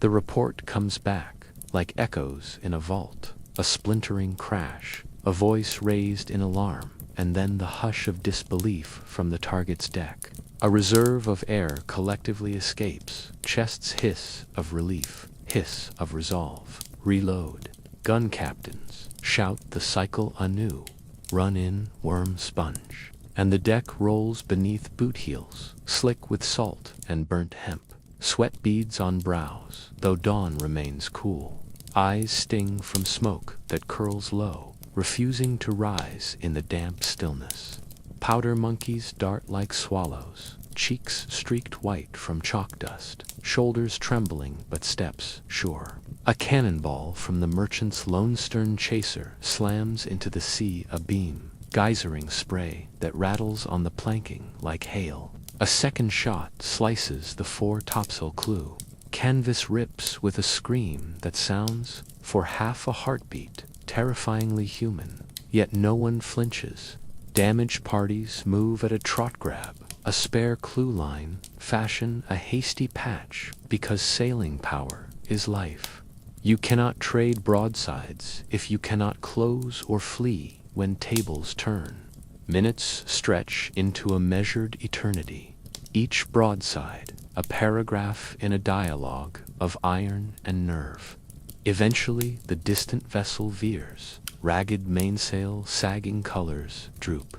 The report comes back, like echoes in a vault, a splintering crash, a voice raised in alarm, and then the hush of disbelief from the target's deck. A reserve of air collectively escapes, chests hiss of relief, hiss of resolve. Reload. Gun captains shout the cycle anew. Run in, worm sponge. And the deck rolls beneath boot heels, slick with salt and burnt hemp. Sweat beads on brows, though dawn remains cool. Eyes sting from smoke that curls low, refusing to rise in the damp stillness. Powder monkeys dart like swallows, cheeks streaked white from chalk dust, shoulders trembling but steps sure. A cannonball from the merchant's lone stern chaser slams into the sea abeam, geysering spray that rattles on the planking like hail. A second shot slices the fore topsail clew. Canvas rips with a scream that sounds, for half a heartbeat, terrifyingly human. Yet no one flinches. Damaged parties move at a trot grab. A spare clew line fashion a hasty patch because sailing power is life. You cannot trade broadsides if you cannot close or flee when tables turn. Minutes stretch into a measured eternity. Each broadside a paragraph in a dialogue of iron and nerve. Eventually the distant vessel veers. Ragged mainsail, sagging colors droop.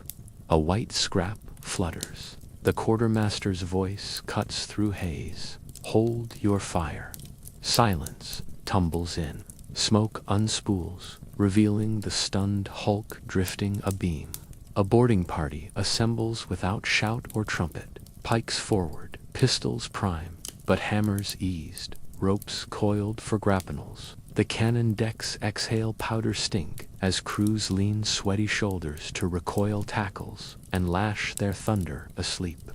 A white scrap flutters. The quartermaster's voice cuts through haze. Hold your fire. Silence tumbles in. Smoke unspools, revealing the stunned hulk drifting abeam. A boarding party assembles without shout or trumpet. Pikes forward, pistols primed, but hammers eased. Ropes coiled for grapnels. The cannon decks exhale powder stink as crews lean sweaty shoulders to recoil tackles and lash their thunder asleep.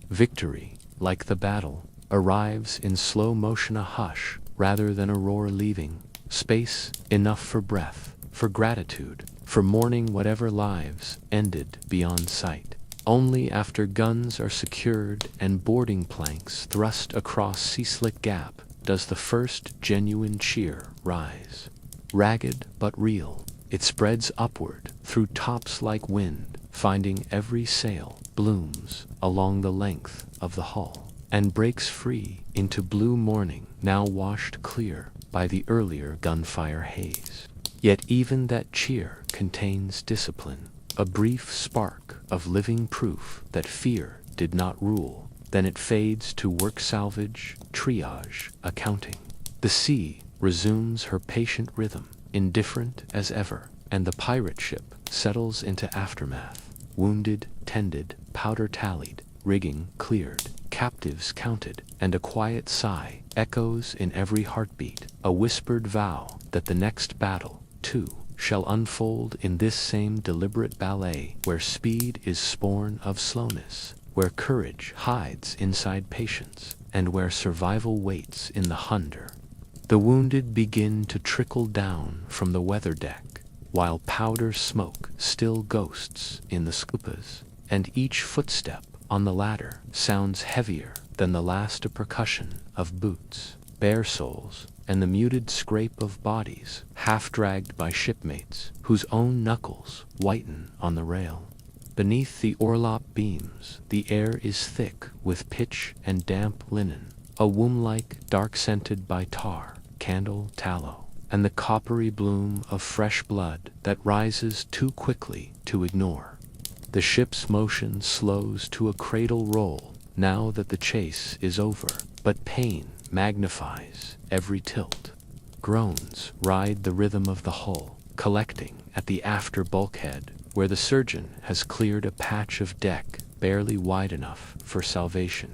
Victory, like the battle, arrives in slow motion, a hush rather than a roar, leaving space enough for breath, for gratitude, for mourning whatever lives ended beyond sight. Only after guns are secured and boarding planks thrust across sea-slick gap does the first genuine cheer rise. Ragged but real, it spreads upward through tops like wind, finding every sail, blooms along the length of the hull, and breaks free into blue morning, now washed clear by the earlier gunfire haze. Yet even that cheer contains discipline, a brief spark of living proof that fear did not rule. Then it fades to work salvage, triage, accounting. The sea resumes her patient rhythm, indifferent as ever, and the pirate ship settles into aftermath. Wounded, tended, powder tallied, rigging cleared, captives counted, and a quiet sigh echoes in every heartbeat, a whispered vow that the next battle, too, shall unfold in this same deliberate ballet where speed is sporn of slowness, where courage hides inside patience, and where survival waits in the hunder. The wounded begin to trickle down from the weather deck, while powder smoke still ghosts in the scupas, and each footstep on the ladder sounds heavier than the last percussion of boots, bare soles, and the muted scrape of bodies half-dragged by shipmates whose own knuckles whiten on the rail. Beneath the orlop beams, the air is thick with pitch and damp linen, a womb-like, dark-scented by tar, candle, tallow, and the coppery bloom of fresh blood that rises too quickly to ignore. The ship's motion slows to a cradle roll now that the chase is over, but pain magnifies every tilt. Groans ride the rhythm of the hull, collecting at the after bulkhead, where the surgeon has cleared a patch of deck barely wide enough for salvation.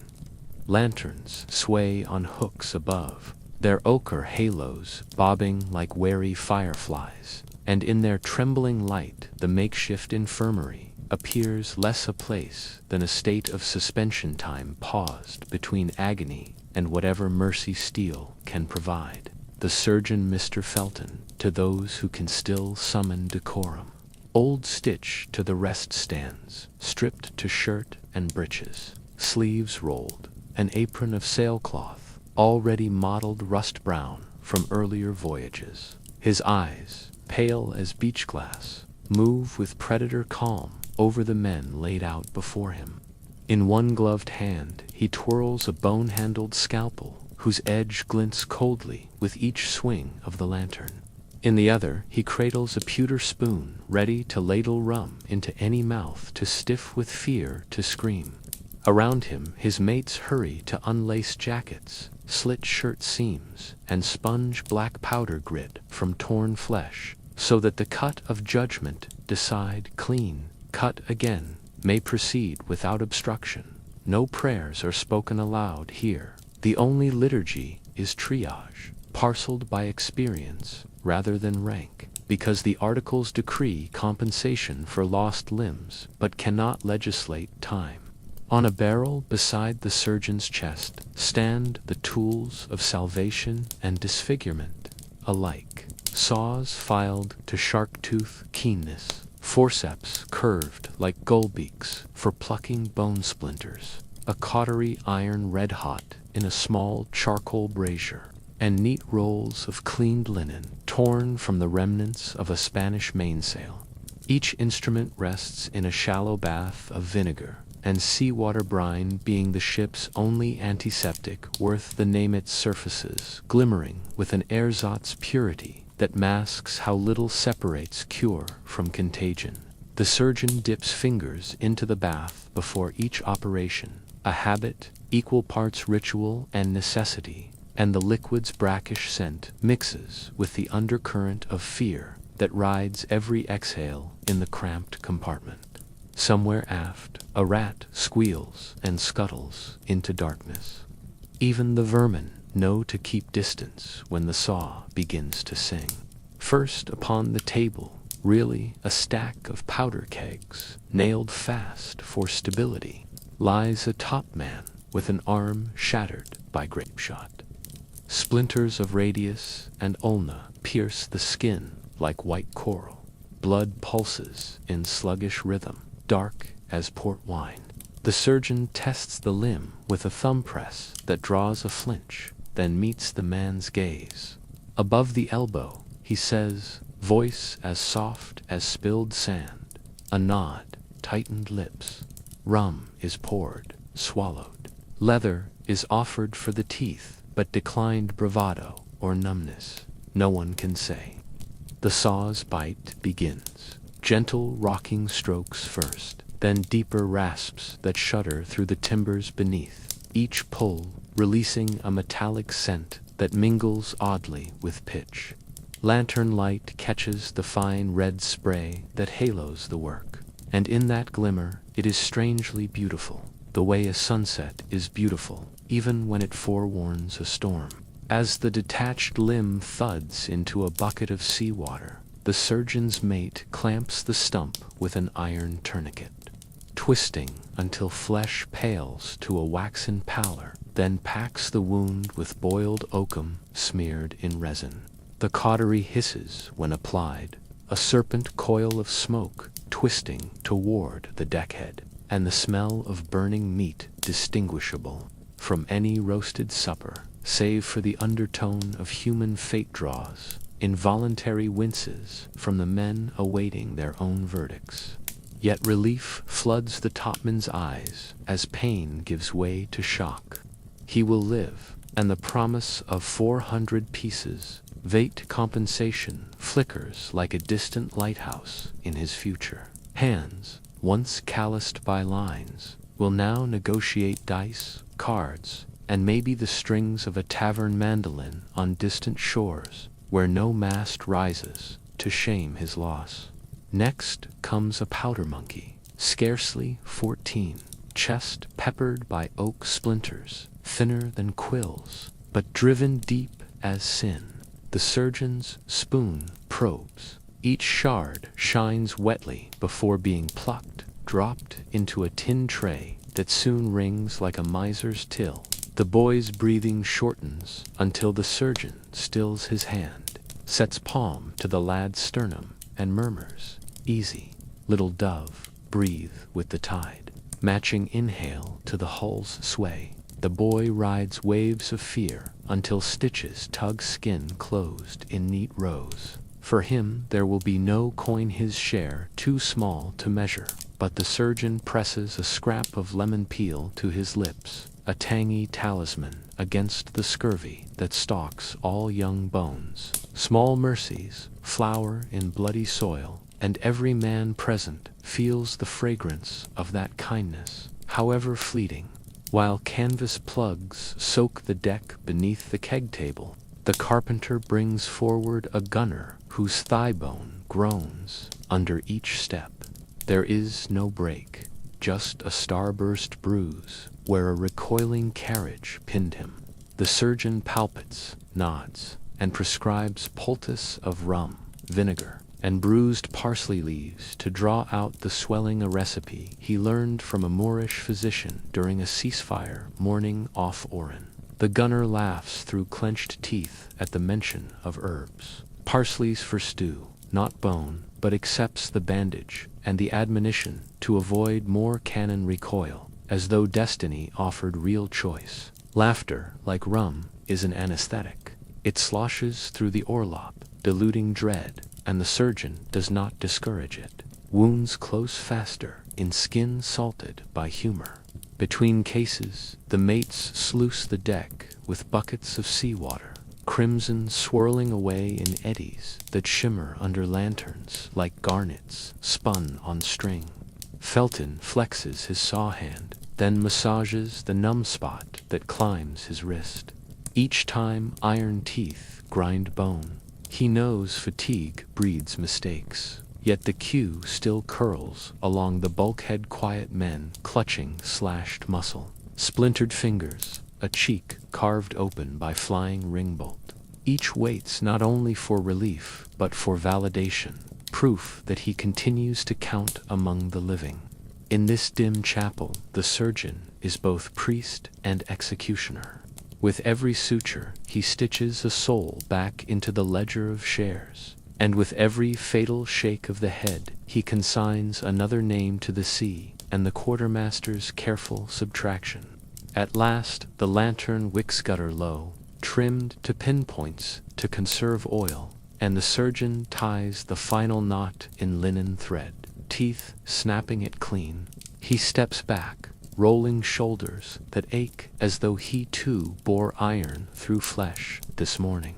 Lanterns sway on hooks above, their ochre halos bobbing like wary fireflies, and in their trembling light the makeshift infirmary appears less a place than a state of suspension time paused between agony and whatever mercy steel can provide. The surgeon, Mr. Felton, to those who can still summon decorum. Old Stitch to the rest stands, stripped to shirt and breeches, sleeves rolled, an apron of sailcloth, already mottled rust brown from earlier voyages. His eyes, pale as beach glass, move with predator calm over the men laid out before him. In one gloved hand he twirls a bone-handled scalpel whose edge glints coldly with each swing of the lantern. In the other he cradles a pewter spoon ready to ladle rum into any mouth too stiff with fear to scream. Around him his mates hurry to unlace jackets, slit shirt seams, and sponge black powder grit from torn flesh, so that the cut of judgment decide clean, cut again, may proceed without obstruction. No prayers are spoken aloud here. The only liturgy is triage, parceled by experience rather than rank, because the articles decree compensation for lost limbs but cannot legislate time. On a barrel beside the surgeon's chest stand the tools of salvation and disfigurement alike. Saws filed to shark-tooth keenness, forceps curved like gull beaks for plucking bone splinters, a cautery iron red-hot in a small charcoal brazier, and neat rolls of cleaned linen torn from the remnants of a Spanish mainsail. Each instrument rests in a shallow bath of vinegar, and seawater brine being the ship's only antiseptic worth the name. Its surfaces glimmering with an ersatz purity that masks how little separates cure from contagion. The surgeon dips fingers into the bath before each operation, a habit, equal parts ritual and necessity, and the liquid's brackish scent mixes with the undercurrent of fear that rides every exhale in the cramped compartment. Somewhere aft, a rat squeals and scuttles into darkness. Even the vermin know to keep distance when the saw begins to sing. First upon the table, really a stack of powder kegs, nailed fast for stability, lies a top man with an arm shattered by grape shot. Splinters of radius and ulna pierce the skin like white coral. Blood pulses in sluggish rhythm, dark as port wine. The surgeon tests the limb with a thumb press that draws a flinch, then meets the man's gaze. Above the elbow, he says, voice as soft as spilled sand, a nod, tightened lips. Rum is poured, swallowed. Leather is offered for the teeth, but declined bravado or numbness. No one can say. The saw's bite begins. Gentle rocking strokes first, then deeper rasps that shudder through the timbers beneath, each pull releasing a metallic scent that mingles oddly with pitch. Lantern light catches the fine red spray that halos the work, and in that glimmer it is strangely beautiful, the way a sunset is beautiful, even when it forewarns a storm. As the detached limb thuds into a bucket of seawater, the surgeon's mate clamps the stump with an iron tourniquet, twisting until flesh pales to a waxen pallor, then packs the wound with boiled oakum smeared in resin. The cautery hisses when applied, a serpent coil of smoke twisting toward the deckhead, and the smell of burning meat distinguishable from any roasted supper, save for the undertone of human fate draws involuntary winces from the men awaiting their own verdicts. Yet relief floods the topman's eyes as pain gives way to shock. He will live, and the promise of 400 pieces, vate compensation, flickers like a distant lighthouse in his future. Hands, once calloused by lines, will now negotiate dice, cards, and maybe the strings of a tavern mandolin on distant shores, where no mast rises to shame his loss. Next comes a powder monkey, scarcely 14, chest peppered by oak splinters, thinner than quills, but driven deep as sin. The surgeon's spoon probes. Each shard shines wetly before being plucked, dropped into a tin tray that soon rings like a miser's till. The boy's breathing shortens until the surgeon stills his hand, sets palm to the lad's sternum, and murmurs, "Easy, little dove, breathe with the tide." Matching inhale to the hull's sway, the boy rides waves of fear until stitches tug skin closed in neat rows. For him there will be no coin his share too small to measure. but the surgeon presses a scrap of lemon peel to his lips, a tangy talisman against the scurvy that stalks all young bones. Small mercies flower in bloody soil, and every man present feels the fragrance of that kindness, however fleeting. While canvas plugs soak the deck beneath the keg table, the carpenter brings forward a gunner whose thigh bone groans under each step. There is no break, just a starburst bruise where a recoiling carriage pinned him. The surgeon palpates, nods, and prescribes poultice of rum, vinegar, and bruised parsley leaves to draw out the swelling, a recipe he learned from a Moorish physician during a ceasefire morning off Oran. The gunner laughs through clenched teeth at the mention of herbs. Parsley's for stew, not bone, but accepts the bandage and the admonition to avoid more cannon recoil, as though destiny offered real choice. Laughter, like rum, is an anesthetic. It sloshes through the orlop, diluting dread, and the surgeon does not discourage it. Wounds close faster in skin salted by humor. Between cases, the mates sluice the deck with buckets of seawater, crimson swirling away in eddies that shimmer under lanterns like garnets spun on string. Felton flexes his saw hand, then massages the numb spot that climbs his wrist. Each time iron teeth grind bone. He knows fatigue breeds mistakes, yet the cue still curls along the bulkhead. Quiet men clutching slashed muscle, splintered fingers, a cheek carved open by flying ring bolt. Each waits not only for relief, but for validation, proof that he continues to count among the living. In this dim chapel, the surgeon is both priest and executioner. With every suture, he stitches a soul back into the ledger of shares, and with every fatal shake of the head, he consigns another name to the sea and the quartermaster's careful subtraction. At last, the lantern wicks gutter low, trimmed to pinpoints to conserve oil, and the surgeon ties the final knot in linen thread, teeth snapping it clean. He steps back, rolling shoulders that ache as though he too bore iron through flesh this morning.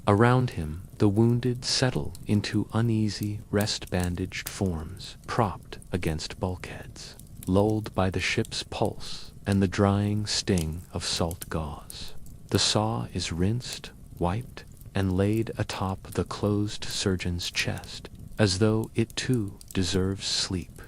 Around him, the wounded settle into uneasy, rest-bandaged forms, propped against bulkheads, lulled by the ship's pulse and the drying sting of salt gauze. The saw is rinsed, wiped, and laid atop the closed surgeon's chest, as though it too deserves sleep.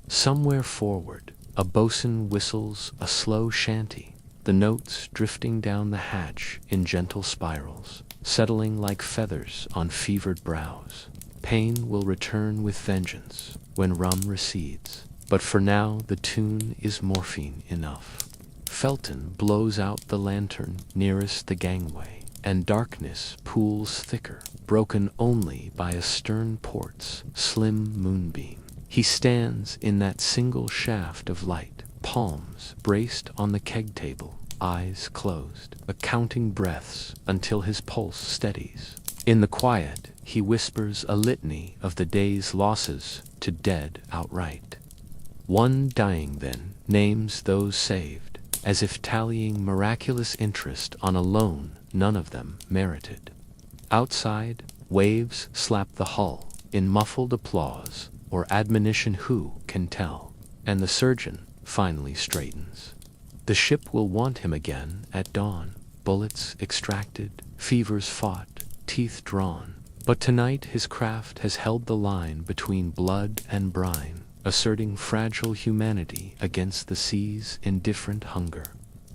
Somewhere forward, a boatswain whistles a slow shanty, the notes drifting down the hatch in gentle spirals, settling like feathers on fevered brows. Pain will return with vengeance when rum recedes, but for now the tune is morphine enough. Felton blows out the lantern nearest the gangway, and darkness pools thicker, broken only by a stern port's slim moonbeam. He stands in that single shaft of light, palms braced on the keg table, eyes closed, counting breaths until his pulse steadies. In the quiet, he whispers a litany of the day's losses to dead outright. One dying then names those saved, as if tallying miraculous interest on a loan none of them merited. Outside, waves slap the hull in muffled applause or admonition, who can tell? And the surgeon finally straightens. The ship will want him again at dawn, bullets extracted, fevers fought, teeth drawn. But tonight his craft has held the line between blood and brine, asserting fragile humanity against the sea's indifferent hunger.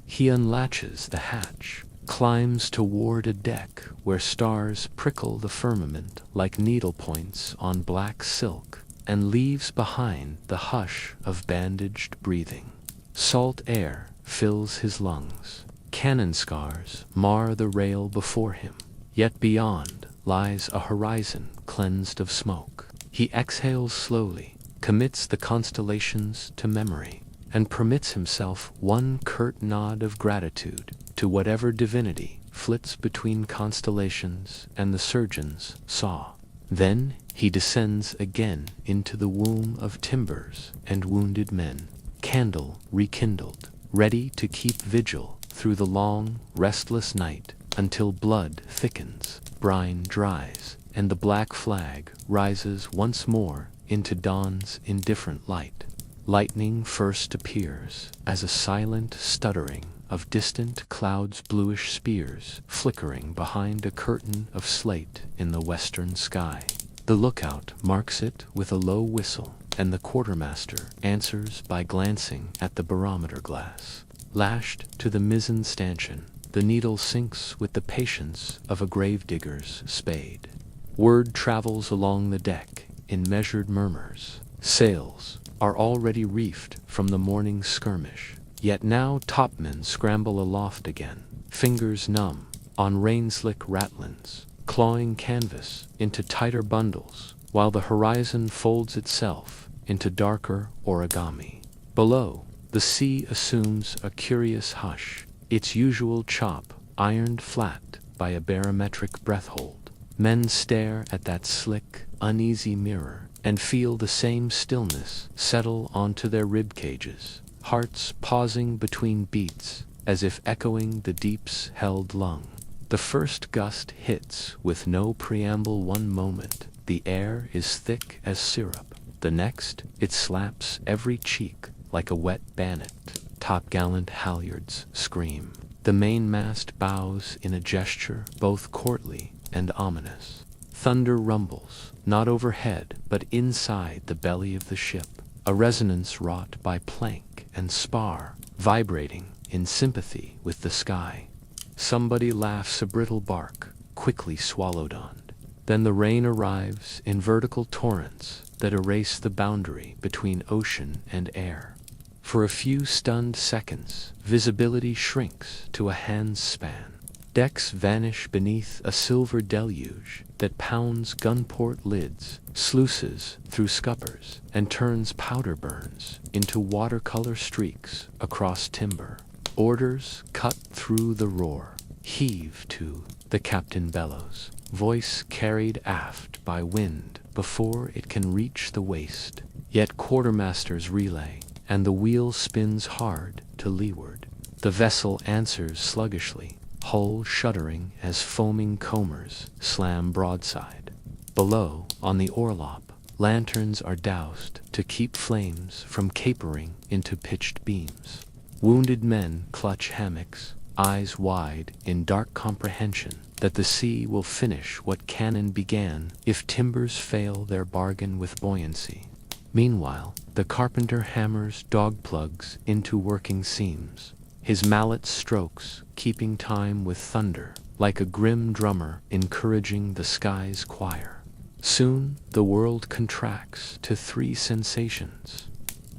He unlatches the hatch, climbs toward a deck where stars prickle the firmament like needlepoints on black silk, and leaves behind the hush of bandaged breathing. Salt air fills his lungs. Cannon scars mar the rail before him, yet beyond lies a horizon cleansed of smoke. He exhales slowly, commits the constellations to memory, and permits himself one curt nod of gratitude to whatever divinity flits between constellations and the surgeon's saw. Then he descends again into the womb of timbers and wounded men, candle rekindled, ready to keep vigil through the long, restless night until blood thickens, brine dries, and the black flag rises once more into dawn's indifferent light. Lightning first appears as a silent stuttering of distant clouds, bluish spears flickering behind a curtain of slate in the western sky. The lookout marks it with a low whistle, and the quartermaster answers by glancing at the barometer glass. Lashed to the mizzen stanchion, the needle sinks with the patience of a gravedigger's spade. Word travels along the deck in measured murmurs. Sails are already reefed from the morning's skirmish, yet now topmen scramble aloft again, fingers numb on rain-slick ratlins, clawing canvas into tighter bundles, while the horizon folds itself into darker origami. Below, the sea assumes a curious hush, its usual chop ironed flat by a barometric breath-hold. Men stare at that slick, uneasy mirror and feel the same stillness settle onto their rib cages, hearts pausing between beats as if echoing the deep's held lung. The first gust hits with no preamble. One moment, the air is thick as syrup. The next, it slaps every cheek like a wet bannet. Topgallant halyards scream. The mainmast bows in a gesture both courtly and ominous. Thunder rumbles, not overhead but inside the belly of the ship, a resonance wrought by plank and spar, vibrating in sympathy with the sky. Somebody laughs a brittle bark, quickly swallowed on. Then the rain arrives in vertical torrents that erase the boundary between ocean and air. For a few stunned seconds, visibility shrinks to a hand's span. Decks vanish beneath a silver deluge that pounds gunport lids, sluices through scuppers, and turns powder burns into watercolor streaks across timber. Orders cut through the roar. Heave to, the captain bellows, voice carried aft by wind before it can reach the waist. Yet quartermasters relay, and the wheel spins hard to leeward. The vessel answers sluggishly, hull shuddering as foaming combers slam broadside. Below, on the orlop, lanterns are doused to keep flames from capering into pitched beams. Wounded men clutch hammocks, eyes wide in dark comprehension that the sea will finish what cannon began if timbers fail their bargain with buoyancy. Meanwhile, the carpenter hammers dog plugs into working seams, his mallet strokes keeping time with thunder, like a grim drummer encouraging the sky's choir. Soon the world contracts to three sensations: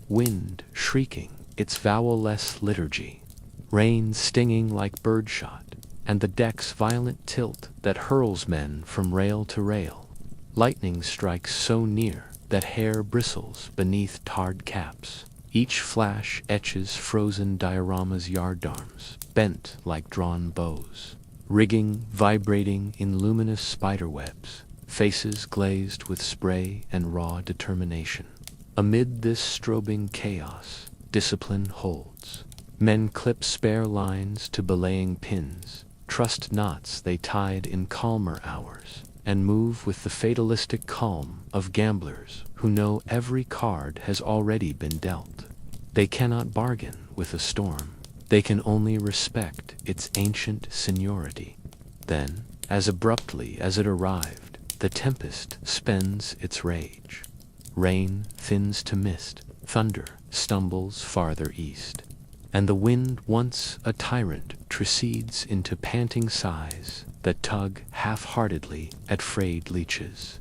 wind shrieking its vowel-less liturgy, rain stinging like birdshot, and the deck's violent tilt that hurls men from rail to rail. Lightning strikes so near that hair bristles beneath tarred caps. Each flash etches frozen dioramas, yardarms bent like drawn bows, rigging vibrating in luminous spiderwebs, faces glazed with spray and raw determination. Amid this strobing chaos, discipline holds. Men clip spare lines to belaying pins, trust knots they tied in calmer hours, and move with the fatalistic calm of gamblers who know every card has already been dealt. They cannot bargain with a storm. They can only respect its ancient seniority. Then, as abruptly as it arrived, the tempest spends its rage. Rain thins to mist, thunder stumbles farther east, and the wind, once a tyrant, recedes into panting sighs that tug half-heartedly at frayed leeches.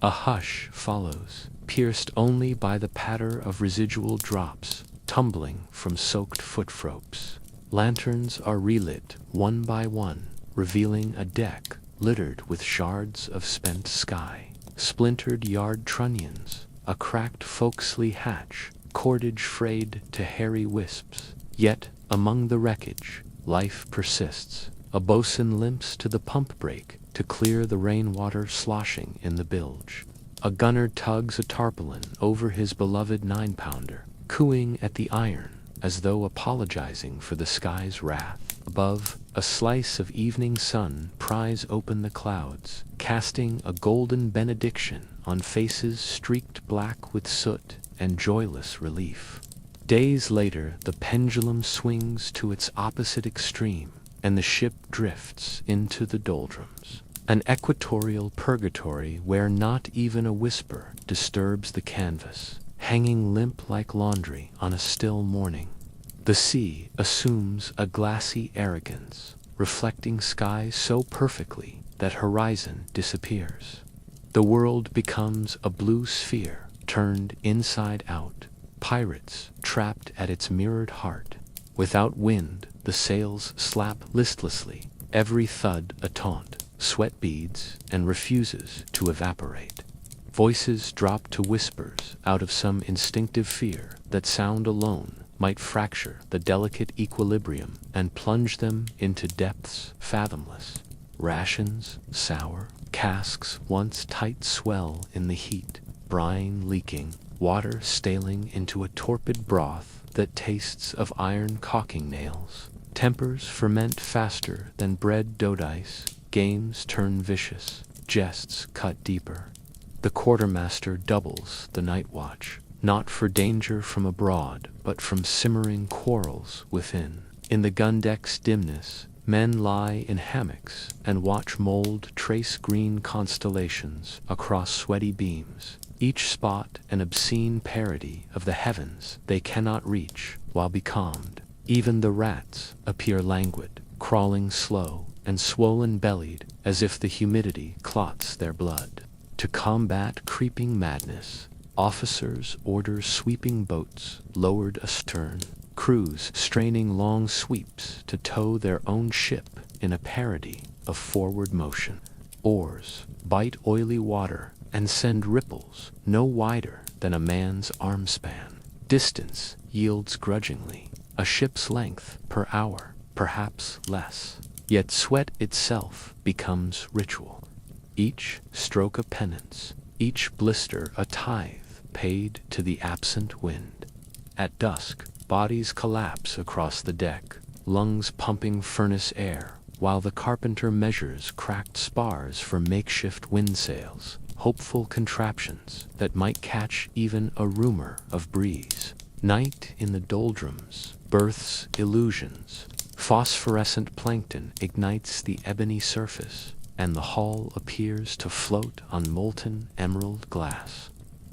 A hush follows, pierced only by the patter of residual drops tumbling from soaked foot-ropes. Lanterns are relit one by one, revealing a deck littered with shards of spent sky, splintered yard trunnions, a cracked forecastle hatch, cordage frayed to hairy wisps. Yet, among the wreckage, life persists, A boatswain limps to the pump brake to clear the rainwater sloshing in the bilge. A gunner tugs a tarpaulin over his beloved 9-pounder, cooing at the iron as though apologizing for the sky's wrath. Above, a slice of evening sun pries open the clouds, casting a golden benediction on faces streaked black with soot and joyless relief. Days later, the pendulum swings to its opposite extreme, and the ship drifts into the doldrums. An equatorial purgatory where not even a whisper disturbs the canvas, hanging limp like laundry on a still morning. The sea assumes a glassy arrogance, reflecting sky so perfectly that horizon disappears. The world becomes a blue sphere turned inside out, pirates trapped at its mirrored heart. Without wind, the sails slap listlessly, every thud a taunt, sweat beads, and refuses to evaporate. Voices drop to whispers out of some instinctive fear that sound alone might fracture the delicate equilibrium and plunge them into depths fathomless. Rations sour, casks once tight swell in the heat, brine leaking, water staling into a torpid broth that tastes of iron caulking nails. Tempers ferment faster than bread dough dice, games turn vicious, jests cut deeper. The quartermaster doubles the night watch, not for danger from abroad, but from simmering quarrels within. In the gun deck's dimness, men lie in hammocks and watch mold trace green constellations across sweaty beams, each spot an obscene parody of the heavens they cannot reach while becalmed. Even the rats appear languid, crawling slow and swollen-bellied as if the humidity clots their blood. To combat creeping madness, officers order sweeping boats lowered astern, crews straining long sweeps to tow their own ship in a parody of forward motion. Oars bite oily water and send ripples no wider than a man's arm span. Distance yields grudgingly, a ship's length per hour, perhaps less. Yet sweat itself becomes ritual. Each stroke a penance, each blister a tithe paid to the absent wind. At dusk, bodies collapse across the deck, lungs pumping furnace air, while the carpenter measures cracked spars for makeshift windsails, hopeful contraptions that might catch even a rumor of breeze. Night in the doldrums births illusions. Phosphorescent plankton ignites the ebony surface, and the hull appears to float on molten emerald glass.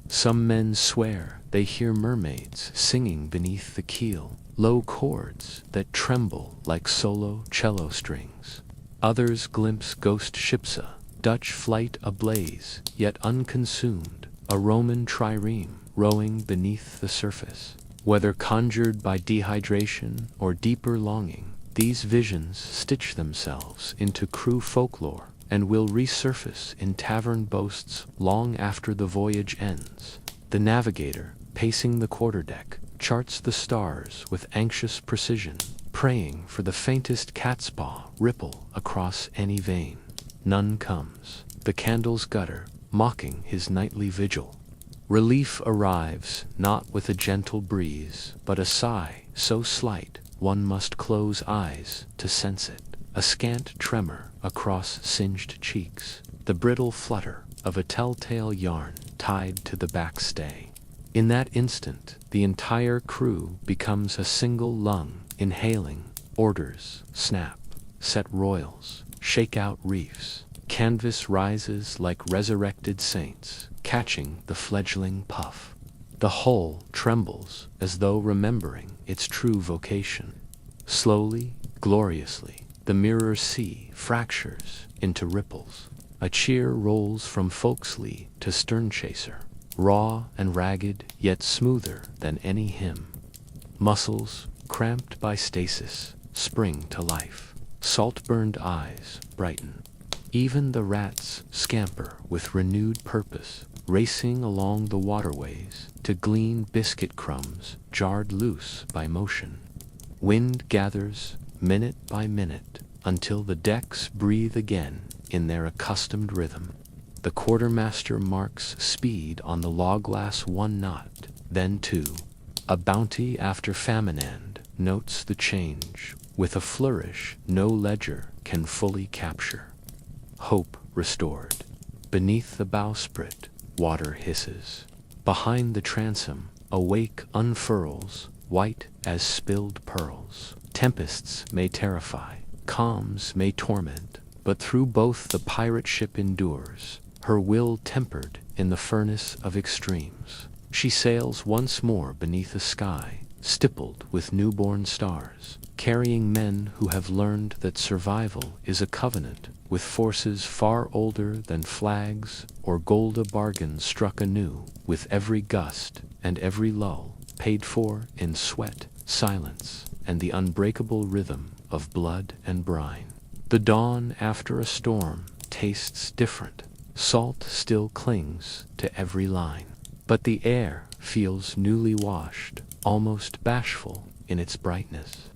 Some men swear they hear mermaids singing beneath the keel, low chords that tremble like solo cello strings. Others glimpse ghost shipsa, Dutch flight ablaze, yet unconsumed, a Roman trireme rowing beneath the surface. Whether conjured by dehydration or deeper longing, these visions stitch themselves into crew folklore and will resurface in tavern boasts long after the voyage ends. The navigator, pacing the quarterdeck, charts the stars with anxious precision, praying for the faintest catspaw ripple across any vein. None comes. The candles gutter, mocking his nightly vigil. Relief arrives, not with a gentle breeze, but a sigh so slight one must close eyes to sense it. A scant tremor across singed cheeks, the brittle flutter of a telltale yarn tied to the backstay. In that instant, the entire crew becomes a single lung, inhaling. Orders snap, set royals, shake out reefs. Canvas rises like resurrected saints, catching the fledgling puff. The hull trembles as though remembering its true vocation. Slowly, gloriously, the mirror sea fractures into ripples. A cheer rolls from folkslee to sternchaser, raw and ragged, yet smoother than any hymn. Muscles, cramped by stasis, spring to life. Salt-burned eyes brighten. Even the rats scamper with renewed purpose, racing along the waterways to glean biscuit crumbs jarred loose by motion. Wind gathers, minute by minute, until the decks breathe again in their accustomed rhythm. The quartermaster marks speed on the lawglass 1 knot, then 2. A bounty after famine end notes the change, with a flourish no ledger can fully capture. Hope restored. Beneath the bowsprit, water hisses. Behind the transom, a wake unfurls, white as spilled pearls. Tempests may terrify, calms may torment, but through both the pirate ship endures, her will tempered in the furnace of extremes. She sails once more beneath a sky, stippled with newborn stars, carrying men who have learned that survival is a covenant with forces far older than flags or golda bargains struck anew with every gust and every lull, paid for in sweat, silence, and the unbreakable rhythm of blood and brine. The dawn after a storm tastes different. Salt still clings to every line, but the air feels newly washed, almost bashful in its brightness.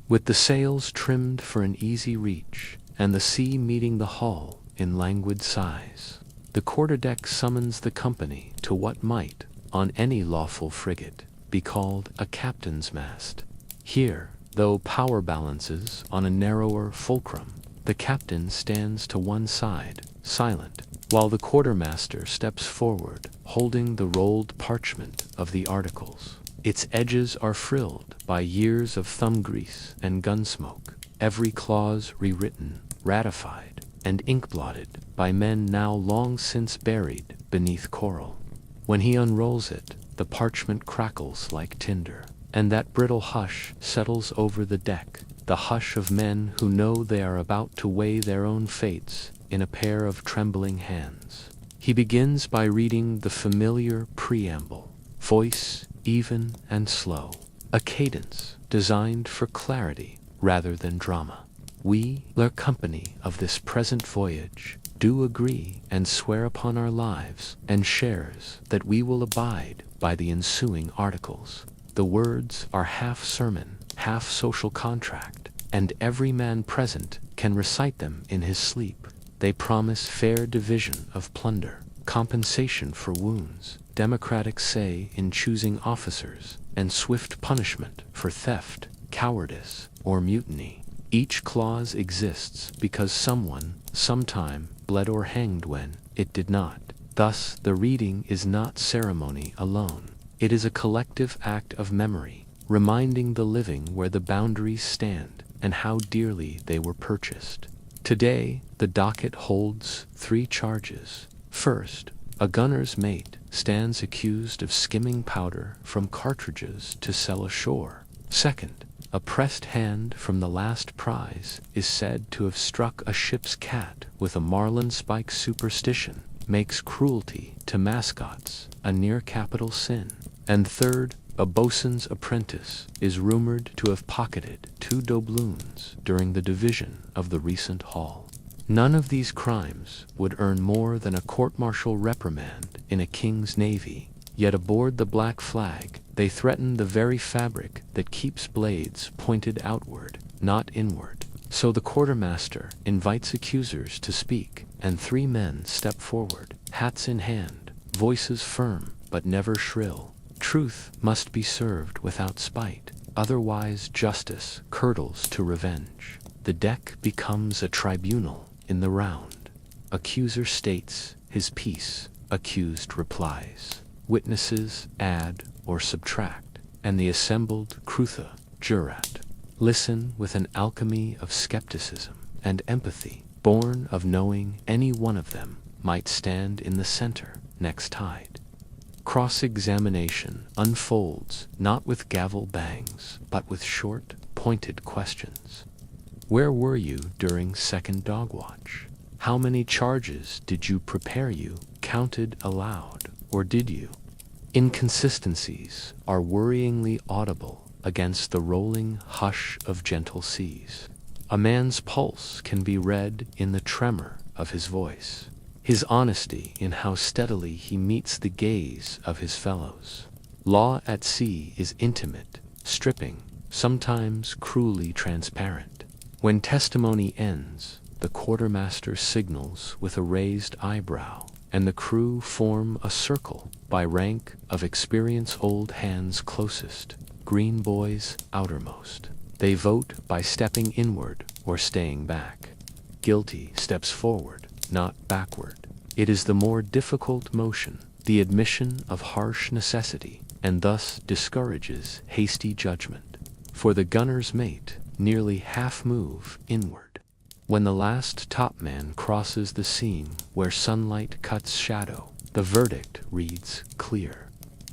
With the sails trimmed for an easy reach, and the sea meeting the hull in languid sighs, the quarterdeck summons the company to what might, on any lawful frigate, be called a captain's mast. Here, though power balances on a narrower fulcrum, the captain stands to one side, silent, while the quartermaster steps forward, holding the rolled parchment of the articles. Its edges are frilled by years of thumb grease and gun smoke, every clause rewritten, ratified, and ink-blotted by men now long since buried beneath coral. When he unrolls it, the parchment crackles like tinder, and that brittle hush settles over the deck, the hush of men who know they are about to weigh their own fates in a pair of trembling hands. He begins by reading the familiar preamble, voice even and slow, a cadence designed for clarity rather than drama. We, the company of this present voyage, do agree and swear upon our lives and shares that we will abide by the ensuing articles. The words are half sermon, half social contract, and every man present can recite them in his sleep. They promise fair division of plunder, compensation for wounds, democratic say in choosing officers, and swift punishment for theft, cowardice, or mutiny. Each clause exists because someone, sometime, bled or hanged when it did not. Thus, the reading is not ceremony alone. It is a collective act of memory, reminding the living where the boundaries stand and how dearly they were purchased. Today, the docket holds 3 charges. First, a gunner's mate stands accused of skimming powder from cartridges to sell ashore. Second, a pressed hand from the last prize is said to have struck a ship's cat with a marlinspike superstition, makes cruelty to mascots a near capital sin. And third, a boatswain's apprentice is rumored to have pocketed 2 doubloons during the division of the recent haul. None of these crimes would earn more than a court-martial reprimand in a king's navy, yet aboard the Black Flag they threaten the very fabric that keeps blades pointed outward, not inward. So the quartermaster invites accusers to speak, and 3 men step forward, hats in hand, voices firm but never shrill. Truth must be served without spite, otherwise justice curdles to revenge. The deck becomes a tribunal in the round. Accuser states his piece, accused replies. Witnesses add or subtract, and the assembled crutha, jurat, listen with an alchemy of skepticism and empathy, born of knowing any one of them might stand in the center next tide. Cross-examination unfolds not with gavel bangs, but with short, pointed questions. Where were you during second dog watch? How many charges did you prepare? You counted aloud, or did you? Inconsistencies are worryingly audible against the rolling hush of gentle seas. A man's pulse can be read in the tremor of his voice, his honesty in how steadily he meets the gaze of his fellows. Law at sea is intimate, stripping, sometimes cruelly transparent. When testimony ends, the quartermaster signals with a raised eyebrow, and the crew form a circle by rank of experience, old hands closest, green boys outermost. They vote by stepping inward or staying back. Guilty steps forward, not backward. It is the more difficult motion, the admission of harsh necessity, and thus discourages hasty judgment. For the gunner's mate, nearly half move inward. When the last topman crosses the seam where sunlight cuts shadow, the verdict reads clear.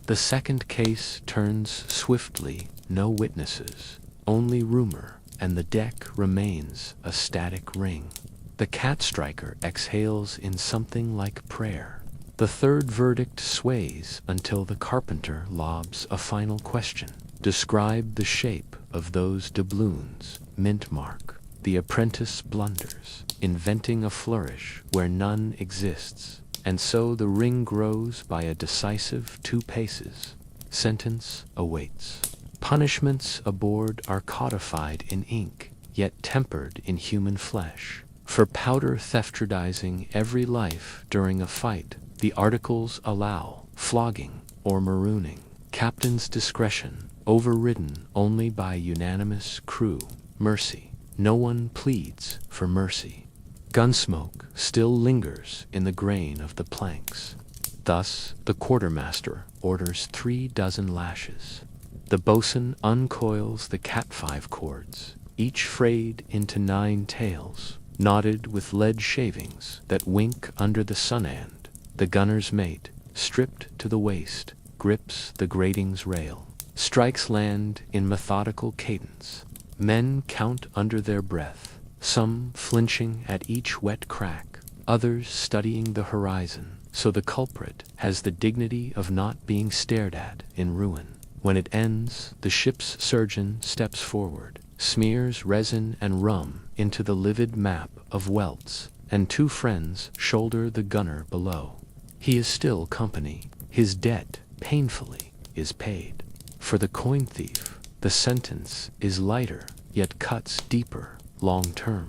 The second case turns swiftly, no witnesses, only rumor, and the deck remains a static ring. The cat striker exhales in something like prayer. The third verdict sways until the carpenter lobs a final question. Describe the shape of those doubloons, mint mark. The apprentice blunders, inventing a flourish where none exists, and so the ring grows by a decisive 2 paces. Sentence awaits. Punishments aboard are codified in ink, yet tempered in human flesh. For powder theftardizing every life during a fight, the articles allow flogging or marooning. Captain's discretion, overridden only by unanimous crew. Mercy. No one pleads for mercy. Gunsmoke still lingers in the grain of the planks. Thus, the quartermaster orders 36 lashes. The boatswain uncoils the cat-5 cords, each frayed into 9 tails, knotted with lead shavings that wink under the sun-end. The gunner's mate, stripped to the waist, grips the grating's rail, strikes land in methodical cadence. Men count under their breath, some flinching at each wet crack, others studying the horizon, so the culprit has the dignity of not being stared at in ruin. When it ends, the ship's surgeon steps forward, smears resin and rum into the livid map of welts, and 2 friends shoulder the gunner below. He is still company. His debt, painfully, is paid. For the coin thief, the sentence is lighter, yet cuts deeper, long-term.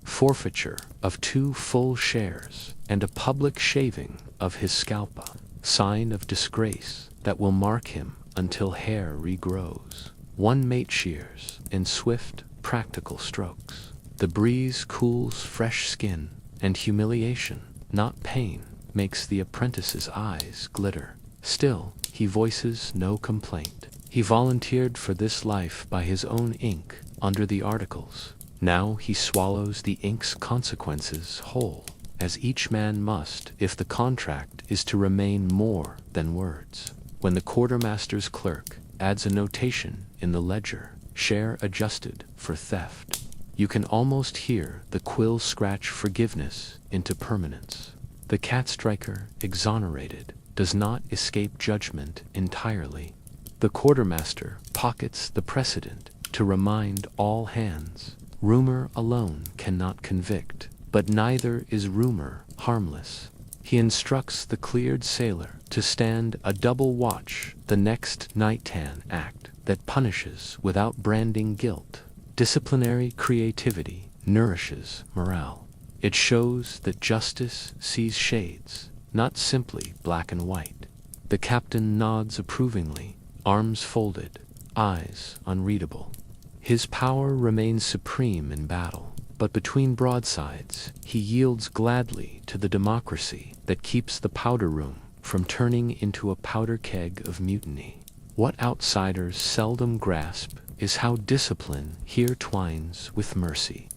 Forfeiture of 2 full shares, and a public shaving of his scalpa, sign of disgrace that will mark him until hair regrows. 1 mate shears in swift, practical strokes. The breeze cools fresh skin, and humiliation, not pain, makes the apprentice's eyes glitter. Still, he voices no complaint. He volunteered for this life by his own ink under the articles. Now he swallows the ink's consequences whole, as each man must if the contract is to remain more than words. When the quartermaster's clerk adds a notation in the ledger, share adjusted for theft, you can almost hear the quill scratch forgiveness into permanence. The cat striker, exonerated, does not escape judgment entirely. The quartermaster pockets the precedent to remind all hands. Rumor alone cannot convict, but neither is rumor harmless. He instructs the cleared sailor to stand a double watch the next nightan act that punishes without branding guilt. Disciplinary creativity nourishes morale. It shows that justice sees shades, not simply black and white. The captain nods approvingly, arms folded, eyes unreadable. His power remains supreme in battle, but between broadsides he yields gladly to the democracy that keeps the powder room from turning into a powder keg of mutiny. What outsiders seldom grasp is how discipline here twines with mercy.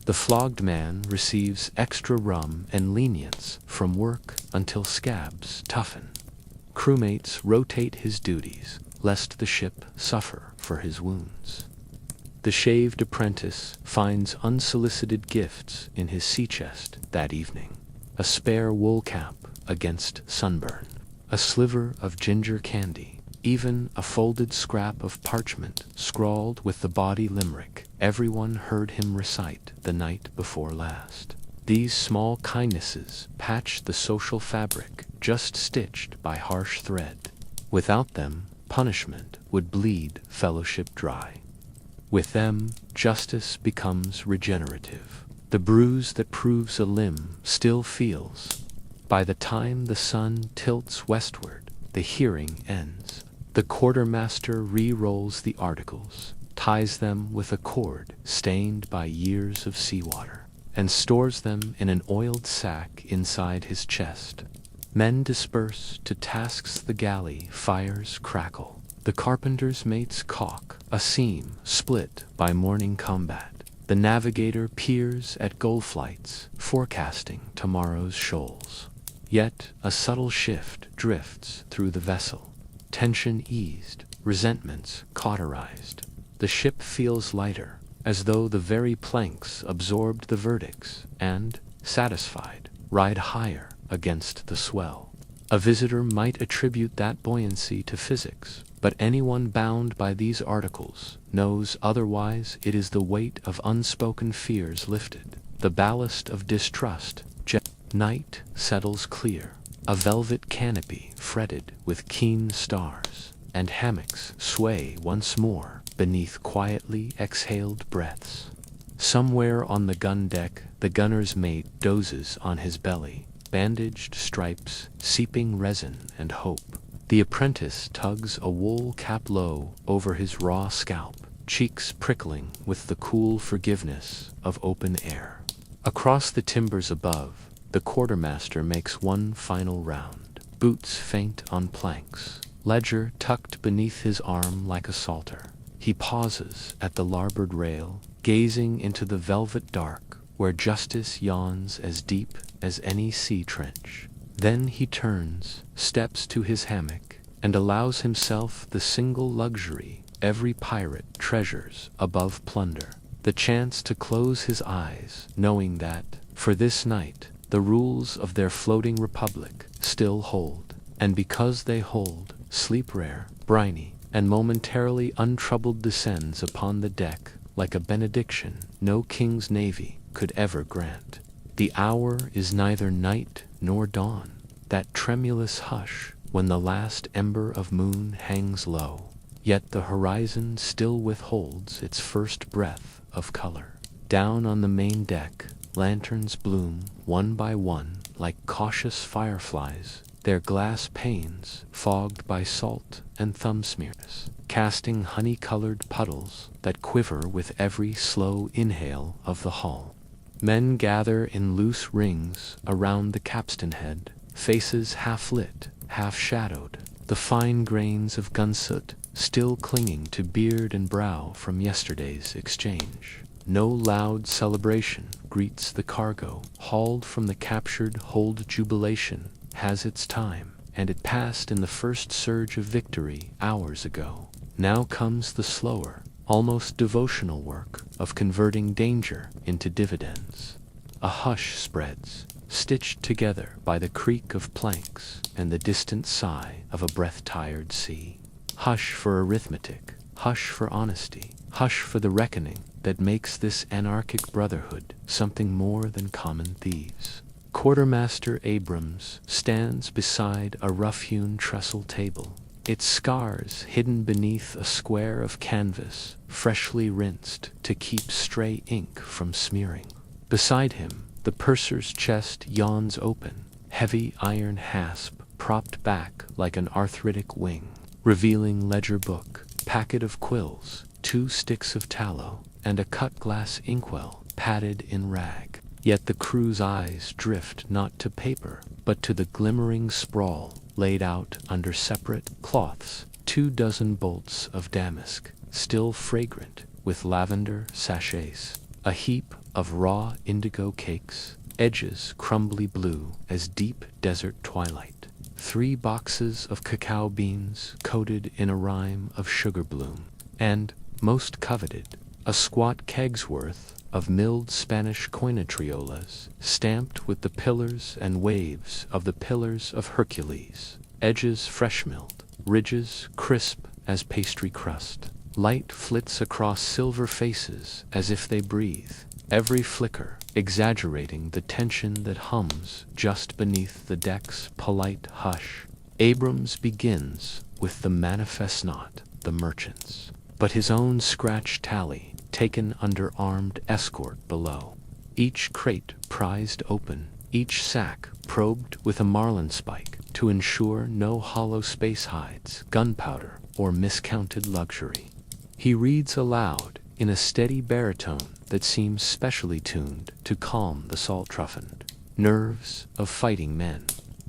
The flogged man receives extra rum and lenience from work until scabs toughen. Crewmates rotate his duties, lest the ship suffer for his wounds. The shaved apprentice finds unsolicited gifts in his sea chest that evening. A spare wool cap against sunburn, a sliver of ginger candy, even a folded scrap of parchment scrawled with the body limerick everyone heard him recite the night before last. These small kindnesses patch the social fabric just stitched by harsh thread. Without them, punishment would bleed fellowship dry. With them, justice becomes regenerative. The bruise that proves a limb still feels. By the time the sun tilts westward, the hearing ends. The quartermaster re-rolls the articles, ties them with a cord stained by years of seawater, and stores them in an oiled sack inside his chest. Men disperse to tasks. The galley fires crackle. The carpenter's mates caulk a seam split by morning combat. The navigator peers at gull flights, forecasting tomorrow's shoals. Yet a subtle shift drifts through the vessel. Tension eased, resentments cauterized. The ship feels lighter, as though the very planks absorbed the verdicts and, satisfied, ride higher against the swell. A visitor might attribute that buoyancy to physics, but anyone bound by these articles knows otherwise. It is the weight of unspoken fears lifted, the ballast of distrust. Night settles clear, a velvet canopy fretted with keen stars, and hammocks sway once more beneath quietly exhaled breaths. Somewhere on the gun deck, the gunner's mate dozes on his belly, bandaged stripes, seeping resin and hope. The apprentice tugs a wool cap low over his raw scalp, cheeks prickling with the cool forgiveness of open air. Across the timbers above, the quartermaster makes one final round, boots faint on planks, ledger tucked beneath his arm like a psalter. He pauses at the larboard rail, gazing into the velvet dark where justice yawns as deep as any sea trench. Then he turns, steps to his hammock, and allows himself the single luxury every pirate treasures above plunder, the chance to close his eyes, knowing that, for this night, the rules of their floating republic still hold, and because they hold, sleep rare, briny, and momentarily untroubled descends upon the deck like a benediction no king's navy could ever grant. The hour is neither night nor dawn, that tremulous hush when the last ember of moon hangs low, yet the horizon still withholds its first breath of color. Down on the main deck, lanterns bloom one by one like cautious fireflies, their glass panes fogged by salt and thumb smears, casting honey-colored puddles that quiver with every slow inhale of the hull. Men gather in loose rings around the capstan head, faces half-lit, half-shadowed, the fine grains of gunsoot still clinging to beard and brow from yesterday's exchange. No loud celebration greets the cargo hauled from the captured hold. Jubilation has its time, and it passed in the first surge of victory hours ago. Now comes the slower, almost devotional work of converting danger into dividends. A hush spreads, stitched together by the creak of planks and the distant sigh of a breath-tired sea. Hush for arithmetic, hush for honesty, hush for the reckoning that makes this anarchic brotherhood something more than common thieves. Quartermaster Abrams stands beside a rough-hewn trestle table, its scars hidden beneath a square of canvas freshly rinsed to keep stray ink from smearing. Beside him, the purser's chest yawns open, heavy iron hasp propped back like an arthritic wing, revealing ledger book, packet of quills, 2 sticks of tallow, and a cut-glass inkwell padded in rag. Yet the crew's eyes drift not to paper, but to the glimmering sprawl laid out under separate cloths, 24 bolts of damask, still fragrant with lavender sachets, a heap of raw indigo cakes, edges crumbly blue as deep desert twilight, 3 boxes of cacao beans coated in a rime of sugar bloom, and, most coveted, a squat keg's worth of milled Spanish coinatriolas, stamped with the pillars and waves of the Pillars of Hercules, edges fresh-milled, ridges crisp as pastry crust. Light flits across silver faces as if they breathe, every flicker exaggerating the tension that hums just beneath the deck's polite hush. Abrams begins with the manifest not, the merchants. but his own scratch tally, taken under armed escort below. Each crate prized open, each sack probed with a marlinspike to ensure no hollow space hides, gunpowder, or miscounted luxury. He reads aloud in a steady baritone that seems specially tuned to calm the salt-roughened nerves of fighting men.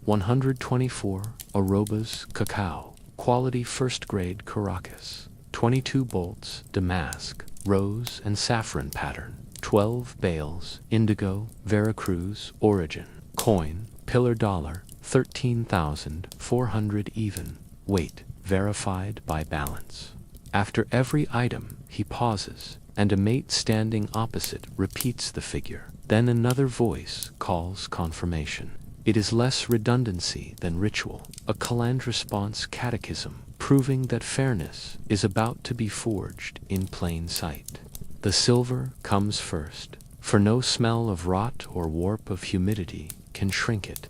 124 arrobas cacao, quality first-grade Caracas. 22 bolts, damask, rose and saffron pattern. 12 bales, indigo, Veracruz origin. Coin, pillar dollar, 13,400 even. Weight, verified by balance. After every item, he pauses, and a mate standing opposite repeats the figure. Then another voice calls confirmation. It is less redundancy than ritual, a Calandresponse catechism, proving that fairness is about to be forged in plain sight. The silver comes first, for no smell of rot or warp of humidity can shrink it.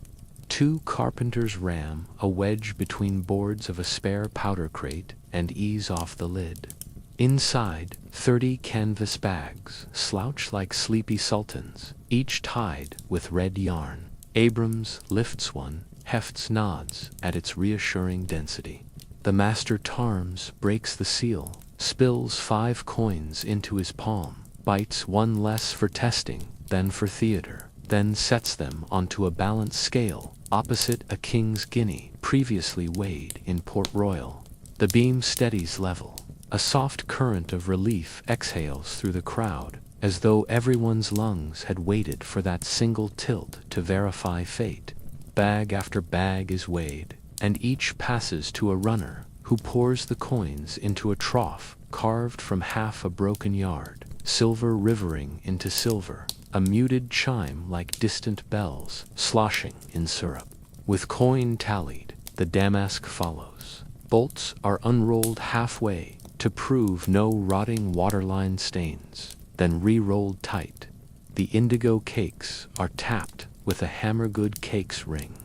2 carpenters ram a wedge between boards of a spare powder crate and ease off the lid. Inside, 30 canvas bags slouch like sleepy sultans, each tied with red yarn. Abrams lifts one, hefts nods at its reassuring density. The master Tarms breaks the seal, spills 5 coins into his palm, bites one less for testing than for theater, then sets them onto a balanced scale opposite a king's guinea previously weighed in Port Royal. The beam steadies level. A soft current of relief exhales through the crowd, as though everyone's lungs had waited for that single tilt to verify fate. Bag after bag is weighed, and each passes to a runner, who pours the coins into a trough carved from half a broken yard, silver rivering into silver, a muted chime like distant bells sloshing in syrup. With coin tallied, the damask follows. Bolts are unrolled halfway to prove no rotting waterline stains, then re-rolled tight. The indigo cakes are tapped with a Hammergood cakes ring.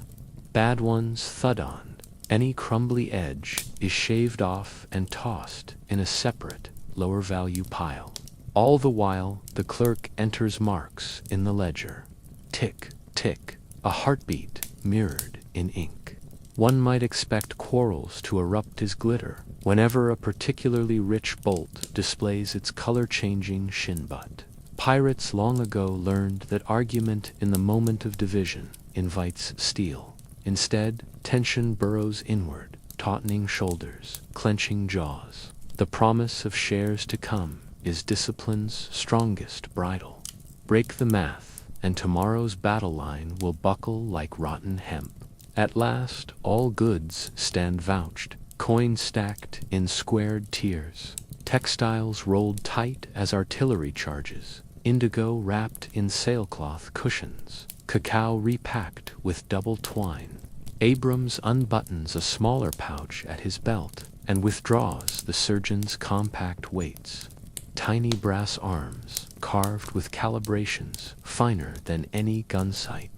Bad ones thud on. Any crumbly edge is shaved off and tossed in a separate, lower-value pile. All the while, the clerk enters marks in the ledger. Tick, tick, a heartbeat mirrored in ink. One might expect quarrels to erupt as glitter whenever a particularly rich bolt displays its color-changing shin butt. Pirates long ago learned that argument in the moment of division invites steel. Instead, tension burrows inward, tautening shoulders, clenching jaws. The promise of shares to come is discipline's strongest bridle. Break the math, and tomorrow's battle line will buckle like rotten hemp. At last, all goods stand vouched, coins stacked in squared tiers, textiles rolled tight as artillery charges, indigo wrapped in sailcloth cushions, cacao repacked with double twine. Abrams unbuttons a smaller pouch at his belt and withdraws the surgeon's compact weights. Tiny brass arms, carved with calibrations finer than any gun sight.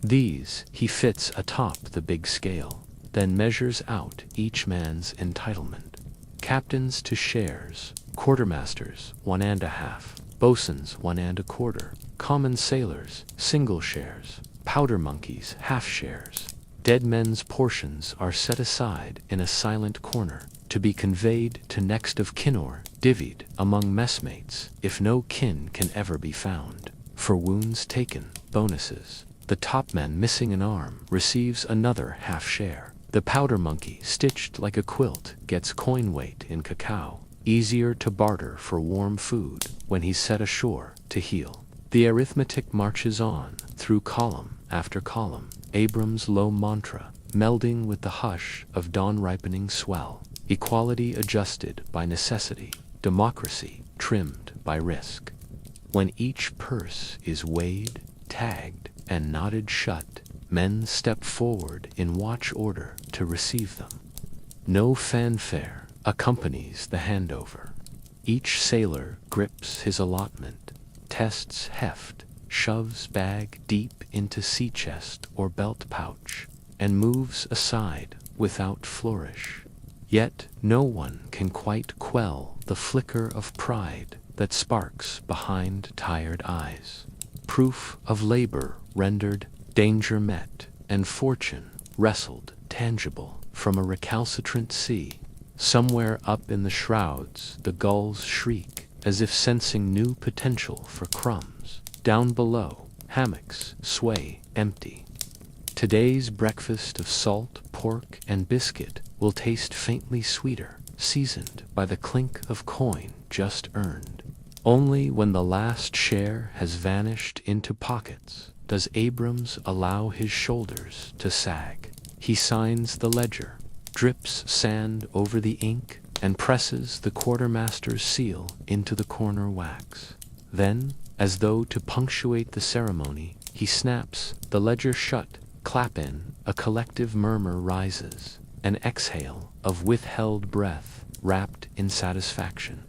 These he fits atop the big scale, then measures out each man's entitlement. Captains to shares, quartermasters 1 1/2, bosuns 1 1/4, common sailors single shares, powder monkeys half shares. Dead men's portions are set aside in a silent corner, to be conveyed to next of kin or divvied among messmates if no kin can ever be found. For wounds taken, bonuses. The topman missing an arm receives another half share. The powder monkey, stitched like a quilt, gets coin weight in cacao, easier to barter for warm food when he's set ashore to heal. The arithmetic marches on through column after column, Abrams' low mantra melding with the hush of dawn-ripening swell. Equality adjusted by necessity, democracy trimmed by risk. When each purse is weighed, tagged, and knotted shut, men step forward in watch order to receive them. No fanfare accompanies the handover. Each sailor grips his allotment, tests heft, shoves bag deep into sea chest or belt pouch, and moves aside without flourish. Yet no one can quite quell the flicker of pride that sparks behind tired eyes. Proof of labor rendered, danger met, and fortune wrestled tangible from a recalcitrant sea. Somewhere up in the shrouds the gulls shriek, as if sensing new potential for crumbs. Down below, hammocks sway empty. Today's breakfast of salt, pork, and biscuit will taste faintly sweeter, seasoned by the clink of coin just earned. Only when the last share has vanished into pockets does Abrams allow his shoulders to sag. He signs the ledger, drips sand over the ink, and presses the quartermaster's seal into the corner wax. Then, as though to punctuate the ceremony, he snaps the ledger shut. Clap in, a collective murmur rises, an exhale of withheld breath wrapped in satisfaction.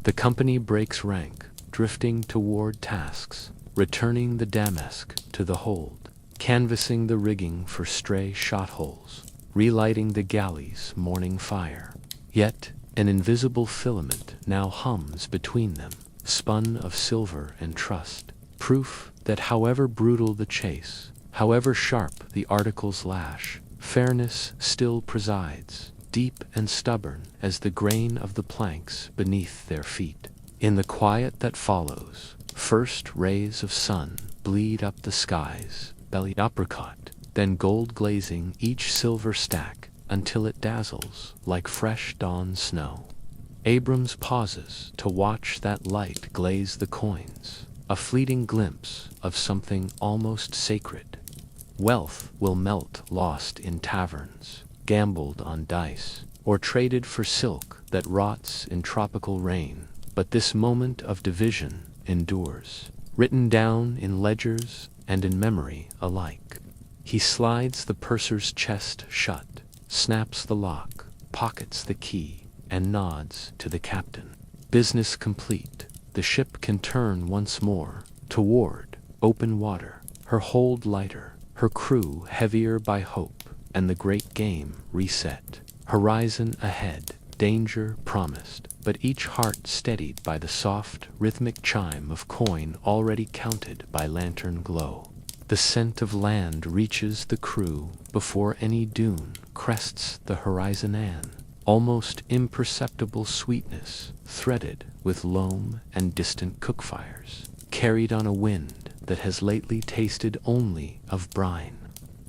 The company breaks rank, drifting toward tasks, returning the damask to the hold, canvassing the rigging for stray shot holes, relighting the galley's morning fire. Yet an invisible filament now hums between them, spun of silver and trust, proof that however brutal the chase, however sharp the article's lash, fairness still presides, deep and stubborn as the grain of the planks beneath their feet. In the quiet that follows, first rays of sun bleed up the skies, belly apricot, then gold glazing each silver stack until it dazzles like fresh dawn snow. Abrams pauses to watch that light glaze the coins, a fleeting glimpse of something almost sacred. Wealth will melt lost in taverns, gambled on dice, or traded for silk that rots in tropical rain, but this moment of division endures, written down in ledgers and in memory alike. He slides the purser's chest shut, snaps the lock, pockets the key, and nods to the captain. Business complete, the ship can turn once more toward open water, her hold lighter, her crew heavier by hope, and the great game reset. Horizon ahead, danger promised, but each heart steadied by the soft, rhythmic chime of coin already counted by lantern glow. The scent of land reaches the crew before any dune crests the horizon, almost imperceptible sweetness threaded with loam and distant cookfires, carried on a wind that has lately tasted only of brine.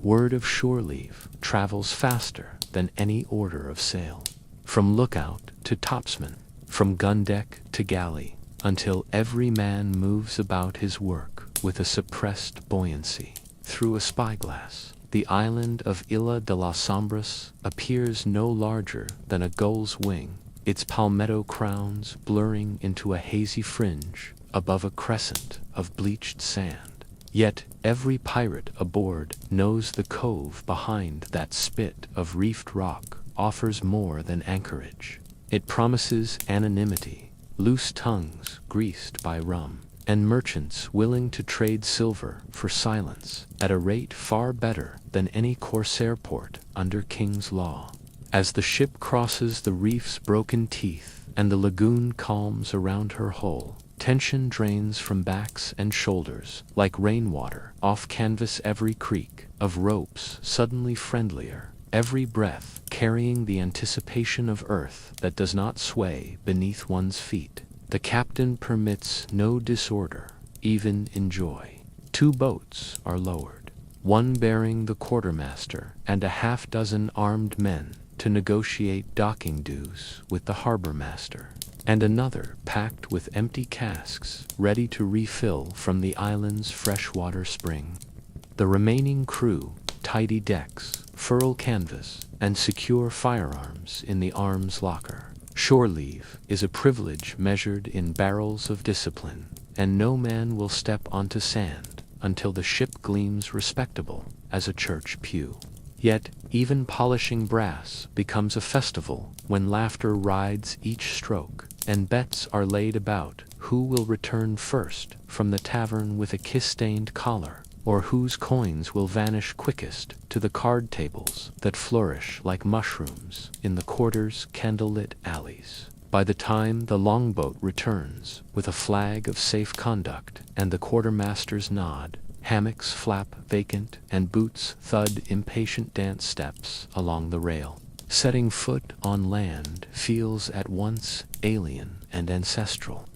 Word of shore leave travels faster than any order of sail, from lookout to topsman, from gun deck to galley, until every man moves about his work with a suppressed buoyancy. Through a spyglass, the island of Isla de las Sombras appears no larger than a gull's wing, its palmetto crowns blurring into a hazy fringe above a crescent of bleached sand. Yet every pirate aboard knows the cove behind that spit of reefed rock offers more than anchorage. It promises anonymity, loose tongues greased by rum, and merchants willing to trade silver for silence at a rate far better than any corsair port under King's law. As the ship crosses the reef's broken teeth and the lagoon calms around her hull, tension drains from backs and shoulders like rainwater off canvas. Every creak of ropes suddenly friendlier, every breath carrying the anticipation of earth that does not sway beneath one's feet. The captain permits no disorder, even in joy. 2 boats are lowered, one bearing the quartermaster and a half-dozen armed men to negotiate docking dues with the harbor master, and another packed with empty casks ready to refill from the island's freshwater spring. The remaining crew tidy decks, furl canvas, and secure firearms in the arms locker. Shore leave is a privilege measured in barrels of discipline, and no man will step onto sand until the ship gleams respectable as a church pew. Yet even polishing brass becomes a festival when laughter rides each stroke, and bets are laid about who will return first from the tavern with a kiss-stained collar or whose coins will vanish quickest to the card tables that flourish like mushrooms in the quarter's candlelit alleys. By the time the longboat returns with a flag of safe conduct and the quartermaster's nod, hammocks flap vacant and boots thud impatient dance steps along the rail. Setting foot on land feels at once alien and ancestral.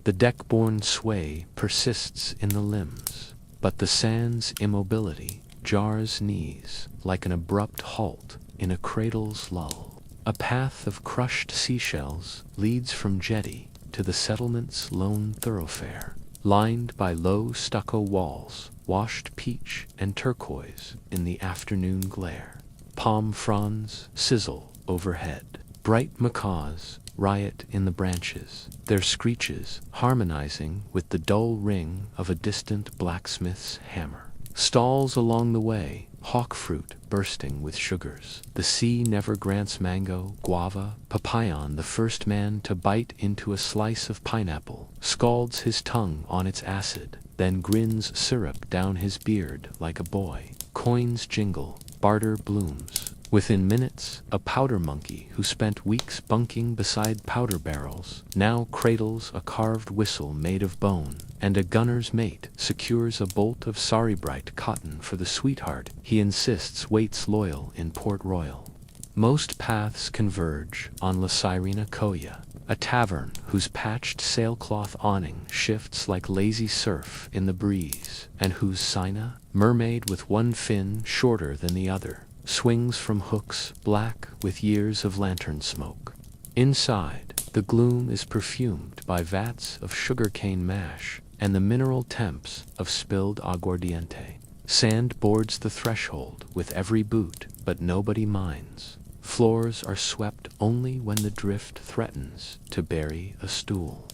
The deck-borne sway persists in the limbs, but the sand's immobility jars knees like an abrupt halt in a cradle's lull. A path of crushed seashells leads from jetty to the settlement's lone thoroughfare, lined by low stucco walls, washed peach and turquoise in the afternoon glare. Palm fronds sizzle overhead. Bright macaws riot in the branches, their screeches harmonizing with the dull ring of a distant blacksmith's hammer. Stalls along the way, hawk fruit bursting with sugars. The sea never grants mango, guava, papaya. The first man to bite into a slice of pineapple scalds his tongue on its acid, then grins syrup down his beard like a boy. Coins jingle, barter blooms. Within minutes, a powder monkey who spent weeks bunking beside powder barrels now cradles a carved whistle made of bone, and a gunner's mate secures a bolt of sorry-bright cotton for the sweetheart he insists waits loyal in Port Royal. Most paths converge on La Sirena Coya, a tavern whose patched sailcloth awning shifts like lazy surf in the breeze, and whose Sina, mermaid with one fin shorter than the other, swings from hooks black with years of lantern smoke. Inside, the gloom is perfumed by vats of sugarcane mash and the mineral temps of spilled aguardiente. Sand boards the threshold with every boot, but nobody minds. Floors are swept only when the drift threatens to bury a stool.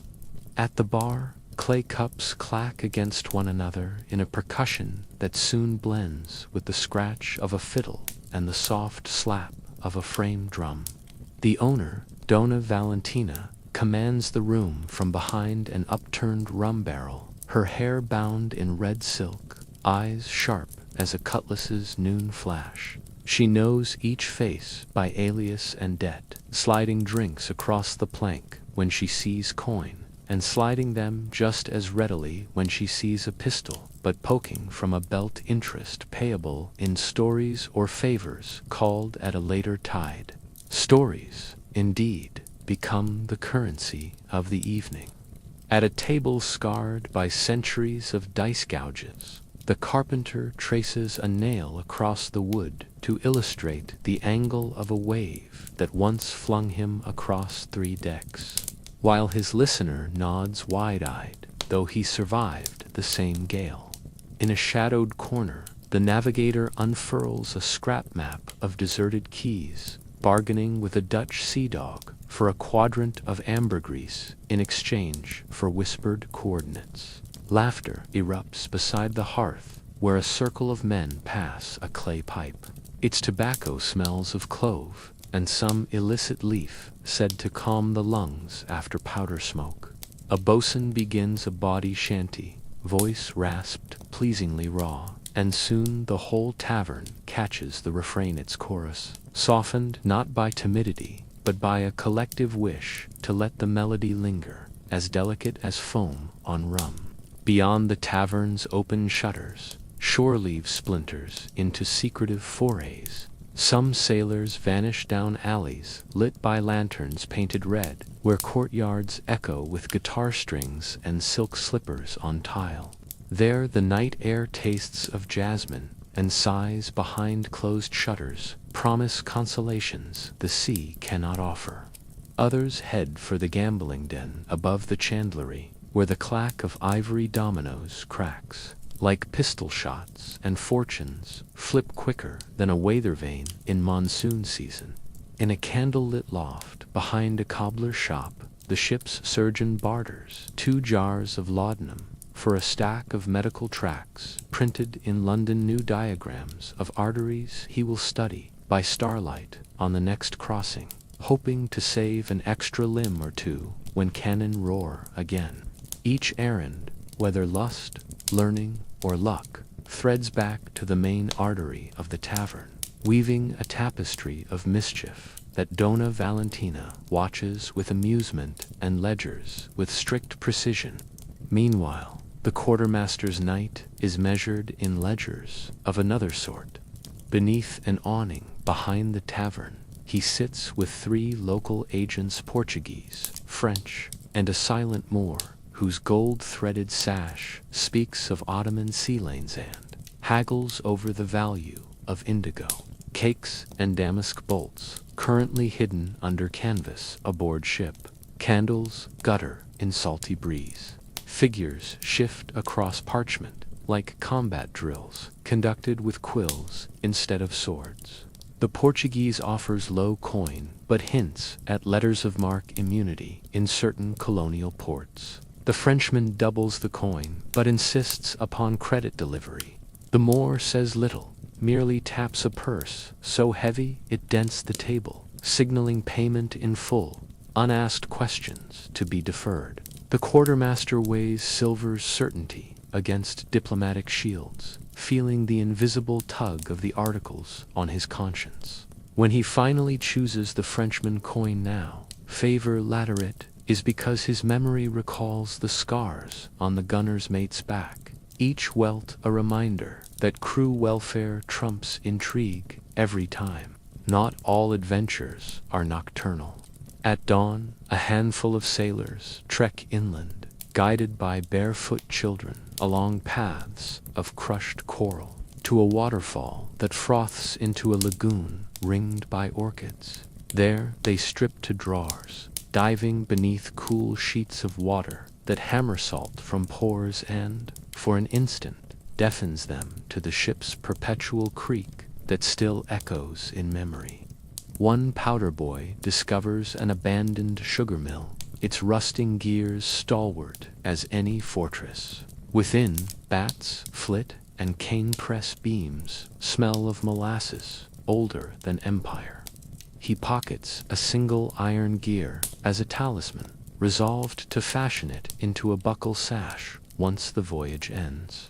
At the bar, clay cups clack against one another in a percussion that soon blends with the scratch of a fiddle and the soft slap of a frame drum. The owner, Dona Valentina, commands the room from behind an upturned rum barrel, her hair bound in red silk, eyes sharp as a cutlass's noon flash. She knows each face by alias and debt, sliding drinks across the plank when she sees coin, and sliding them just as readily when she sees a pistol, but poking from a belt interest payable in stories or favors called at a later tide. Stories, indeed, become the currency of the evening. At a table scarred by centuries of dice gouges, the carpenter traces a nail across the wood to illustrate the angle of a wave that once flung him across 3 decks, while his listener nods wide-eyed, though he survived the same gale. In a shadowed corner, the navigator unfurls a scrap map of deserted keys, bargaining with a Dutch sea dog for a quadrant of ambergris in exchange for whispered coordinates. Laughter erupts beside the hearth, where a circle of men pass a clay pipe. Its tobacco smells of clove and some illicit leaf said to calm the lungs after powder smoke. A boatswain begins a bawdy shanty, voice rasped pleasingly raw, and soon the whole tavern catches the refrain its chorus, softened not by timidity, but by a collective wish to let the melody linger, as delicate as foam on rum. Beyond the tavern's open shutters, shore leaves splinters into secretive forays. Some sailors vanish down alleys lit by lanterns painted red, where courtyards echo with guitar strings and silk slippers on tile. There the night air tastes of jasmine, and sighs behind closed shutters promise consolations the sea cannot offer. Others head for the gambling den above the chandlery, where the clack of ivory dominoes cracks like pistol shots, and fortunes flip quicker than a weather vane in monsoon season. In a candle-lit loft behind a cobbler's shop, the ship's surgeon barters 2 jars of laudanum for a stack of medical tracts printed in London new diagrams of arteries he will study by starlight on the next crossing, hoping to save an extra limb or 2 when cannon roar again. Each errand, whether lust, learning, or luck, threads back to the main artery of the tavern, weaving a tapestry of mischief that Donna Valentina watches with amusement and ledgers with strict precision. Meanwhile, the quartermaster's night is measured in ledgers of another sort. Beneath an awning behind the tavern, he sits with 3 local agents, Portuguese, French, and a silent Moor, whose gold-threaded sash speaks of Ottoman sea lanes and haggles over the value of indigo, cakes, and damask bolts, currently hidden under canvas aboard ship. Candles gutter in salty breeze. Figures shift across parchment like combat drills conducted with quills instead of swords. The Portuguese offers low coin but hints at letters of marque immunity in certain colonial ports. The Frenchman doubles the coin but insists upon credit delivery. The Moor says little, merely taps a purse so heavy it dents the table, signaling payment in full, unasked questions to be deferred. The quartermaster weighs silver's certainty against diplomatic shields, feeling the invisible tug of the articles on his conscience. When he finally chooses the Frenchman coin now, favor laterit, is because his memory recalls the scars on the gunner's mate's back, each welt a reminder that crew welfare trumps intrigue every time. Not all adventures are nocturnal. At dawn, a handful of sailors trek inland, guided by barefoot children along paths of crushed coral, to a waterfall that froths into a lagoon ringed by orchids. There they strip to drawers, diving beneath cool sheets of water that hammer salt from pores and, for an instant, deafens them to the ship's perpetual creak that still echoes in memory. One powder boy discovers an abandoned sugar mill, its rusting gears stalwart as any fortress. Within, bats flit and cane press beams smell of molasses, older than empire. He pockets a single iron gear as a talisman, resolved to fashion it into a buckle sash once the voyage ends.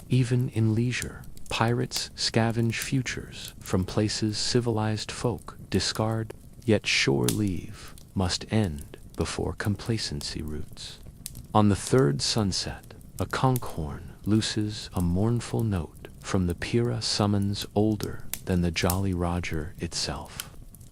Even in leisure, pirates scavenge futures from places civilized folk discard, yet shore leave must end before complacency roots. On the 3rd sunset, a conch-horn looses a mournful note from the Pira summons older than the Jolly Roger itself.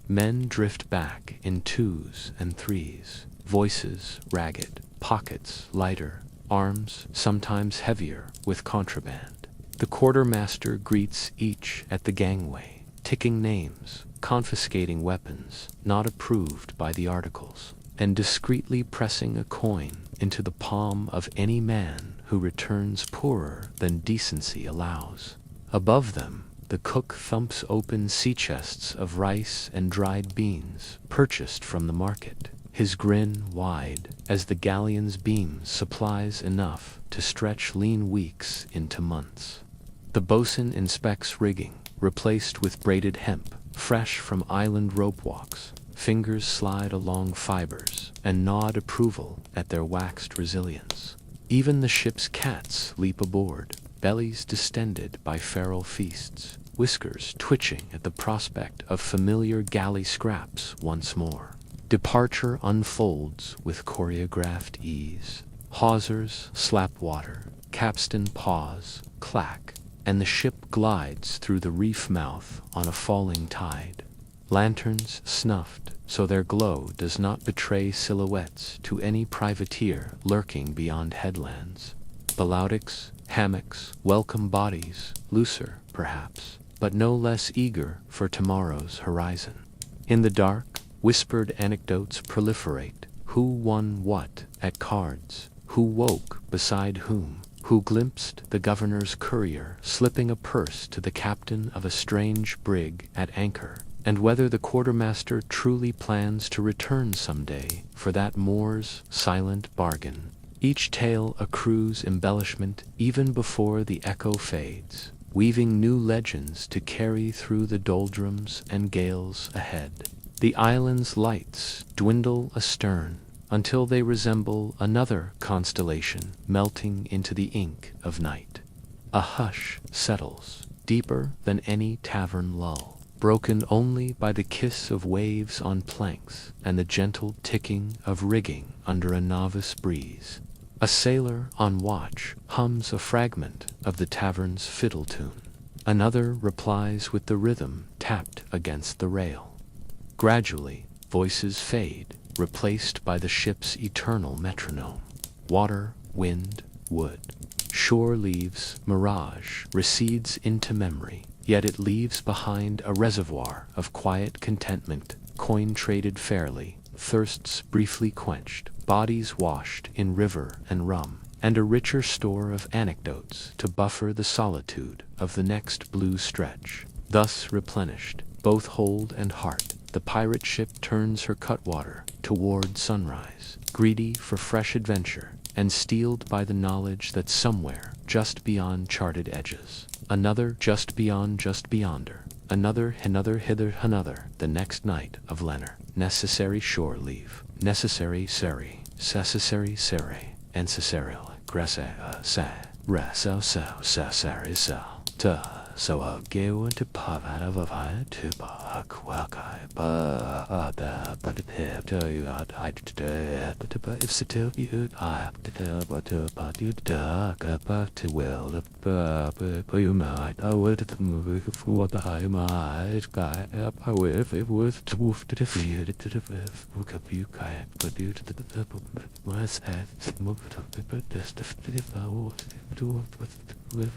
Men drift back in 2s and 3s, voices ragged, pockets lighter, arms sometimes heavier with contraband. The quartermaster greets each at the gangway, ticking names, confiscating weapons not approved by the articles, and discreetly pressing a coin into the palm of any man who returns poorer than decency allows. Above them, the cook thumps open sea chests of rice and dried beans purchased from the market, his grin wide as the galleon's beam supplies enough to stretch lean weeks into months. The boatswain inspects rigging, replaced with braided hemp, fresh from island rope walks. Fingers slide along fibers and nod approval at their waxed resilience. Even the ship's cats leap aboard, bellies distended by feral feasts, whiskers twitching at the prospect of familiar galley scraps once more. Departure unfolds with choreographed ease. Hawsers slap water, capstan pause, clack, and the ship glides through the reef mouth on a falling tide. Lanterns snuffed so their glow does not betray silhouettes to any privateer lurking beyond headlands. Balautics, hammocks, welcome bodies, looser, perhaps, but no less eager for tomorrow's horizon. In the dark, whispered anecdotes proliferate. Who won what at cards? Who woke beside whom? Who glimpsed the governor's courier slipping a purse to the captain of a strange brig at anchor? And whether the quartermaster truly plans to return someday for that Moor's silent bargain. Each tale accrues embellishment even before the echo fades, weaving new legends to carry through the doldrums and gales ahead. The island's lights dwindle astern until they resemble another constellation melting into the ink of night. A hush settles, deeper than any tavern lull, broken only by the kiss of waves on planks and the gentle ticking of rigging under a novice breeze. A sailor on watch hums a fragment of the tavern's fiddle tune. Another replies with the rhythm tapped against the rail. Gradually, voices fade, replaced by the ship's eternal metronome. Water, wind, wood. Shore leaves, mirage, recedes into memory, yet it leaves behind a reservoir of quiet contentment, coin traded fairly, thirsts briefly quenched, bodies washed in river and rum, and a richer store of anecdotes to buffer the solitude of the next blue stretch. Thus replenished, both hold and heart, the pirate ship turns her cutwater toward sunrise, greedy for fresh adventure, and steeled by the knowledge that somewhere, just beyond charted edges, another just beyonder, another hither, the next night of Lenner, necessary shore leave, necessary seri, ancestral, so I'll go into pavada of a to quack but if to you but if still you but you to will you might I would the movie for the high might guy up I will if it was to move to the field to the book of you kayak but you to the was at move to the best if I was to with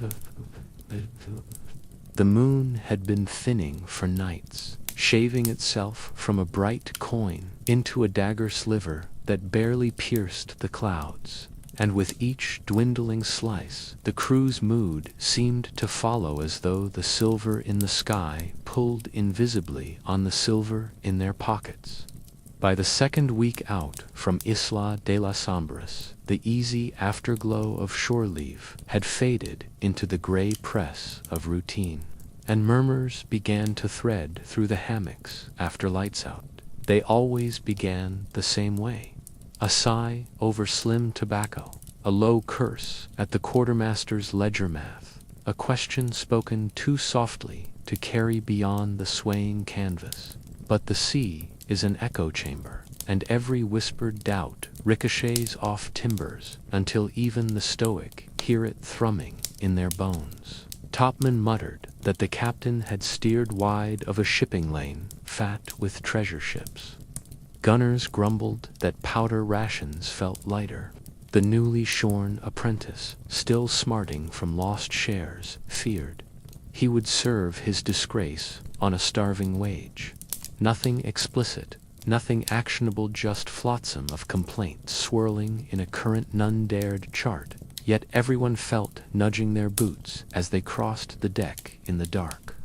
The moon had been thinning for nights, shaving itself from a bright coin into a dagger sliver that barely pierced the clouds, and with each dwindling slice, the crew's mood seemed to follow as though the silver in the sky pulled invisibly on the silver in their pockets. By the second week out from Isla de las Sombras, the easy afterglow of shore leave had faded into the gray press of routine, and murmurs began to thread through the hammocks after lights out. They always began the same way. A sigh over slim tobacco, a low curse at the quartermaster's ledger math, a question spoken too softly to carry beyond the swaying canvas. But the sea is an echo chamber, and every whispered doubt ricochets off timbers until even the stoic hear it thrumming in their bones. Topman muttered that the captain had steered wide of a shipping lane fat with treasure ships. Gunners grumbled that powder rations felt lighter. The newly shorn apprentice, still smarting from lost shares, feared he would serve his disgrace on a starving wage. Nothing explicit, nothing actionable, just flotsam of complaint swirling in a current none dared chart, yet everyone felt nudging their boots as they crossed the deck in the dark.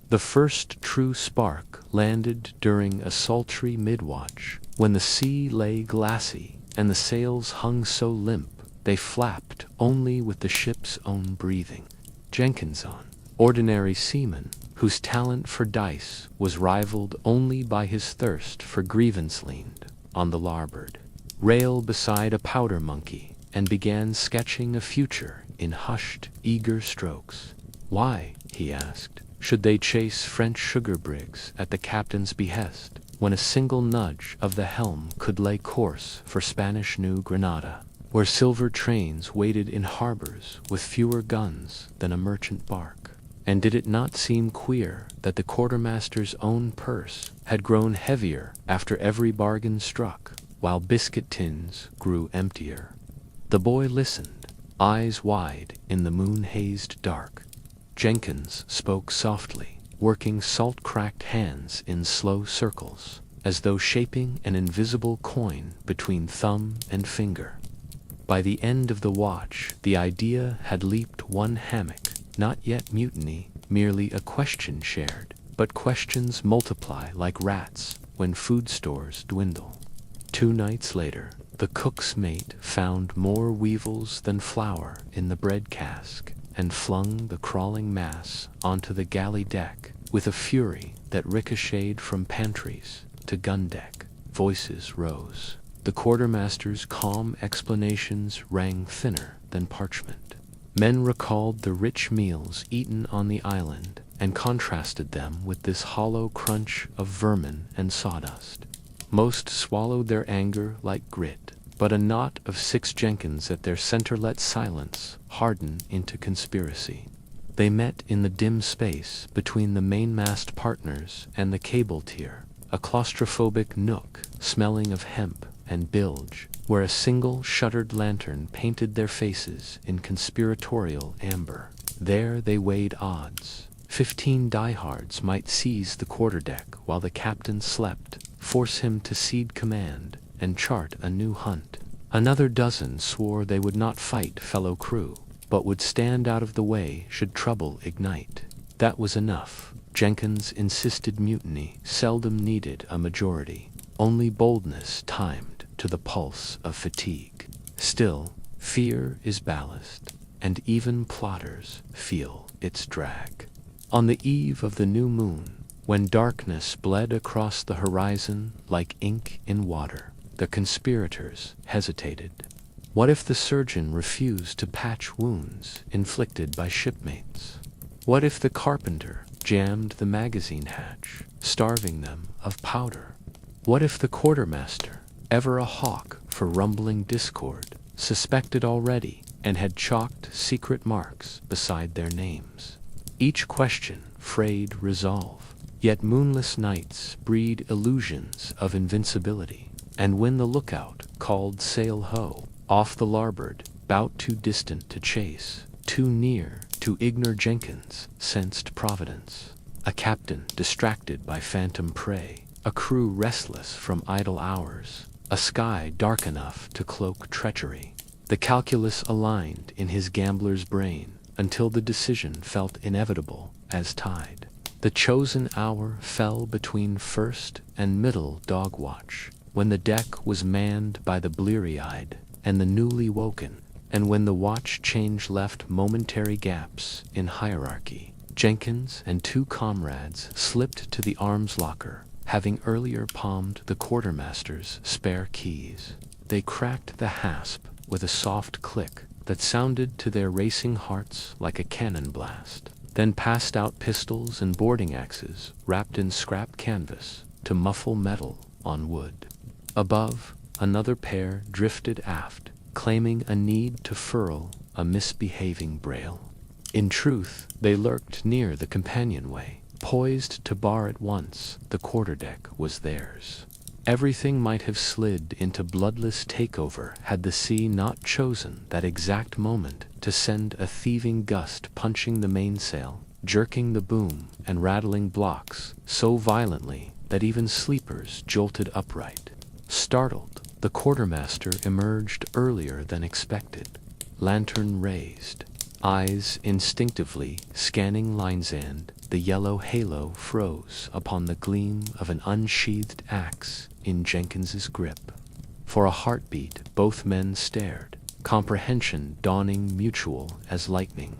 The first true spark landed during a sultry mid-watch, when the sea lay glassy and the sails hung so limp they flapped only with the ship's own breathing. Jenkinson, ordinary seaman, whose talent for dice was rivaled only by his thirst for grievance, leaned on the larboard rail beside a powder monkey and began sketching a future in hushed, eager strokes. Why, he asked, should they chase French sugar brigs at the captain's behest, when a single nudge of the helm could lay course for Spanish New Granada, where silver trains waited in harbors with fewer guns than a merchant bark? And did it not seem queer that the quartermaster's own purse had grown heavier after every bargain struck, while biscuit tins grew emptier? The boy listened, eyes wide in the moon-hazed dark. Jenkins spoke softly, working salt-cracked hands in slow circles, as though shaping an invisible coin between thumb and finger. By the end of the watch, the idea had leaped one hammock. Not yet mutiny, merely a question shared, but questions multiply like rats when food stores dwindle. 2 nights later, the cook's mate found more weevils than flour in the bread cask and flung the crawling mass onto the galley deck with a fury that ricocheted from pantries to gun deck. Voices rose. The quartermaster's calm explanations rang thinner than parchment. Men recalled the rich meals eaten on the island and contrasted them with this hollow crunch of vermin and sawdust. Most swallowed their anger like grit, but a knot of 6 Jenkins at their center let silence harden into conspiracy. They met in the dim space between the mainmast partners and the cable tier, a claustrophobic nook smelling of hemp and bilge, where a single shuttered lantern painted their faces in conspiratorial amber. There they weighed odds. 15 diehards might seize the quarterdeck while the captain slept, force him to cede command, and chart a new hunt. Another dozen swore they would not fight fellow crew, but would stand out of the way should trouble ignite. That was enough. Jenkins insisted mutiny seldom needed a majority, only boldness timed to the pulse of fatigue. Still, fear is ballast, and even plotters feel its drag. On the eve of the new moon, when darkness bled across the horizon like ink in water, the conspirators hesitated. What if the surgeon refused to patch wounds inflicted by shipmates? What if the carpenter jammed the magazine hatch, starving them of powder? What if the quartermaster, ever a hawk for rumbling discord, suspected already and had chalked secret marks beside their names? Each question frayed resolve, yet moonless nights breed illusions of invincibility, and when the lookout called sail ho, off the larboard, bout too distant to chase, too near to ignore, Jenkins sensed providence. A captain distracted by phantom prey, a crew restless from idle hours, a sky dark enough to cloak treachery. The calculus aligned in his gambler's brain until the decision felt inevitable as tide. The chosen hour fell between first and middle dog watch, when the deck was manned by the bleary-eyed and the newly woken, and when the watch change left momentary gaps in hierarchy. Jenkins and 2 comrades slipped to the arms locker, having earlier palmed the quartermaster's spare keys. They cracked the hasp with a soft click that sounded to their racing hearts like a cannon blast, then passed out pistols and boarding axes wrapped in scrap canvas to muffle metal on wood. Above, another pair drifted aft, claiming a need to furl a misbehaving braille. In truth, they lurked near the companionway, poised to bar at once the quarterdeck was theirs. Everything might have slid into bloodless takeover had the sea not chosen that exact moment to send a thieving gust punching the mainsail, jerking the boom and rattling blocks so violently that even sleepers jolted upright. Startled, the quartermaster emerged earlier than expected, lantern raised, eyes instinctively scanning line's end. The yellow halo froze upon the gleam of an unsheathed axe in Jenkins's grip. For a heartbeat, both men stared, comprehension dawning mutual as lightning.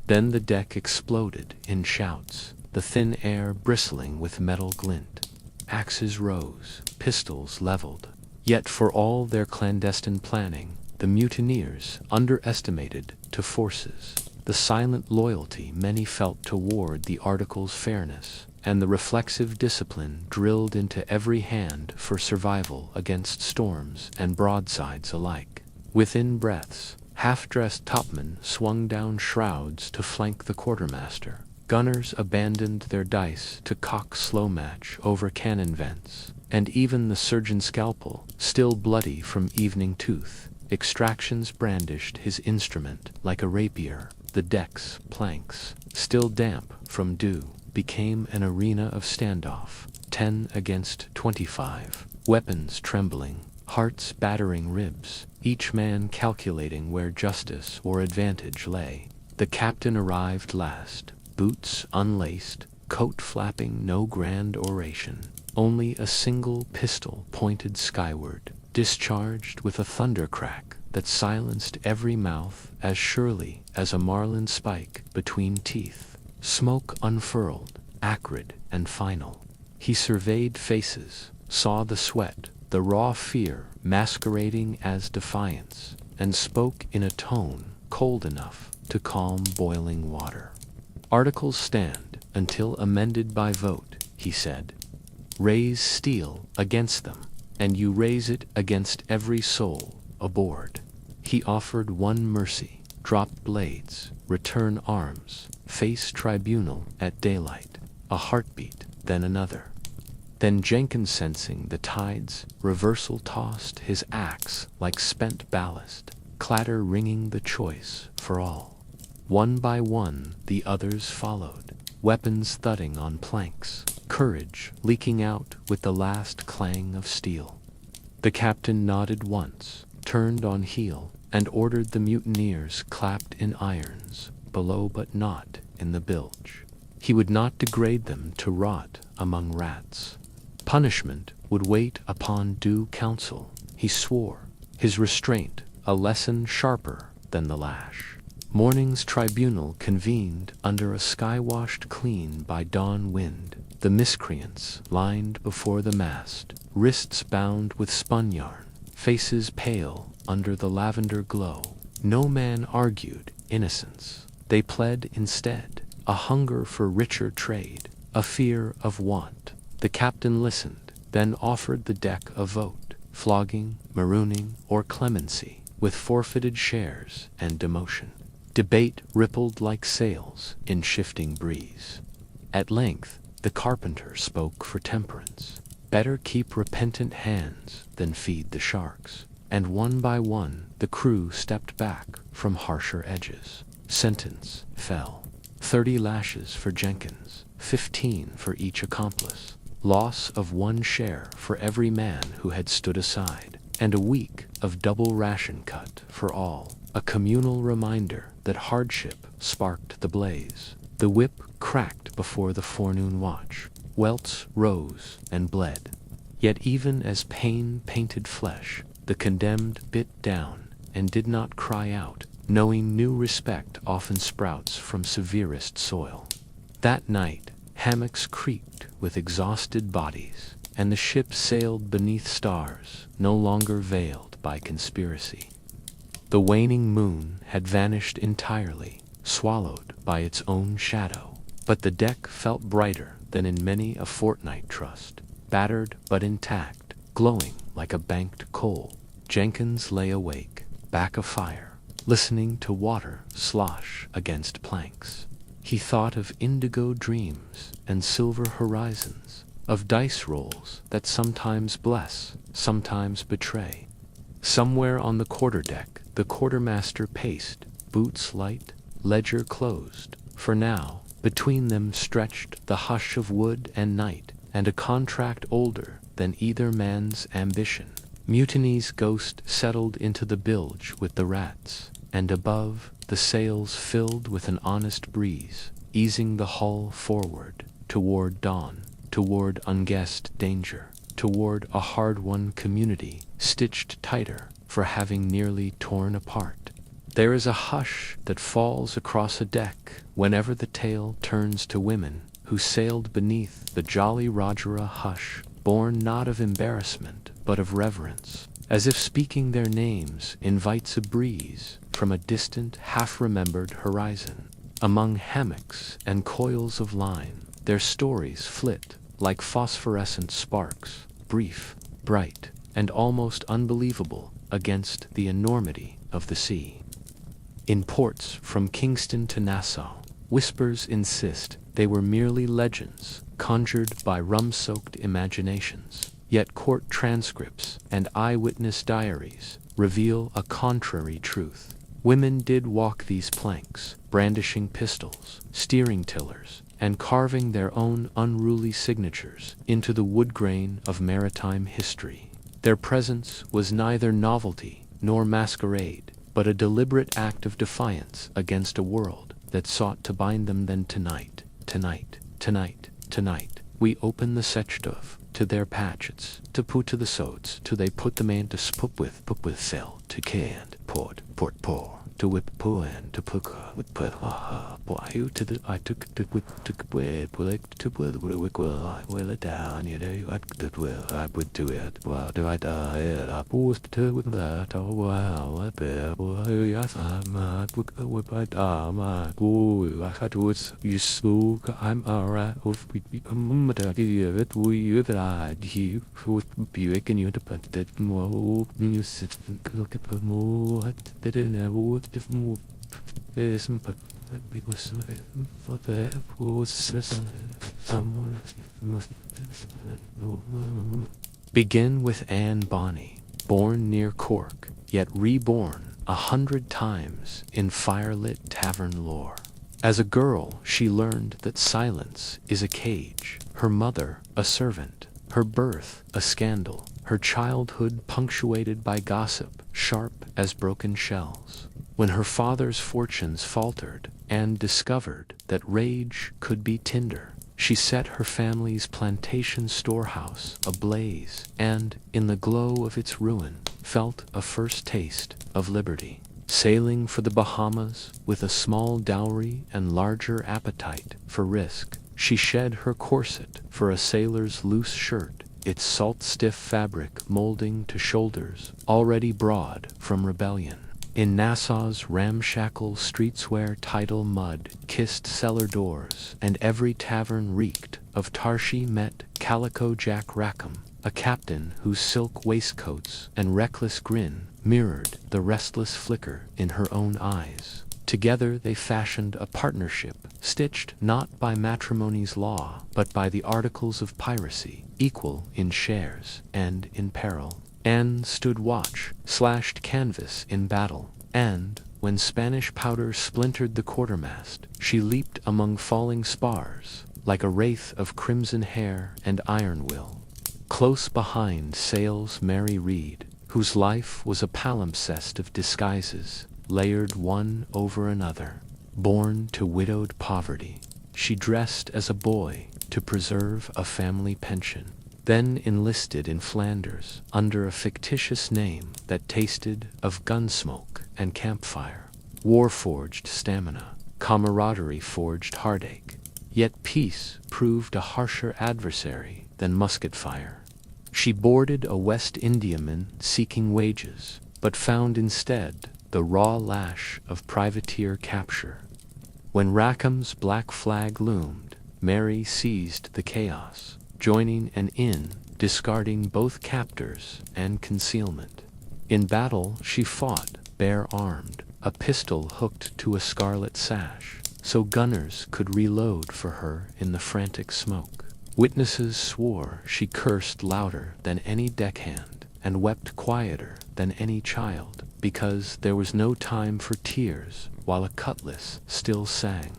Then the deck exploded in shouts, the thin air bristling with metal glint. Axes rose, pistols leveled. Yet for all their clandestine planning, the mutineers underestimated to forces the silent loyalty many felt toward the Article's fairness, and the reflexive discipline drilled into every hand for survival against storms and broadsides alike. Within breaths, half-dressed topmen swung down shrouds to flank the quartermaster. Gunners abandoned their dice to cock slow match over cannon vents, and even the surgeon's scalpel, still bloody from evening tooth, extractions brandished his instrument like a rapier. The deck's planks, still damp from dew, became an arena of standoff, 10 against 25, weapons trembling, hearts battering ribs, each man calculating where justice or advantage lay. The captain arrived last, boots unlaced, coat flapping no grand oration, only a single pistol pointed skyward, discharged with a thundercrack that silenced every mouth as surely as a marlin spike between teeth. Smoke unfurled, acrid and final. He surveyed faces, saw the sweat, the raw fear masquerading as defiance, and spoke in a tone cold enough to calm boiling water. Articles stand until amended by vote, he said. Raise steel against them, and you raise it against every soul aboard. He offered one mercy: drop blades, return arms, face tribunal at daylight. A heartbeat, then another. Then Jenkins, sensing the tides, reversal tossed his axe like spent ballast, clatter ringing the choice for all. One by one the others followed, weapons thudding on planks, courage leaking out with the last clang of steel. The captain nodded once, turned on heel, and ordered the mutineers clapped in irons, below but not in the bilge. He would not degrade them to rot among rats. Punishment would wait upon due counsel, he swore, his restraint a lesson sharper than the lash. Morning's tribunal convened under a sky washed clean by dawn wind. The miscreants lined before the mast, wrists bound with spun yarn, faces pale under the lavender glow. No man argued innocence. They pled instead a hunger for richer trade, a fear of want. The captain listened, then offered the deck a vote: flogging, marooning, or clemency, with forfeited shares and demotion. Debate rippled like sails in shifting breeze. At length the carpenter spoke for temperance. Better keep repentant hands than feed the sharks. And one by one the crew stepped back from harsher edges. Sentence fell: 30 lashes for Jenkins, 15 for each accomplice. Loss of 1 share for every man who had stood aside, and a week of double ration cut for all. A communal reminder that hardship sparked the blaze. The whip cracked before the forenoon watch. Welts rose and bled. Yet even as pain painted flesh, the condemned bit down and did not cry out, knowing new respect often sprouts from severest soil. That night, hammocks creaked with exhausted bodies, and the ship sailed beneath stars no longer veiled by conspiracy. The waning moon had vanished entirely, swallowed by its own shadow, but the deck felt brighter than in many a fortnight trust, battered but intact, glowing like a banked coal. Jenkins lay awake, back of fire, listening to water slosh against planks. He thought of indigo dreams and silver horizons, of dice rolls that sometimes bless, sometimes betray. Somewhere on the quarterdeck, the quartermaster paced, boots light, ledger closed. For now, between them stretched the hush of wood and night, and a contract older than either man's ambition. Mutiny's ghost settled into the bilge with the rats, and above, the sails filled with an honest breeze, easing the hull forward, toward dawn, toward unguessed danger, toward a hard-won community, stitched tighter for having nearly torn apart. There is a hush that falls across a deck whenever the tale turns to women who sailed beneath the Jolly Roger, a hush born not of embarrassment but of reverence, as if speaking their names invites a breeze from a distant, half-remembered horizon. Among hammocks and coils of line, their stories flit like phosphorescent sparks, brief, bright, and almost unbelievable against the enormity of the sea. In ports from Kingston to Nassau, whispers insist they were merely legends conjured by rum-soaked imaginations. Yet court transcripts and eyewitness diaries reveal a contrary truth. Women did walk these planks, brandishing pistols, steering tillers, and carving their own unruly signatures into the wood grain of maritime history. Their presence was neither novelty nor masquerade, but a deliberate act of defiance against a world that sought to bind them. Then tonight, we open the setchdove to their patchets, to put to the sods, till they put the man to spup with sail, to canned, port, to whip puan to put with put boy to the I took to whip to like to put I will it down you know I that will I would do it well do I die I post to with that oh wow I bear yes I'm whip I my go I had to you spoke I'm alright of we it we that I you would be waking you to put that more you sit look at the more that in a wood move is but because for the was someone begin with Anne Bonny, born near Cork, yet reborn 100 times in firelit tavern lore. As a girl, she learned that silence is a cage, her mother a servant, her birth a scandal, her childhood punctuated by gossip, sharp as broken shells. When her father's fortunes faltered, Anne discovered that rage could be tinder. She set her family's plantation storehouse ablaze, and, in the glow of its ruin, felt a first taste of liberty. Sailing for the Bahamas with a small dowry and larger appetite for risk, she shed her corset for a sailor's loose shirt, its salt-stiff fabric molding to shoulders already broad from rebellion. In Nassau's ramshackle streets where tidal mud kissed cellar doors, and every tavern reeked of Tarshy met Calico Jack Rackham, a captain whose silk waistcoats and reckless grin mirrored the restless flicker in her own eyes. Together they fashioned a partnership, stitched not by matrimony's law, but by the articles of piracy, equal in shares and in peril. Anne stood watch, slashed canvas in battle, and, when Spanish powder splintered the quartermast, she leaped among falling spars, like a wraith of crimson hair and iron will. Close behind sails Mary Read, whose life was a palimpsest of disguises, layered one over another. Born to widowed poverty, she dressed as a boy to preserve a family pension, then enlisted in Flanders under a fictitious name that tasted of gunsmoke and campfire. War forged stamina, camaraderie forged heartache, yet peace proved a harsher adversary than musket fire. She boarded a West Indiaman seeking wages, but found instead the raw lash of privateer capture. When Rackham's black flag loomed, Mary seized the chaos, joining an inn, discarding both captors and concealment. In battle she fought, bare-armed, a pistol hooked to a scarlet sash, so gunners could reload for her in the frantic smoke. Witnesses swore she cursed louder than any deckhand, and wept quieter than any child, because there was no time for tears while a cutlass still sang.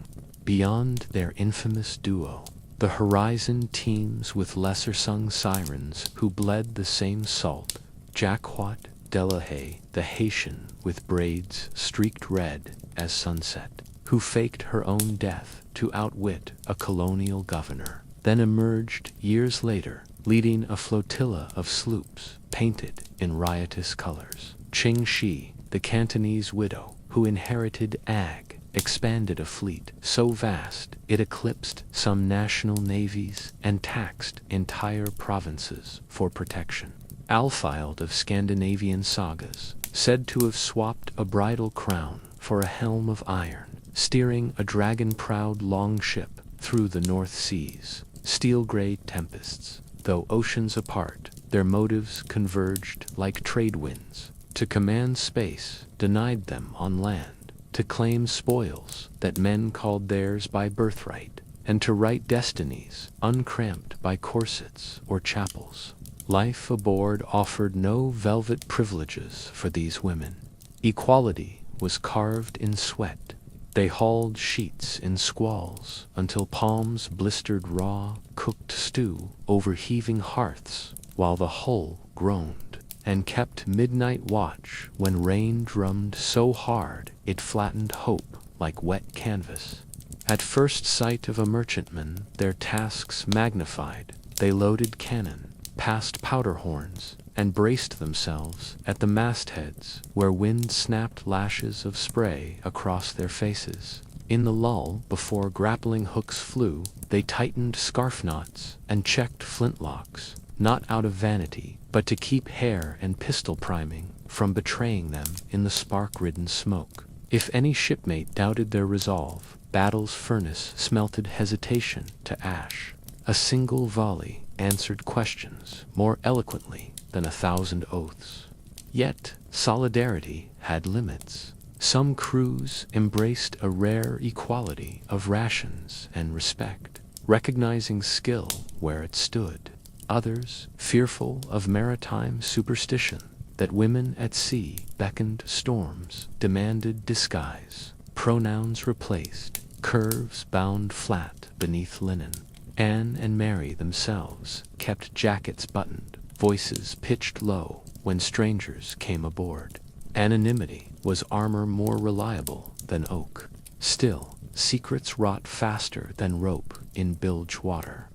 Beyond their infamous duo, the horizon teems with lesser-sung sirens who bled the same salt. Jacquot Delahaye, the Haitian with braids streaked red as sunset, who faked her own death to outwit a colonial governor, then emerged years later, leading a flotilla of sloops painted in riotous colors. Ching Shi, the Cantonese widow, who inherited Ag, expanded a fleet so vast it eclipsed some national navies and taxed entire provinces for protection. Alfhild of Scandinavian sagas, said to have swapped a bridal crown for a helm of iron, steering a dragon-prowed longship through the North Seas. Steel-gray tempests, though oceans apart, their motives converged like trade winds. To command space denied them on land, to claim spoils that men called theirs by birthright, and to write destinies uncramped by corsets or chapels. Life aboard offered no velvet privileges for these women. Equality was carved in sweat. They hauled sheets in squalls until palms blistered raw, cooked stew over heaving hearths, while the hull groaned, and kept midnight watch when rain drummed so hard it flattened hope like wet canvas. At first sight of a merchantman, their tasks magnified, they loaded cannon, passed powder horns, and braced themselves at the mastheads, where wind snapped lashes of spray across their faces. In the lull before grappling hooks flew, they tightened scarf knots and checked flintlocks, not out of vanity, but to keep hair and pistol priming from betraying them in the spark-ridden smoke. If any shipmate doubted their resolve, battle's furnace smelted hesitation to ash. A single volley answered questions more eloquently than 1,000 oaths. Yet solidarity had limits. Some crews embraced a rare equality of rations and respect, recognizing skill where it stood. Others, fearful of maritime superstition, that women at sea beckoned storms, demanded disguise. Pronouns replaced, curves bound flat beneath linen. Anne and Mary themselves kept jackets buttoned, voices pitched low when strangers came aboard. Anonymity was armor more reliable than oak. Still, secrets rot faster than rope in bilge water.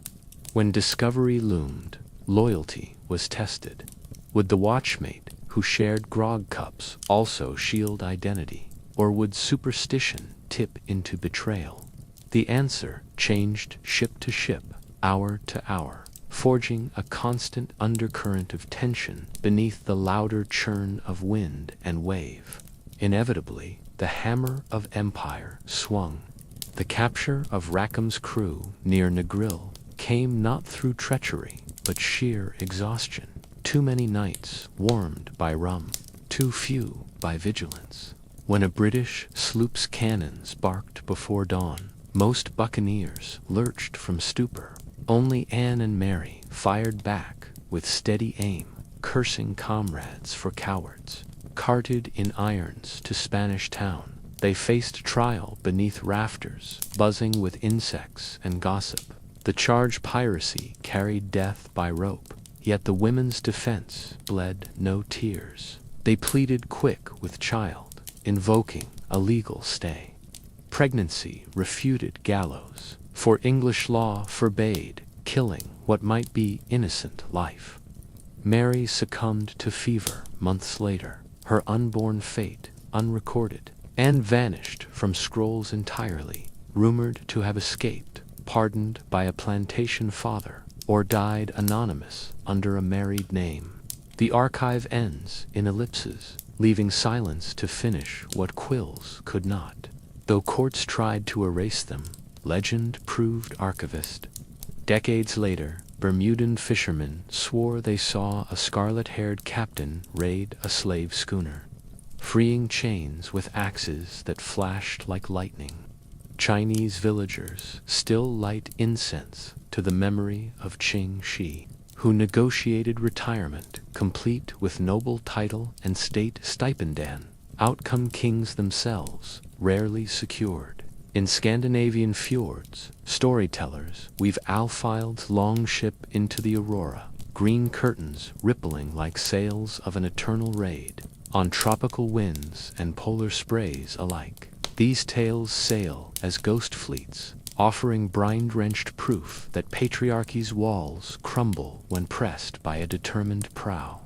When discovery loomed, loyalty was tested. Would the watchmate who shared grog cups also shield identity, or would superstition tip into betrayal? The answer changed ship to ship, hour to hour, forging a constant undercurrent of tension beneath the louder churn of wind and wave. Inevitably, the hammer of empire swung. The capture of Rackham's crew near Negril came not through treachery, but sheer exhaustion. Too many nights warmed by rum, too few by vigilance. When a British sloop's cannons barked before dawn, most buccaneers lurched from stupor. Only Anne and Mary fired back with steady aim, cursing comrades for cowards. Carted in irons to Spanish town, they faced trial beneath rafters, buzzing with insects and gossip. The charge piracy carried death by rope, yet the women's defense bled no tears. They pleaded quick with child, invoking a legal stay. Pregnancy refuted gallows, for English law forbade killing what might be innocent life. Mary succumbed to fever months later, her unborn fate unrecorded. Anne vanished from scrolls entirely, rumored to have escaped, pardoned by a plantation father, or died anonymous under a married name. The archive ends in ellipses, leaving silence to finish what quills could not. Though courts tried to erase them, legend proved archivist. Decades later, Bermudan fishermen swore they saw a scarlet-haired captain raid a slave schooner, freeing chains with axes that flashed like lightning. Chinese villagers still light incense to the memory of Qing Shi, who negotiated retirement complete with noble title and state stipendan. Outcome kings themselves rarely secured. In Scandinavian fjords, storytellers weave Alfild's longship into the aurora, green curtains rippling like sails of an eternal raid. On tropical winds and polar sprays alike, these tales sail as ghost fleets, offering brine-drenched proof that patriarchy's walls crumble when pressed by a determined prow.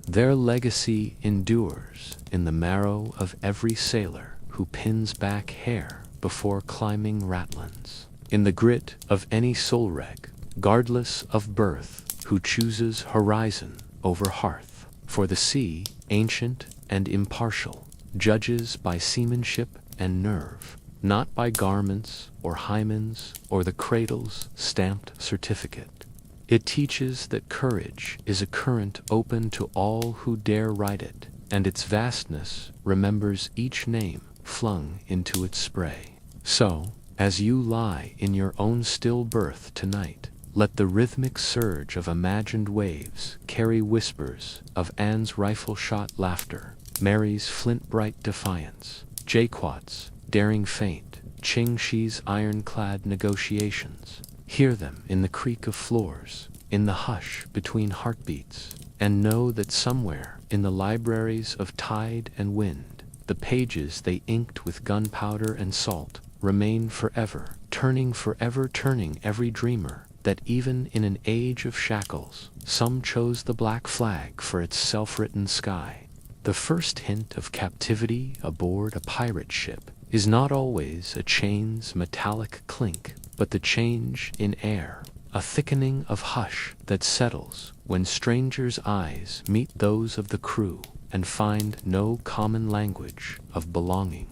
Their legacy endures in the marrow of every sailor who pins back hair before climbing ratlins, in the grit of any soul wreck, guardless of birth, who chooses horizon over hearth. For the sea, ancient and impartial, judges by seamanship and nerve, not by garments or hymens or the cradle's stamped certificate. It teaches that courage is a current open to all who dare ride it, and its vastness remembers each name flung into its spray. So, as you lie in your own still berth tonight, let the rhythmic surge of imagined waves carry whispers of Anne's rifle-shot laughter, Mary's flint-bright defiance, Jaquat's daring feint, Qing Shi's ironclad negotiations. Hear them in the creak of floors, in the hush between heartbeats, and know that somewhere in the libraries of tide and wind, the pages they inked with gunpowder and salt remain forever turning every dreamer that even in an age of shackles, some chose the black flag for its self-written sky. The first hint of captivity aboard a pirate ship is not always a chain's metallic clink, but the change in air, a thickening of hush that settles when strangers' eyes meet those of the crew and find no common language of belonging.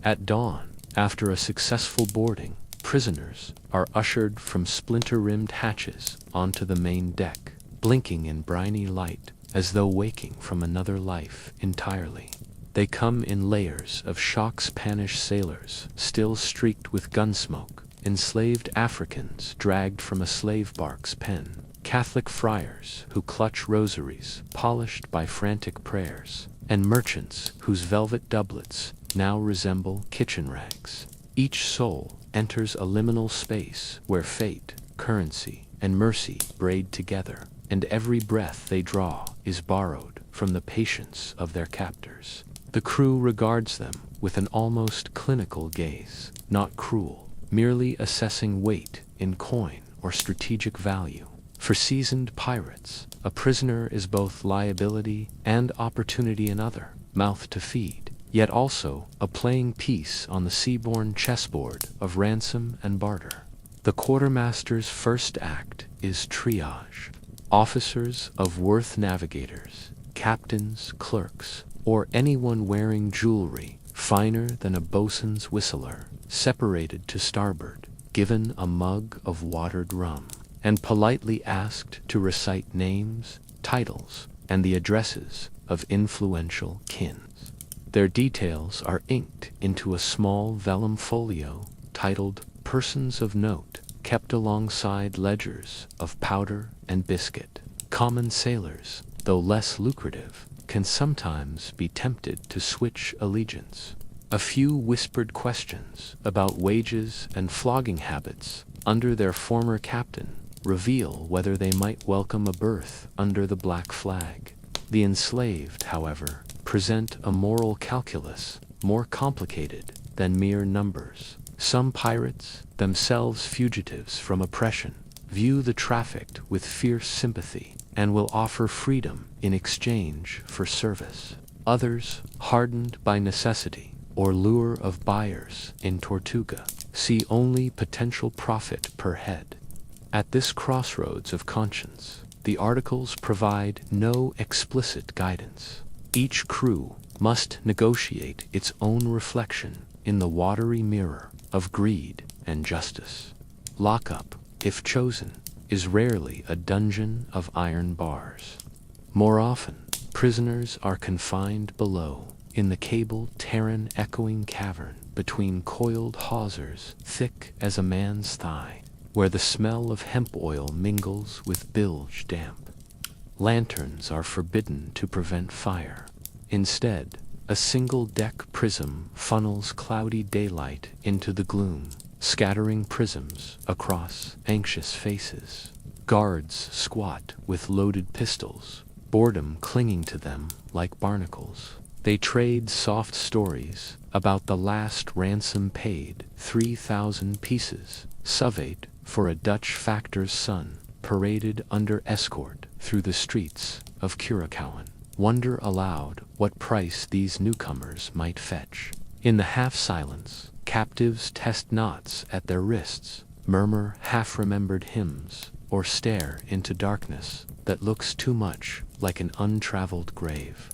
At dawn, after a successful boarding, prisoners are ushered from splinter-rimmed hatches onto the main deck, blinking in briny light as though waking from another life entirely. They come in layers of shock Spanish sailors still streaked with gunsmoke, enslaved Africans dragged from a slave bark's pen, Catholic friars who clutch rosaries polished by frantic prayers, and merchants whose velvet doublets now resemble kitchen rags. Each soul enters a liminal space where fate, currency, and mercy braid together, and every breath they draw is borrowed from the patience of their captors. The crew regards them with an almost clinical gaze, not cruel, merely assessing weight in coin or strategic value. For seasoned pirates, a prisoner is both liability and opportunity another, mouth to feed, yet also a playing piece on the seaborne chessboard of ransom and barter. The quartermaster's first act is triage. Officers of worth navigators, captains, clerks, or anyone wearing jewelry finer than a boatswain's whistler, separated to starboard, given a mug of watered rum, and politely asked to recite names, titles, and the addresses of influential kins. Their details are inked into a small vellum folio titled Persons of Note, kept alongside ledgers of powder and biscuit. Common sailors, though less lucrative, can sometimes be tempted to switch allegiance. A few whispered questions about wages and flogging habits under their former captain reveal whether they might welcome a berth under the black flag. The enslaved, however, present a moral calculus more complicated than mere numbers. Some pirates, themselves fugitives from oppression, view the trafficked with fierce sympathy and will offer freedom in exchange for service. Others, hardened by necessity or lure of buyers in Tortuga, see only potential profit per head. At this crossroads of conscience, the articles provide no explicit guidance. Each crew must negotiate its own reflection in the watery mirror of greed and justice. Lockup, if chosen, is rarely a dungeon of iron bars. More often, prisoners are confined below, in the cable-Terran echoing cavern between coiled hawsers thick as a man's thigh, where the smell of hemp oil mingles with bilge damp. Lanterns are forbidden to prevent fire. Instead, a single-deck prism funnels cloudy daylight into the gloom, scattering prisms across anxious faces. Guards squat with loaded pistols, boredom clinging to them like barnacles. They trade soft stories about the last ransom paid, 3,000 pieces, suvate for a Dutch factor's son, paraded under escort through the streets of Curaçao. Wonder aloud what price these newcomers might fetch. In the half-silence, captives test knots at their wrists, murmur half-remembered hymns, or stare into darkness that looks too much like an untraveled grave.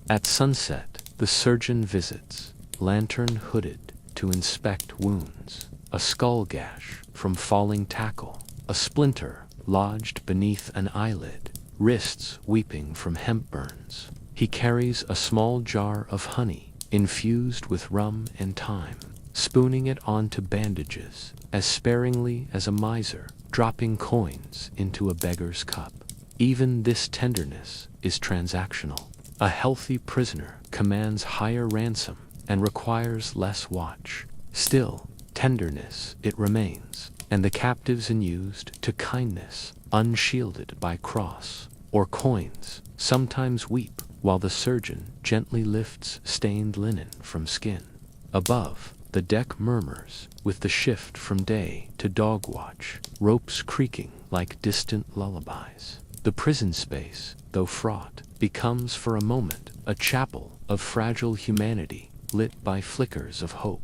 At sunset, the surgeon visits, lantern-hooded, to inspect wounds. A skull gash from falling tackle, a splinter lodged beneath an eyelid, wrists weeping from hemp burns. He carries a small jar of honey infused with rum and thyme, spooning it onto bandages as sparingly as a miser dropping coins into a beggar's cup. Even this tenderness is transactional. A healthy prisoner commands higher ransom and requires less watch. Still, tenderness it remains, and the captives unused to kindness, unshielded by cross or coins, sometimes weep while the surgeon gently lifts stained linen from skin. Above, The deck murmurs with the shift from day to dog watch, ropes creaking like distant lullabies. The prison space, though fraught, becomes for a moment a chapel of fragile humanity lit by flickers of hope.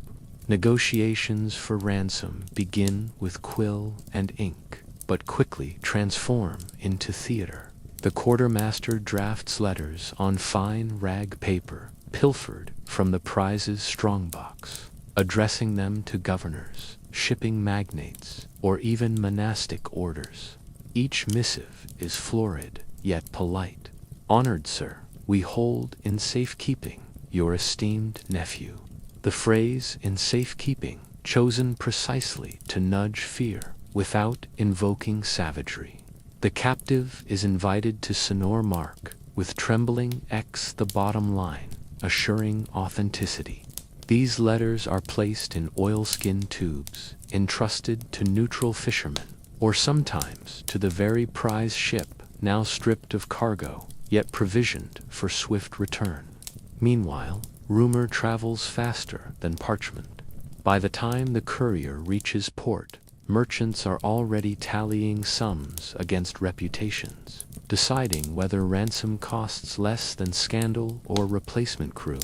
Negotiations for ransom begin with quill and ink, but quickly transform into theater. The quartermaster drafts letters on fine rag paper, pilfered from the prize's strongbox, addressing them to governors, shipping magnates, or even monastic orders. Each missive is florid, yet polite. "Honored sir, we hold in safekeeping your esteemed nephew." The phrase "in safekeeping," chosen precisely to nudge fear without invoking savagery. The captive is invited to sonore mark, with trembling X the bottom line, assuring authenticity. These letters are placed in oilskin tubes, entrusted to neutral fishermen, or sometimes to the very prize ship, now stripped of cargo, yet provisioned for swift return. Meanwhile, rumor travels faster than parchment. By the time the courier reaches port, merchants are already tallying sums against reputations, deciding whether ransom costs less than scandal or replacement crew.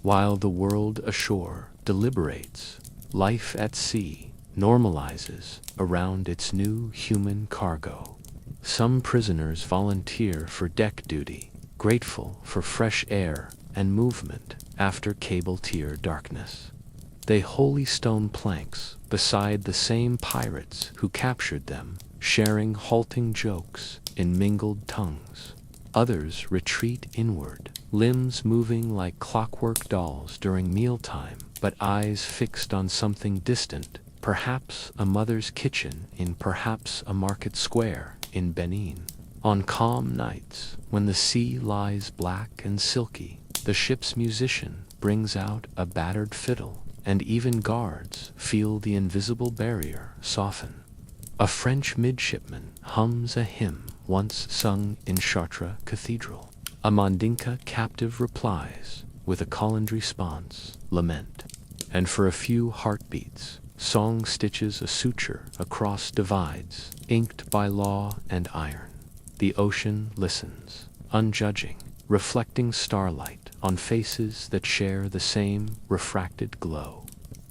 While the world ashore deliberates, life at sea normalizes around its new human cargo. Some prisoners volunteer for deck duty, grateful for fresh air and movement after cable-tier darkness. They holystone planks beside the same pirates who captured them, sharing halting jokes in mingled tongues. Others retreat inward, limbs moving like clockwork dolls during mealtime, but eyes fixed on something distant, perhaps a mother's kitchen in perhaps a market square in Benin. On calm nights, when the sea lies black and silky, the ship's musician brings out a battered fiddle, and even guards feel the invisible barrier soften. A French midshipman hums a hymn once sung in Chartres Cathedral. A Mandinka captive replies with a Colland response, lament. And for a few heartbeats, song stitches a suture across divides, inked by law and iron. The ocean listens, unjudging, reflecting starlight on faces that share the same refracted glow.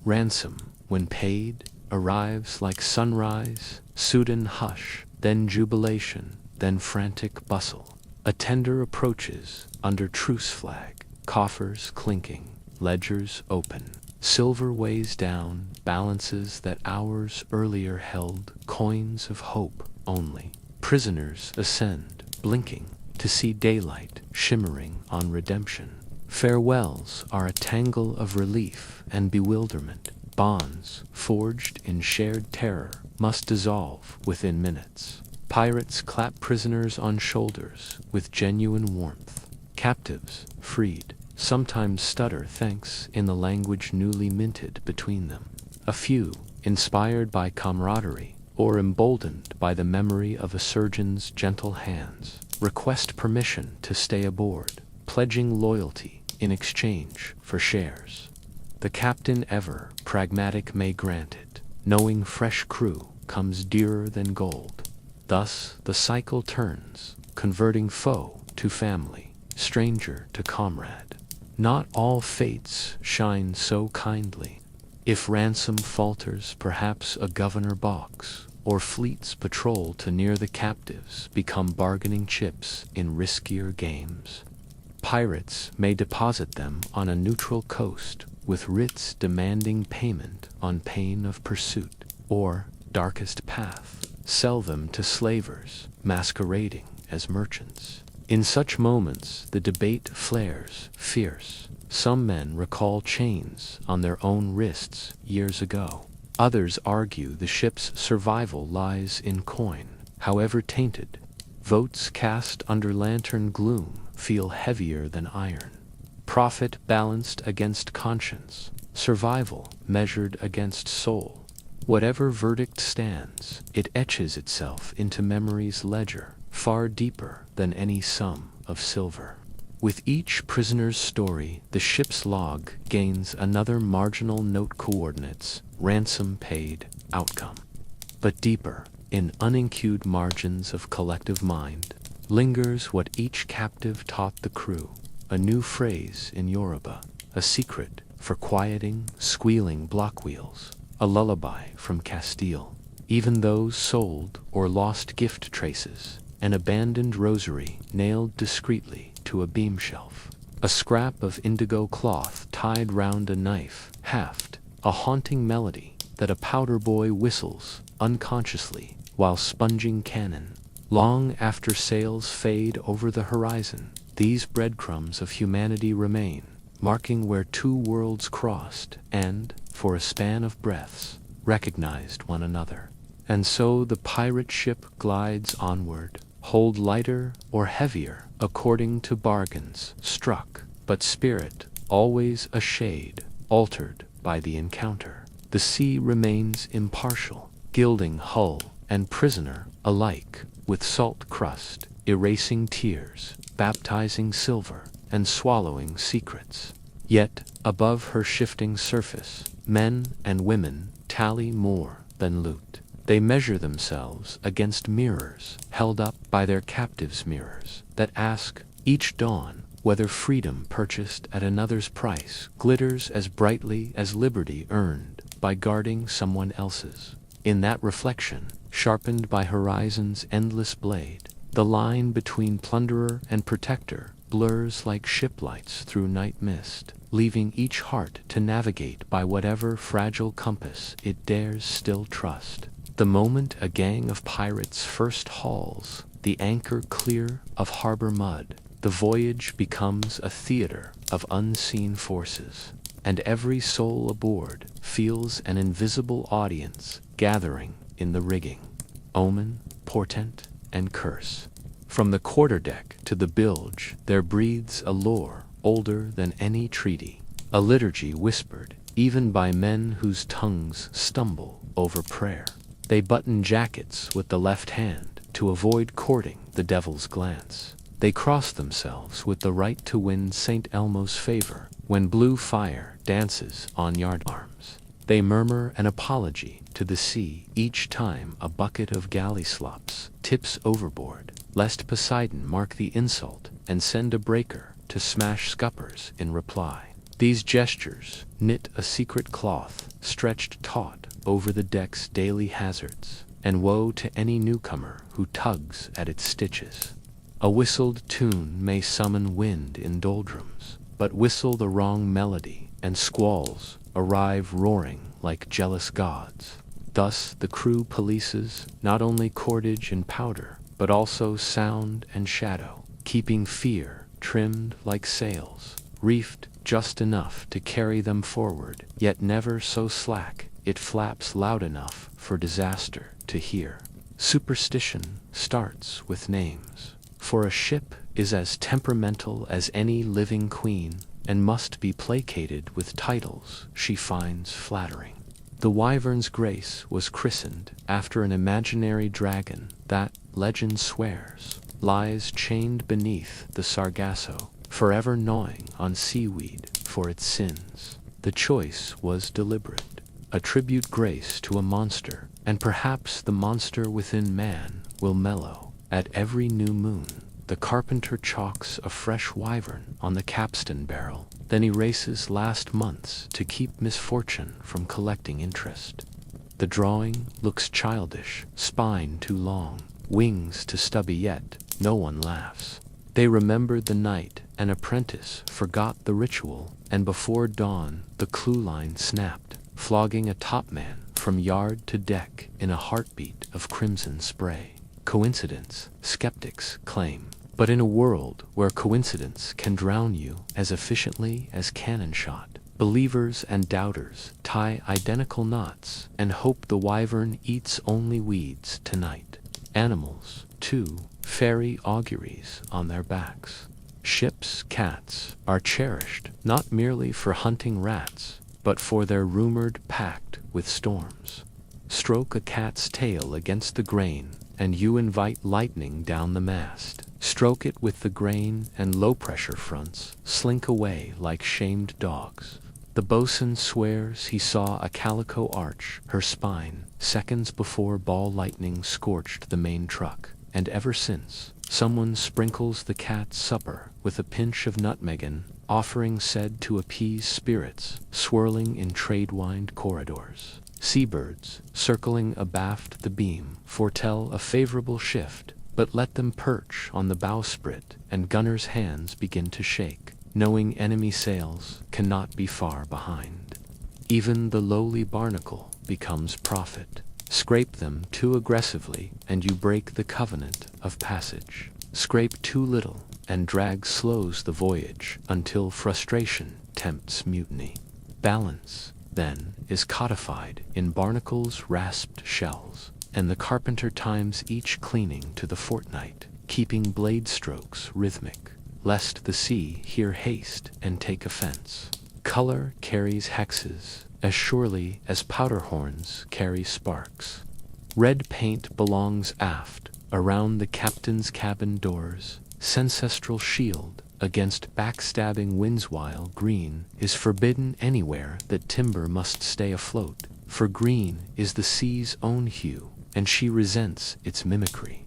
Ransom, when paid, arrives like sunrise, sudden hush, then jubilation, then frantic bustle. A tender approaches under truce flag, coffers clinking, ledgers open. Silver weighs down balances that hours earlier held coins of hope only. Prisoners ascend, blinking, to see daylight shimmering on redemption. Farewells are a tangle of relief and bewilderment. Bonds, forged in shared terror, must dissolve within minutes. Pirates clap prisoners on shoulders with genuine warmth. Captives, freed, sometimes stutter thanks in the language newly minted between them. A few, inspired by camaraderie, or emboldened by the memory of a surgeon's gentle hands, request permission to stay aboard, pledging loyalty in exchange for shares. The captain, ever pragmatic, may grant it, knowing fresh crew comes dearer than gold. Thus the cycle turns, converting foe to family, stranger to comrade. Not all fates shine so kindly. If ransom falters, perhaps a governor balks, or fleets patrol to near the captives become bargaining chips in riskier games. Pirates may deposit them on a neutral coast, with writs demanding payment on pain of pursuit, or, darkest path, sell them to slavers, masquerading as merchants. In such moments the debate flares, fierce. Some men recall chains on their own wrists years ago. Others argue the ship's survival lies in coin, however tainted. Votes cast under lantern gloom feel heavier than iron. Profit balanced against conscience, survival measured against soul. Whatever verdict stands, it etches itself into memory's ledger, far deeper than any sum of silver. With each prisoner's story, the ship's log gains another marginal note: coordinates, ransom paid, outcome. But deeper, in unincuded margins of collective mind, lingers what each captive taught the crew, a new phrase in Yoruba, a secret for quieting squealing block wheels, a lullaby from Castile. Even those sold or lost gift traces, an abandoned rosary nailed discreetly to a beam shelf, a scrap of indigo cloth tied round a knife haft, a haunting melody that a powder boy whistles unconsciously while sponging cannon. Long after sails fade over the horizon, these breadcrumbs of humanity remain, marking where two worlds crossed and, for a span of breaths, recognized one another. And so the pirate ship glides onward, hold lighter or heavier according to bargains struck, but spirit always a shade altered by the encounter. The sea remains impartial, gilding hull and prisoner alike with salt crust, erasing tears, baptizing silver, and swallowing secrets. Yet, above her shifting surface, men and women tally more than loot. They measure themselves against mirrors held up by their captives' mirrors that ask each dawn whether freedom purchased at another's price glitters as brightly as liberty earned by guarding someone else's. In that reflection, sharpened by horizon's endless blade, the line between plunderer and protector blurs like shiplights through night mist, leaving each heart to navigate by whatever fragile compass it dares still trust. The moment a gang of pirates first hauls the anchor clear of harbor mud, the voyage becomes a theater of unseen forces, and every soul aboard feels an invisible audience gathering in the rigging. Omen, portent, and curse. From the quarterdeck to the bilge there breathes a lore older than any treaty, a liturgy whispered even by men whose tongues stumble over prayer. They button jackets with the left hand to avoid courting the devil's glance. They cross themselves with the right to win St. Elmo's favor when blue fire dances on yardarms. They murmur an apology to the sea each time a bucket of galley slops tips overboard, lest Poseidon mark the insult and send a breaker to smash scuppers in reply. These gestures knit a secret cloth stretched taut over the deck's daily hazards, and woe to any newcomer who tugs at its stitches. A whistled tune may summon wind in doldrums, but whistle the wrong melody, and squalls arrive roaring like jealous gods. Thus the crew polices not only cordage and powder, but also sound and shadow, keeping fear trimmed like sails, reefed just enough to carry them forward, yet never so slack it flaps loud enough for disaster to hear. Superstition starts with names, for a ship is as temperamental as any living queen, and must be placated with titles she finds flattering. The Wyvern's Grace was christened after an imaginary dragon that, legend swears, lies chained beneath the Sargasso, forever gnawing on seaweed for its sins. The choice was deliberate. Attribute grace to a monster, and perhaps the monster within man will mellow. At every new moon, the carpenter chalks a fresh wyvern on the capstan barrel, then erases last month's to keep misfortune from collecting interest. The drawing looks childish, spine too long, wings too stubby, yet no one laughs. They remembered the night an apprentice forgot the ritual, and before dawn the clue line snapped, flogging a topman from yard to deck in a heartbeat of crimson spray. Coincidence, skeptics claim. But in a world where coincidence can drown you as efficiently as cannon shot, believers and doubters tie identical knots and hope the wyvern eats only weeds tonight. Animals, too, ferry auguries on their backs. Ships' cats are cherished not merely for hunting rats, but for their rumored pact with storms. Stroke a cat's tail against the grain, and you invite lightning down the mast. stroke it with the grain, and low-pressure fronts slink away like shamed dogs. The boatswain swears he saw a calico arch her spine seconds before ball lightning scorched the main truck, and ever since, someone sprinkles the cat's supper with a pinch of nutmeggin, offering said to appease spirits swirling in trade-wind corridors. Seabirds, circling abaft the beam, foretell a favorable shift, but let them perch on the bowsprit, and gunners' hands begin to shake, knowing enemy sails cannot be far behind. Even the lowly barnacle becomes prophet. Scrape them too aggressively, and you break the covenant of passage. Scrape too little, and drag slows the voyage until frustration tempts mutiny. Balance, then, is codified in barnacles' rasped shells, and the carpenter times each cleaning to the fortnight, keeping blade strokes rhythmic, lest the sea hear haste and take offense. Color carries hexes as surely as powder horns carry sparks. Red paint belongs aft, around the captain's cabin doors, ancestral shield against backstabbing winds, while green is forbidden anywhere that timber must stay afloat, for green is the sea's own hue, and she resents its mimicry.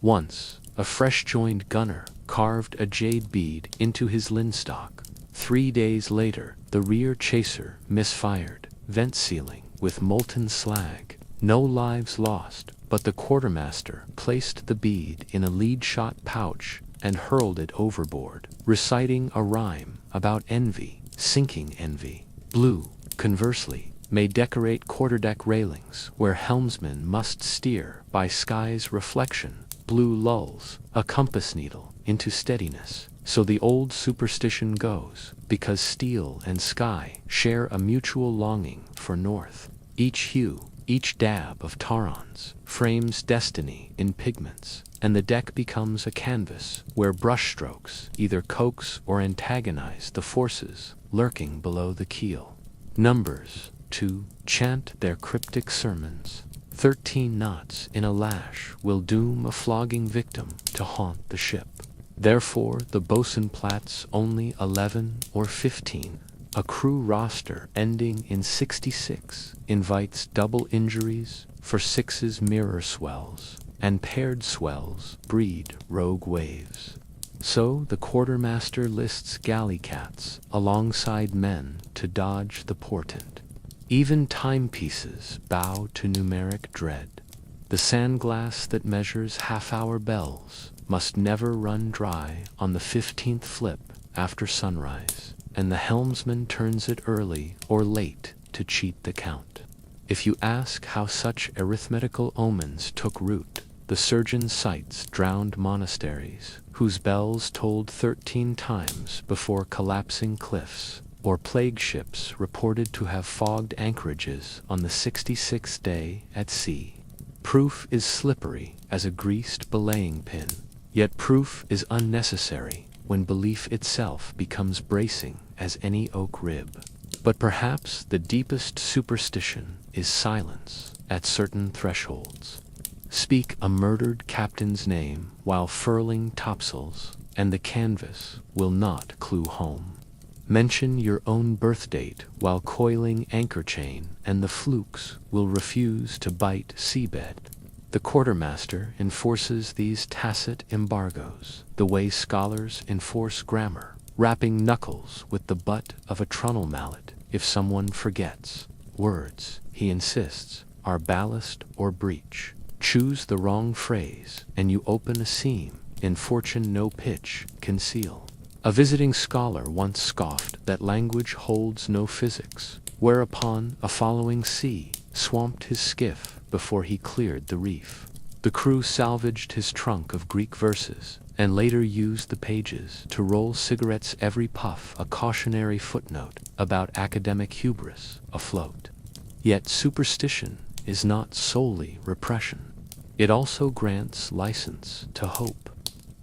Once, a fresh-joined gunner carved a jade bead into his linstock. 3 days later, the rear chaser misfired, vent sealing with molten slag. No lives lost, but the quartermaster placed the bead in a lead-shot pouch and hurled it overboard, reciting a rhyme about envy, sinking envy. Blue, conversely, may decorate quarterdeck railings where helmsmen must steer by sky's reflection. Blue lulls a compass needle into steadiness. So the old superstition goes, because steel and sky share a mutual longing for north. Each hue, each dab of Taurons, frames destiny in pigments, and the deck becomes a canvas where brushstrokes either coax or antagonize the forces lurking below the keel. Numbers, too, chant their cryptic sermons. 13 knots in a lash will doom a flogging victim to haunt the ship. Therefore, the bosun plats only 11 or 15. A crew roster ending in 66 invites double injuries, for sixes mirror swells, and paired swells breed rogue waves. So the quartermaster lists galley cats alongside men to dodge the portent. Even timepieces bow to numeric dread. The sandglass that measures half-hour bells must never run dry on the 15th flip after sunrise, and the helmsman turns it early or late to cheat the count. If you ask how such arithmetical omens took root, the surgeon cites drowned monasteries, whose bells tolled 13 times before collapsing cliffs, or plague ships reported to have fogged anchorages on the 66th day at sea. Proof is slippery as a greased belaying pin, yet proof is unnecessary when belief itself becomes bracing as any oak rib. But perhaps the deepest superstition is silence at certain thresholds. Speak a murdered captain's name while furling topsails, and the canvas will not clue home. Mention your own birth date while coiling anchor chain, and the flukes will refuse to bite seabed. The quartermaster enforces these tacit embargoes, the way scholars enforce grammar, rapping knuckles with the butt of a trunnel mallet if someone forgets. Words, he insists, are ballast or breach. Choose the wrong phrase, and you open a seam in fortune no pitch conceal. A visiting scholar once scoffed that language holds no physics, whereupon a following sea swamped his skiff before he cleared the reef. The crew salvaged his trunk of Greek verses, and later used the pages to roll cigarettes every puff, a cautionary footnote about academic hubris afloat. Yet superstition is not solely repression. It also grants license to hope.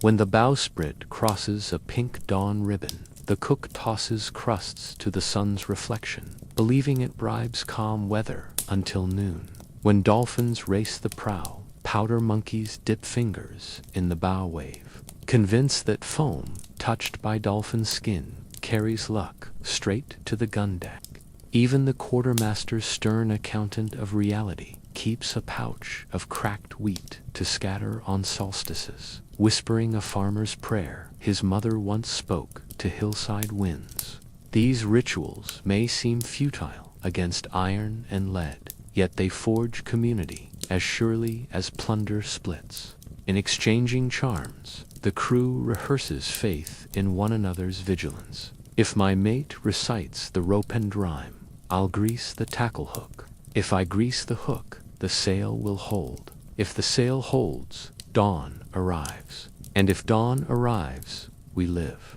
When the bowsprit crosses a pink dawn ribbon, the cook tosses crusts to the sun's reflection, believing it bribes calm weather until noon. When dolphins race the prow, powder monkeys dip fingers in the bow wave. convinced that foam touched by dolphin skin carries luck straight to the gun deck. Even the quartermaster's stern accountant of reality keeps a pouch of cracked wheat to scatter on solstices, whispering a farmer's prayer his mother once spoke to hillside winds. These rituals may seem futile against iron and lead, yet they forge community as surely as plunder splits. In exchanging charms, the crew rehearses faith in one another's vigilance. If my mate recites the rope and rhyme, I'll grease the tackle hook. If I grease the hook, the sail will hold. If the sail holds, dawn arrives. And if dawn arrives, we live.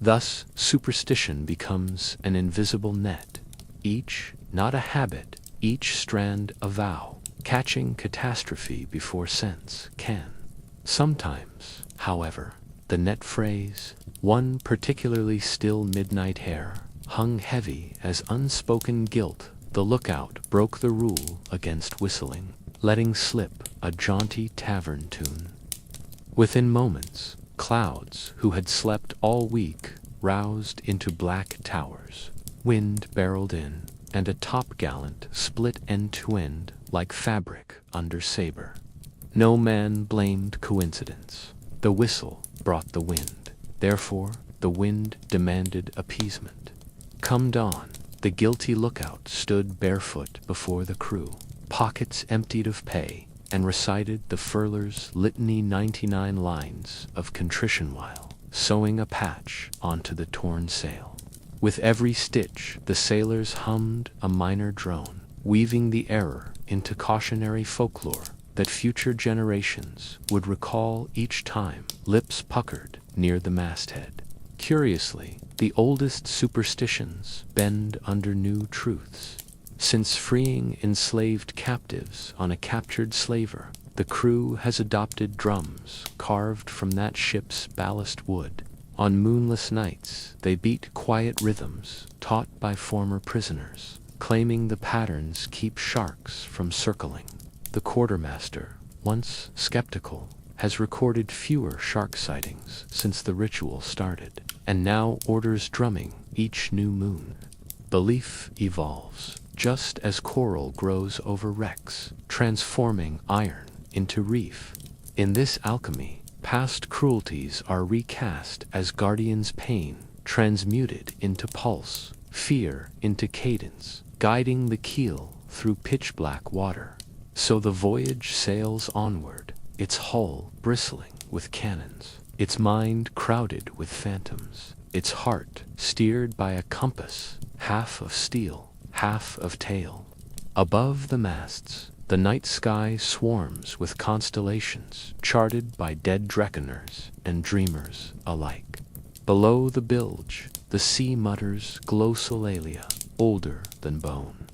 Thus, superstition becomes an invisible net, each not a habit, each strand a vow, catching catastrophe before sense can. Sometimes, however, the net phrase, one particularly still midnight hair, hung heavy as unspoken guilt. The lookout broke the rule against whistling, letting slip a jaunty tavern tune. Within moments, clouds who had slept all week roused into black towers. Wind barreled in, and a topgallant split end-to-end like fabric under saber. No man blamed coincidence. The whistle brought the wind. Therefore, the wind demanded appeasement. Come dawn, the guilty lookout stood barefoot before the crew, pockets emptied of pay, and recited the furler's litany 99 lines of contrition while sewing a patch onto the torn sail. With every stitch, the sailors hummed a minor drone, weaving the error into cautionary folklore that future generations would recall each time lips puckered near the masthead. Curiously, the oldest superstitions bend under new truths. Since freeing enslaved captives on a captured slaver, the crew has adopted drums carved from that ship's ballast wood. On moonless nights, they beat quiet rhythms taught by former prisoners, claiming the patterns keep sharks from circling. The quartermaster, once skeptical, has recorded fewer shark sightings since the ritual started, and now orders drumming each new moon. Belief evolves, just as coral grows over wrecks, transforming iron into reef. In this alchemy, past cruelties are recast as guardians' pain, transmuted into pulse, fear into cadence, guiding the keel through pitch-black water. So the voyage sails onward, its hull bristling with cannons, its mind crowded with phantoms, its heart steered by a compass, half of steel, half of tale. Above the masts, the night sky swarms with constellations charted by dead dreckeners and dreamers alike. Below the bilge, the sea mutters glossolalia, older than bone.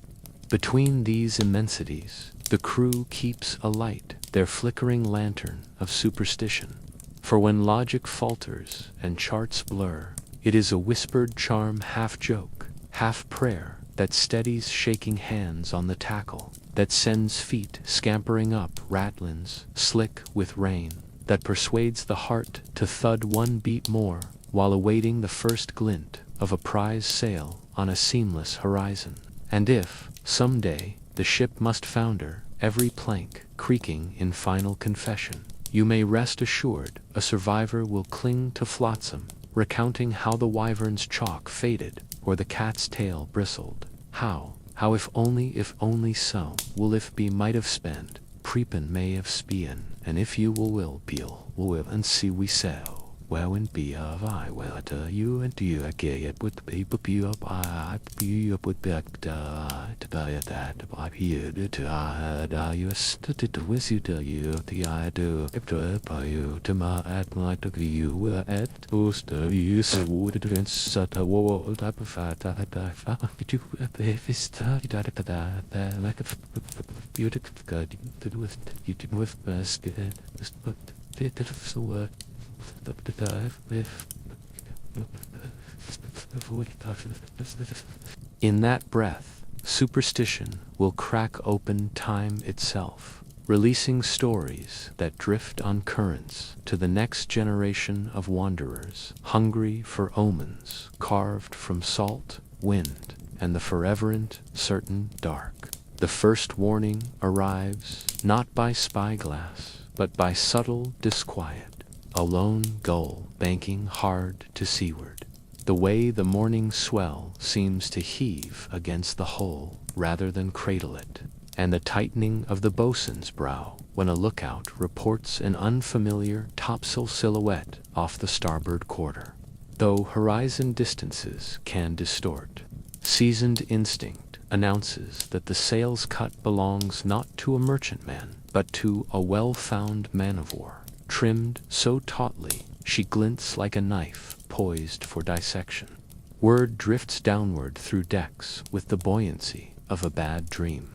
Between these immensities, the crew keeps alight their flickering lantern of superstition. For when logic falters and charts blur, it is a whispered charm half joke, half prayer that steadies shaking hands on the tackle, that sends feet scampering up ratlins slick with rain, that persuades the heart to thud one beat more while awaiting the first glint of a prize sail on a seamless horizon. And if, someday, the ship must founder, every plank creaking in final confession, you may rest assured a survivor will cling to flotsam, recounting how the wyvern's chalk faded or the cat's tail bristled. How if only so, will if be might have spent, prepen may have spien, and if you will and see we sail. Well and be of I will to you and to you again with be up I be up with back to buy that I here to I you to with you to you the I do if to by you to my at my to you at post you so would it sat a wall type of fat I found you if it's that like a beautiful good to do with basket but it so work. In that breath, superstition will crack open time itself, releasing stories that drift on currents to the next generation of wanderers, hungry for omens carved from salt, wind, and the foreverant certain dark. The first warning arrives not by spyglass, but by subtle disquiet, a lone gull banking hard to seaward. The way the morning swell seems to heave against the hull rather than cradle it, and the tightening of the boatswain's brow when a lookout reports an unfamiliar topsail silhouette off the starboard quarter. Though horizon distances can distort, seasoned instinct announces that the sail's cut belongs not to a merchantman, but to a well-found man-of-war, trimmed so tautly she glints like a knife poised for dissection. Word drifts downward through decks with the buoyancy of a bad dream.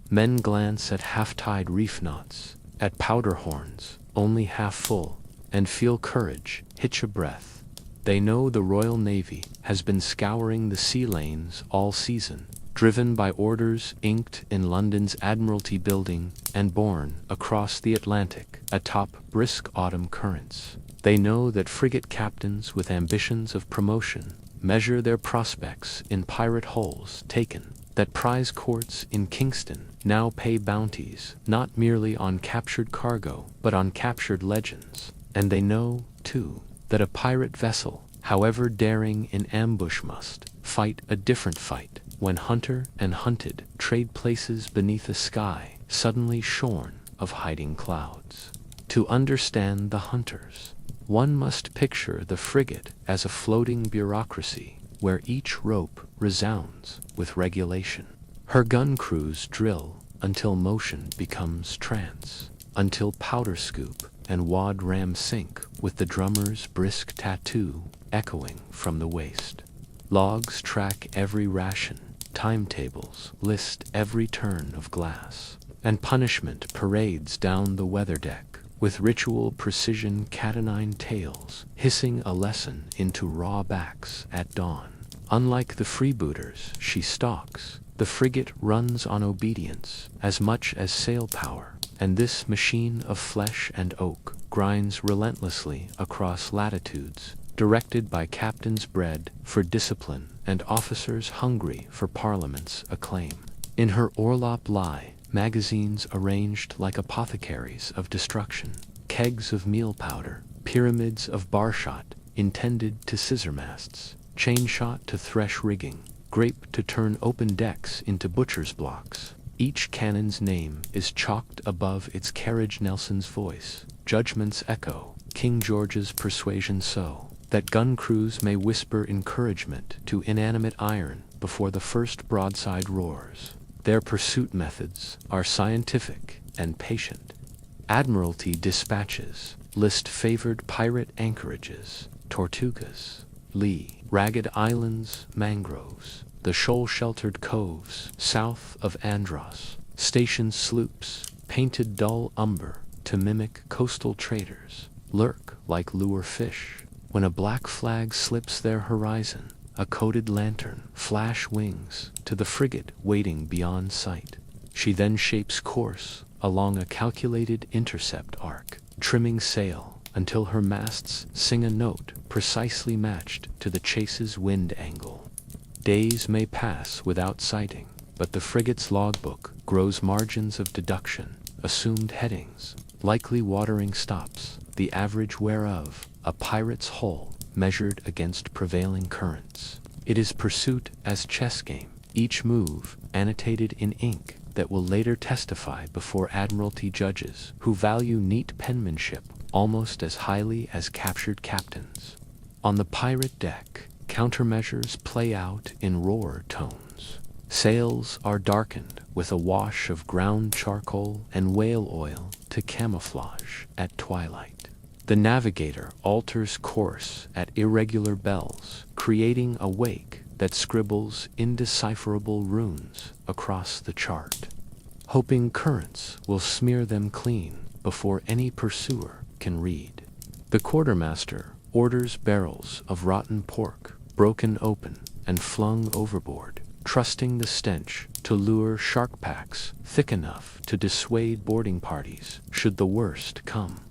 Men glance at half-tied reef knots, at powder horns only half full, and feel courage hitch a breath. They know the Royal Navy has been scouring the sea lanes all season, driven by orders inked in London's Admiralty building and borne across the Atlantic atop brisk autumn currents. They know that frigate captains with ambitions of promotion measure their prospects in pirate hulls taken, that prize courts in Kingston now pay bounties not merely on captured cargo but on captured legends. And they know, too, that a pirate vessel, however daring in ambush, must fight a different fight when hunter and hunted trade places beneath a sky suddenly shorn of hiding clouds. To understand the hunters, one must picture the frigate as a floating bureaucracy where each rope resounds with regulation. Her gun crews drill until motion becomes trance, until powder scoop and wad ram sync with the drummer's brisk tattoo echoing from the waist. Logs track every ration, timetables list every turn of glass, and punishment parades down the weather deck with ritual precision cat-o'-nine tails hissing a lesson into raw backs at dawn. Unlike the freebooters she stalks, the frigate runs on obedience as much as sail power, and this machine of flesh and oak grinds relentlessly across latitudes, directed by captains bred for discipline and officers hungry for Parliament's acclaim. In her orlop lie magazines arranged like apothecaries of destruction, kegs of meal powder, pyramids of bar shot intended to scissor masts, chain shot to thresh rigging, grape to turn open decks into butcher's blocks. Each cannon's name is chalked above its carriage Nelson's voice, judgment's echo, King George's persuasion, so that gun crews may whisper encouragement to inanimate iron before the first broadside roars. Their pursuit methods are scientific and patient. Admiralty dispatches list favored pirate anchorages, Tortugas, lee, ragged islands, mangroves, the shoal-sheltered coves south of Andros, station sloops, painted dull umber to mimic coastal traders, lurk like lure fish. When a black flag slips their horizon, a coated lantern flash wings to the frigate waiting beyond sight. She then shapes course along a calculated intercept arc, trimming sail until her masts sing a note precisely matched to the chase's wind angle. Days may pass without sighting, but the frigate's logbook grows margins of deduction, assumed headings, likely watering stops, the average whereof a pirate's hull measured against prevailing currents. It is pursuit as chess game, each move annotated in ink that will later testify before Admiralty judges who value neat penmanship almost as highly as captured captains. On the pirate deck, countermeasures play out in roar tones. Sails are darkened with a wash of ground charcoal and whale oil to camouflage at twilight. The navigator alters course at irregular bells, creating a wake that scribbles indecipherable runes across the chart, hoping currents will smear them clean before any pursuer can read. The quartermaster orders barrels of rotten pork broken open and flung overboard, trusting the stench to lure shark packs thick enough to dissuade boarding parties should the worst come.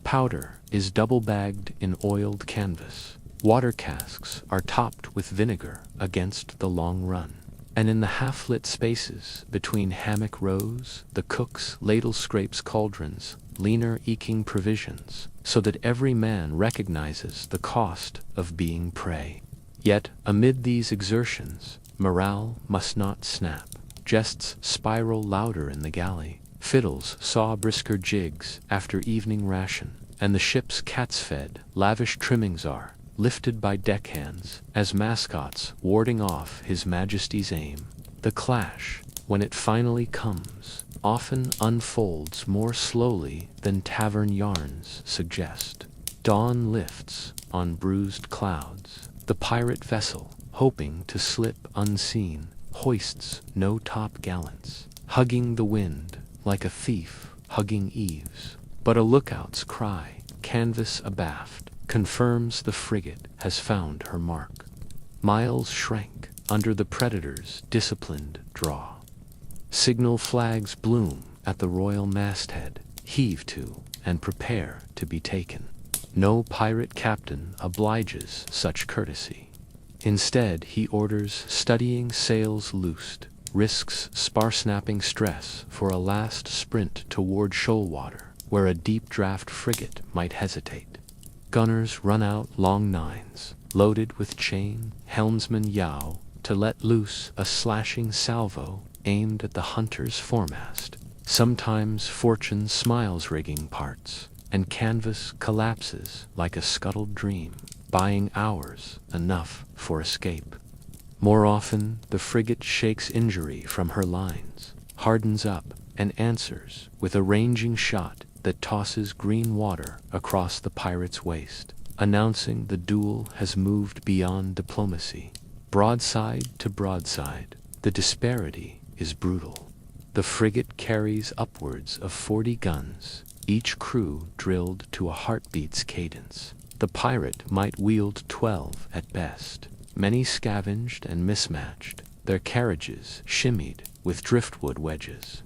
Powder is double-bagged in oiled canvas. Water casks are topped with vinegar against the long run. And in the half-lit spaces between hammock rows, the cook's ladle scrapes cauldrons, leaner eking provisions, so that every man recognizes the cost of being prey. Yet, amid these exertions, morale must not snap. Jests spiral louder in the galley. Fiddles saw brisker jigs after evening ration, and the ship's cat's-fed, lavish trimmings are lifted by deckhands as mascots warding off His Majesty's aim. The clash, when it finally comes, often unfolds more slowly than tavern yarns suggest. Dawn lifts on bruised clouds. The pirate vessel, hoping to slip unseen, hoists no top gallants, hugging the wind like a thief hugging eaves. But a lookout's cry, canvas abaft, confirms the frigate has found her mark. Miles shrank under the predator's disciplined draw. Signal flags bloom at the royal masthead, heave to and prepare to be taken. No pirate captain obliges such courtesy. Instead, he orders studying sails loosed, risks spar-snapping stress for a last sprint toward shoalwater, where a deep-draft frigate might hesitate. Gunners run out long nines, loaded with chain, helmsmen yow, to let loose a slashing salvo aimed at the hunter's foremast. Sometimes fortune smiles rigging parts, and canvas collapses like a scuttled dream, buying hours enough for escape. More often, the frigate shakes injury from her lines, hardens up, and answers with a ranging shot that tosses green water across the pirate's waist, announcing the duel has moved beyond diplomacy. Broadside to broadside, the disparity is brutal. The frigate carries upwards of 40 guns, each crew drilled to a heartbeat's cadence. The pirate might wield 12 at best, many scavenged and mismatched, their carriages shimmied with driftwood wedges.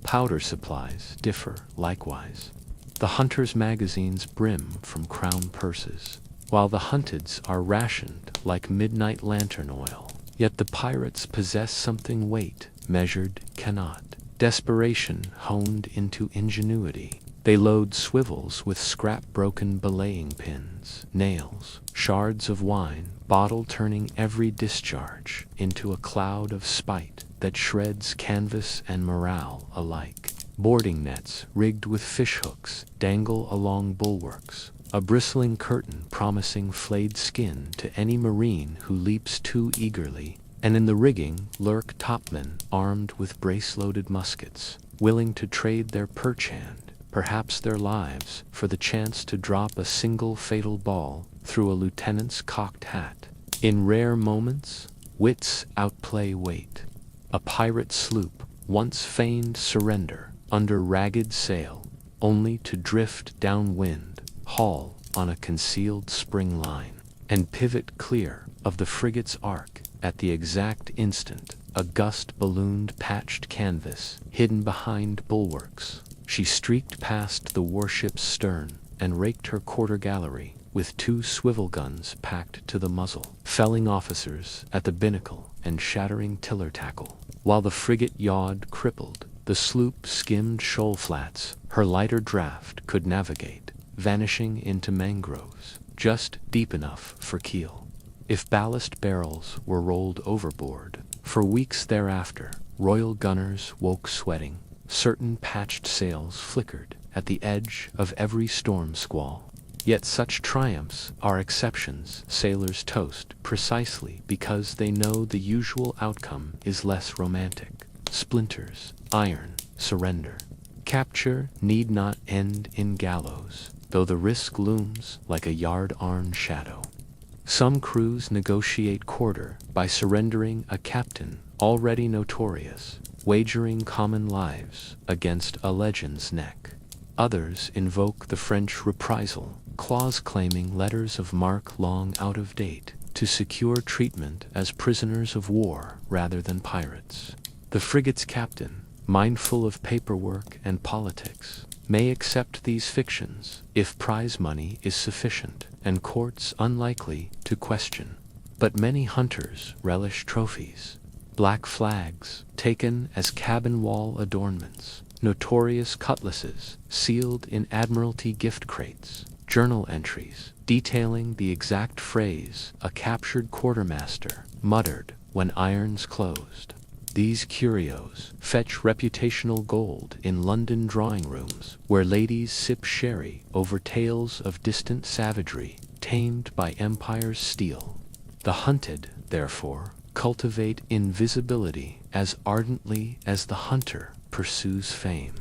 Powder supplies differ likewise. The hunter's magazines brim from crown purses, while the hunted's are rationed like midnight lantern oil. Yet the pirates possess something weight measured cannot. Desperation honed into ingenuity. They load swivels with scrap-broken belaying pins, nails, shards of wine, bottle turning every discharge into a cloud of spite that shreds canvas and morale alike. Boarding nets rigged with fishhooks dangle along bulwarks, a bristling curtain promising flayed skin to any marine who leaps too eagerly, and in the rigging lurk topmen armed with brace-loaded muskets, willing to trade their perch hand, perhaps their lives, for the chance to drop a single fatal ball through a lieutenant's cocked hat. In rare moments, wits outplay weight. A pirate sloop once feigned surrender under ragged sail, only to drift downwind, haul on a concealed spring line, and pivot clear of the frigate's arc at the exact instant a gust ballooned patched canvas hidden behind bulwarks. She streaked past the warship's stern and raked her quarter gallery with 2 swivel guns packed to the muzzle, felling officers at the binnacle and shattering tiller tackle. While the frigate yawed crippled, the sloop skimmed shoal flats her lighter draft could navigate, vanishing into mangroves, just deep enough for keel. If ballast barrels were rolled overboard, for weeks thereafter, royal gunners woke sweating. Certain patched sails flickered at the edge of every storm squall. Yet such triumphs are exceptions sailors toast precisely because they know the usual outcome is less romantic. Splinters, iron, surrender. Capture need not end in gallows, though the risk looms like a yard-arm shadow. Some crews negotiate quarter by surrendering a captain already notorious, wagering common lives against a legend's neck. Others invoke the French reprisal, clause claiming letters of marque long out of date, to secure treatment as prisoners of war rather than pirates. The frigate's captain, mindful of paperwork and politics, may accept these fictions if prize money is sufficient and courts unlikely to question. But many hunters relish trophies. Black flags, taken as cabin wall adornments, notorious cutlasses sealed in Admiralty gift crates, journal entries detailing the exact phrase a captured quartermaster muttered when irons closed. These curios fetch reputational gold in London drawing rooms where ladies sip sherry over tales of distant savagery tamed by empire's steel. The hunted, therefore, cultivate invisibility as ardently as the hunter pursues fame.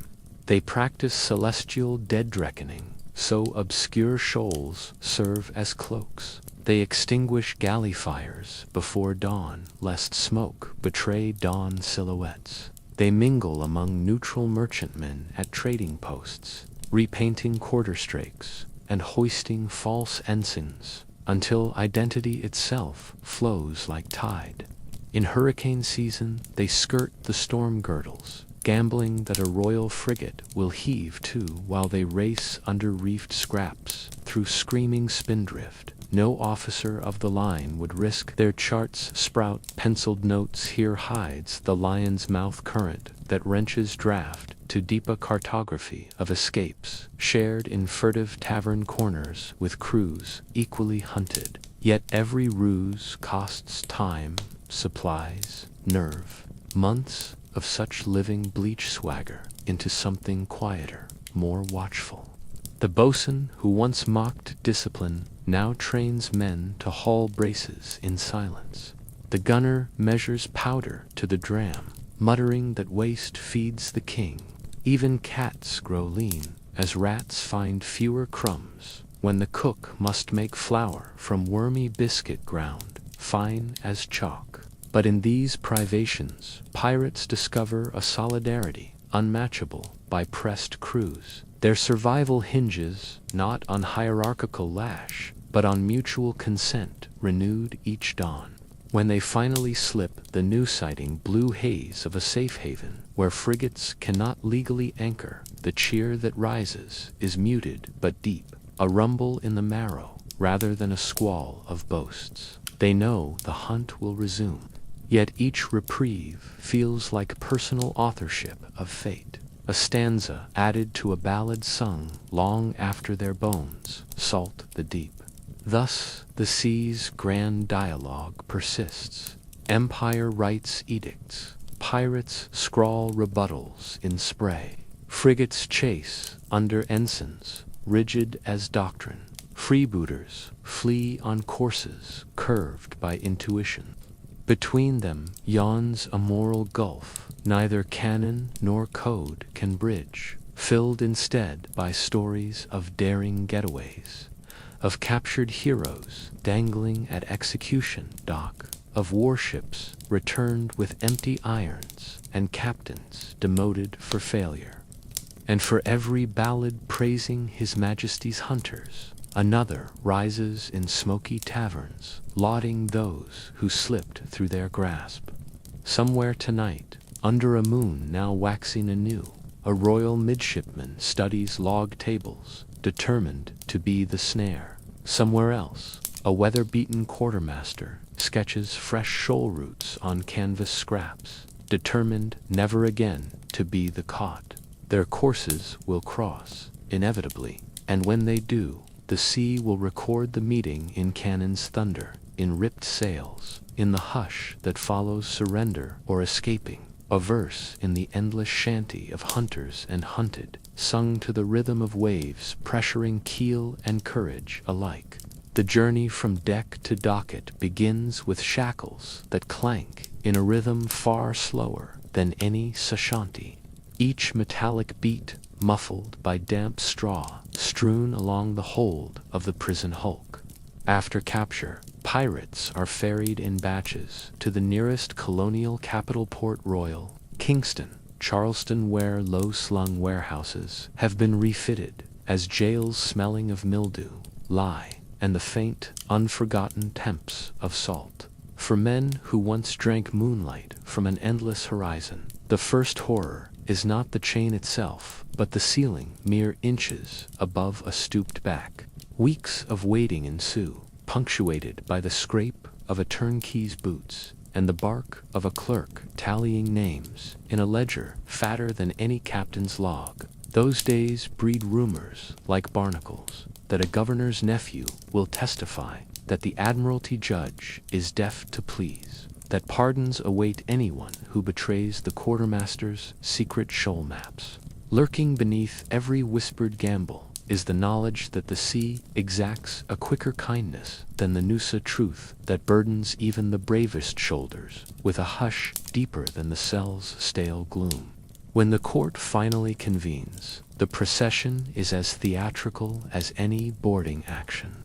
They practice celestial dead-reckoning, so obscure shoals serve as cloaks. They extinguish galley fires before dawn, lest smoke betray dawn silhouettes. They mingle among neutral merchantmen at trading posts, repainting quarter-strakes and hoisting false ensigns, until identity itself flows like tide. In hurricane season, they skirt the storm girdles, gambling that a royal frigate will heave to while they race under reefed scraps through screaming spindrift. No officer of the line would risk their charts sprout. Penciled notes here hides the lion's mouth current that wrenches draft to deeper cartography of escapes, shared in furtive tavern corners with crews equally hunted. Yet every ruse costs time, supplies, nerve, months of such living bleach swagger into something quieter, more watchful. The boatswain who once mocked discipline now trains men to haul braces in silence. The gunner measures powder to the dram, muttering that waste feeds the king. Even cats grow lean, as rats find fewer crumbs, when the cook must make flour from wormy biscuit ground, fine as chalk. But in these privations, pirates discover a solidarity unmatchable by pressed crews. Their survival hinges not on hierarchical lash, but on mutual consent renewed each dawn. When they finally slip the new sighting blue haze of a safe haven, where frigates cannot legally anchor, the cheer that rises is muted but deep, a rumble in the marrow rather than a squall of boasts. They know the hunt will resume, yet each reprieve feels like personal authorship of fate. A stanza added to a ballad sung long after their bones salt the deep. Thus the sea's grand dialogue persists. Empire writes edicts, pirates scrawl rebuttals in spray. Frigates chase under ensigns, rigid as doctrine. Freebooters flee on courses curved by intuition. Between them yawns a moral gulf neither canon nor code can bridge, filled instead by stories of daring getaways, of captured heroes dangling at execution dock, of warships returned with empty irons and captains demoted for failure. And for every ballad praising His Majesty's hunters, another rises in smoky taverns, lauding those who slipped through their grasp. Somewhere tonight, under a moon now waxing anew, a royal midshipman studies log tables, determined to be the snare. Somewhere else, a weather-beaten quartermaster sketches fresh shoal roots on canvas scraps, determined never again to be the caught. Their courses will cross, inevitably, and when they do, the sea will record the meeting in cannon's thunder, in ripped sails, in the hush that follows surrender or escaping. A verse in the endless shanty of hunters and hunted, sung to the rhythm of waves pressuring keel and courage alike. The journey from deck to docket begins with shackles that clank in a rhythm far slower than any sashanti. Each metallic beat muffled by damp straw strewn along the hold of the prison hulk. After capture, pirates are ferried in batches to the nearest colonial capital Port Royal, Kingston, Charleston, where low-slung warehouses have been refitted as jails smelling of mildew, lye, and the faint, unforgotten temps of salt. For men who once drank moonlight from an endless horizon, the first horror is not the chain itself, but the ceiling mere inches above a stooped back. Weeks of waiting ensue, punctuated by the scrape of a turnkey's boots and the bark of a clerk tallying names in a ledger fatter than any captain's log. Those days breed rumors like barnacles that a governor's nephew will testify that the admiralty judge is deaf to pleas, that pardons await anyone who betrays the quartermaster's secret shoal maps. Lurking beneath every whispered gamble is the knowledge that the sea exacts a quicker kindness than the Noosa truth that burdens even the bravest shoulders with a hush deeper than the cell's stale gloom. When the court finally convenes, the procession is as theatrical as any boarding action.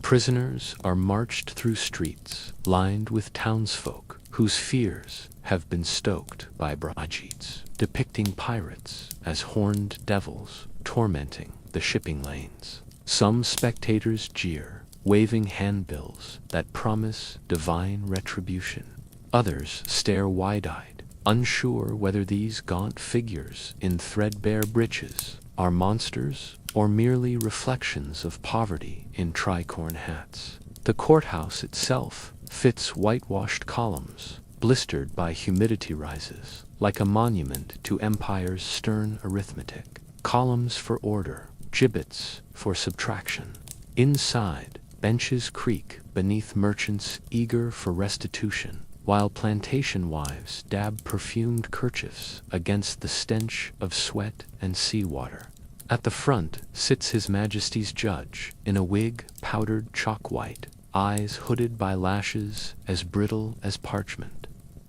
Prisoners are marched through streets lined with townsfolk whose fears have been stoked by broadsheets depicting pirates as horned devils tormenting the shipping lanes. Some spectators jeer, waving handbills that promise divine retribution. Others stare wide-eyed, unsure whether these gaunt figures in threadbare breeches are monsters or merely reflections of poverty in tricorn hats. The courthouse itself fits whitewashed columns, blistered by humidity rises, like a monument to empire's stern arithmetic. Columns for order, gibbets for subtraction. Inside, benches creak beneath merchants eager for restitution, while plantation wives dab perfumed kerchiefs against the stench of sweat and seawater. At the front sits His Majesty's judge in a wig powdered chalk white, eyes hooded by lashes as brittle as parchment.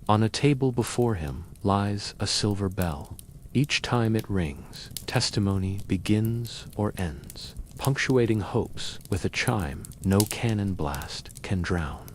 On a table before him lies a silver bell. Each time it rings, testimony begins or ends, punctuating hopes with a chime no cannon blast can drown.